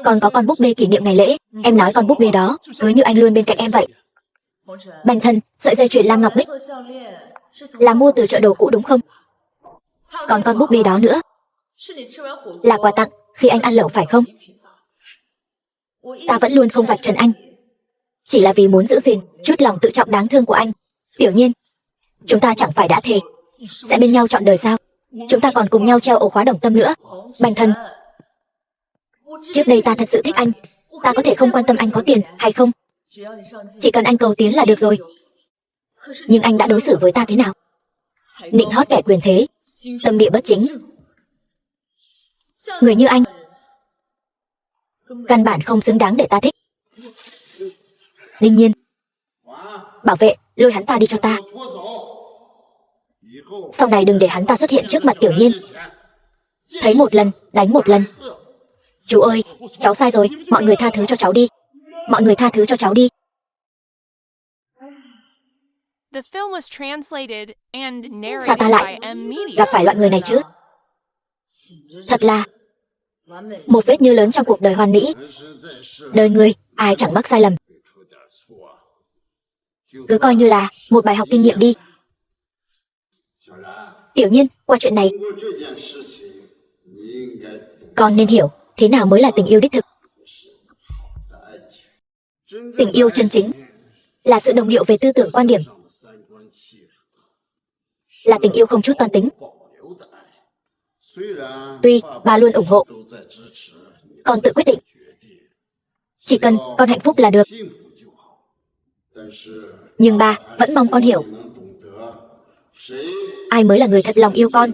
Còn có con búp bê kỷ niệm ngày lễ. Em nói con búp bê đó cứ như anh luôn bên cạnh em vậy. Bành Thân, sợi dây chuyền lam ngọc bích là mua từ chợ đồ cũ đúng không? Còn con búp bê đó nữa là quà tặng khi anh ăn lẩu phải không? Ta vẫn luôn không vạch trần anh, chỉ là vì muốn giữ gìn chút lòng tự trọng đáng thương của anh. Tiểu Nhiên, chúng ta chẳng phải đã thề sẽ bên nhau trọn đời sao? Chúng ta còn cùng nhau treo ổ khóa đồng tâm nữa. Bành Thân, trước đây ta thật sự thích anh. Ta có thể không quan tâm anh có tiền hay không, chỉ cần anh cầu tiến là được rồi. Nhưng anh đã đối xử với ta thế nào? Nịnh hót kẻ quyền thế, tâm địa bất chính. Người như anh căn bản không xứng đáng để ta thích. Đương nhiên. Bảo vệ, lôi hắn ta đi cho ta. Sau này đừng để hắn ta xuất hiện trước mặt Tiểu Nhiên. Thấy một lần, đánh một lần. Chú ơi, cháu sai rồi, mọi người tha thứ cho cháu đi. Mọi người tha thứ cho cháu đi. Sao ta lại gặp phải loại người này chứ? Thật là một vết nhơ lớn trong cuộc đời hoàn mỹ. Đời người, ai chẳng mắc sai lầm. Cứ coi như là một bài học kinh nghiệm đi. Tiểu Nhiên, qua chuyện này Con nên hiểu thế nào mới là tình yêu đích thực. Tình yêu chân chính là sự đồng điệu về tư tưởng quan điểm, là tình yêu không chút toan tính. Tuy ba luôn ủng hộ, con tự quyết định. Chỉ cần con hạnh phúc là được. Nhưng ba vẫn mong con hiểu ai mới là người thật lòng yêu con.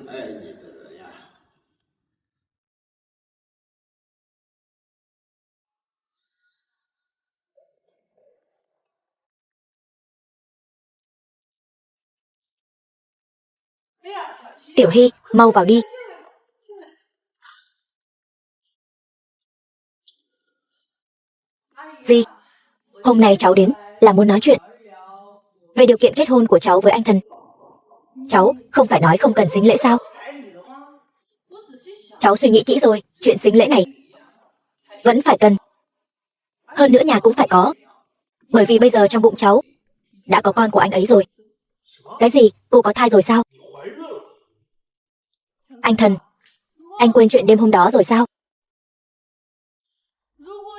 Tiểu Hy, mau vào đi. Gì? Hôm nay cháu đến là muốn nói chuyện về điều kiện kết hôn của cháu với anh Thần. Cháu không phải nói không cần sính lễ sao? Cháu suy nghĩ kỹ rồi, chuyện sính lễ này vẫn phải cần. Hơn nữa nhà cũng phải có. Bởi vì bây giờ trong bụng cháu đã có con của anh ấy rồi. Cái gì? Cô có thai rồi sao? Anh Thần, anh quên chuyện đêm hôm đó rồi sao?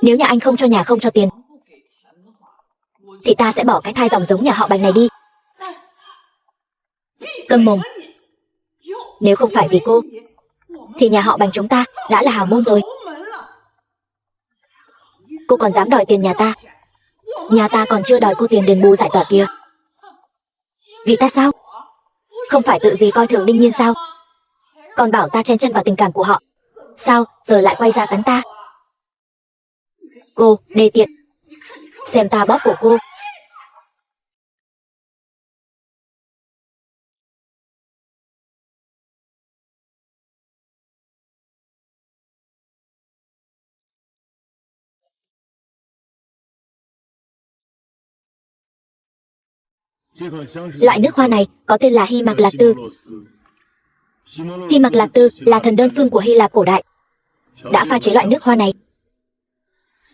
Nếu nhà anh không cho nhà không cho tiền thì ta sẽ bỏ cái thai dòng giống nhà họ Bành này đi. Câm mồm. Nếu không phải vì cô thì nhà họ Bành chúng ta đã là hào môn rồi. Cô còn dám đòi tiền nhà ta. Nhà ta còn chưa đòi cô tiền đền bù giải tỏa kia. Vì ta sao? Không phải tự gì coi thường Đinh Nhiên sao? Còn bảo ta chen chân vào tình cảm của họ. Sao giờ lại quay ra cắn ta? Cô đê tiện. Xem ta bóp cổ cô. Loại nước hoa này có tên là Hy Mạc Lạc Tư. Hy Mạc Lạc Tư là thần đơn phương của Hy Lạp cổ đại. Đã pha chế loại nước hoa này,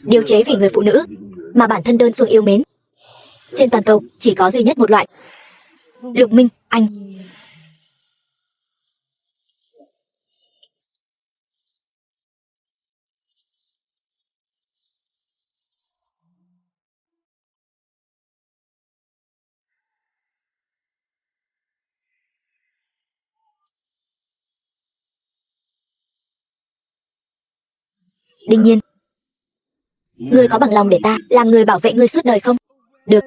điều chế vì người phụ nữ mà bản thân đơn phương yêu mến. Trên toàn cầu chỉ có duy nhất một loại. Lục Minh, anh. Đương nhiên. Ngươi có bằng lòng để ta làm người bảo vệ ngươi suốt đời không? Được.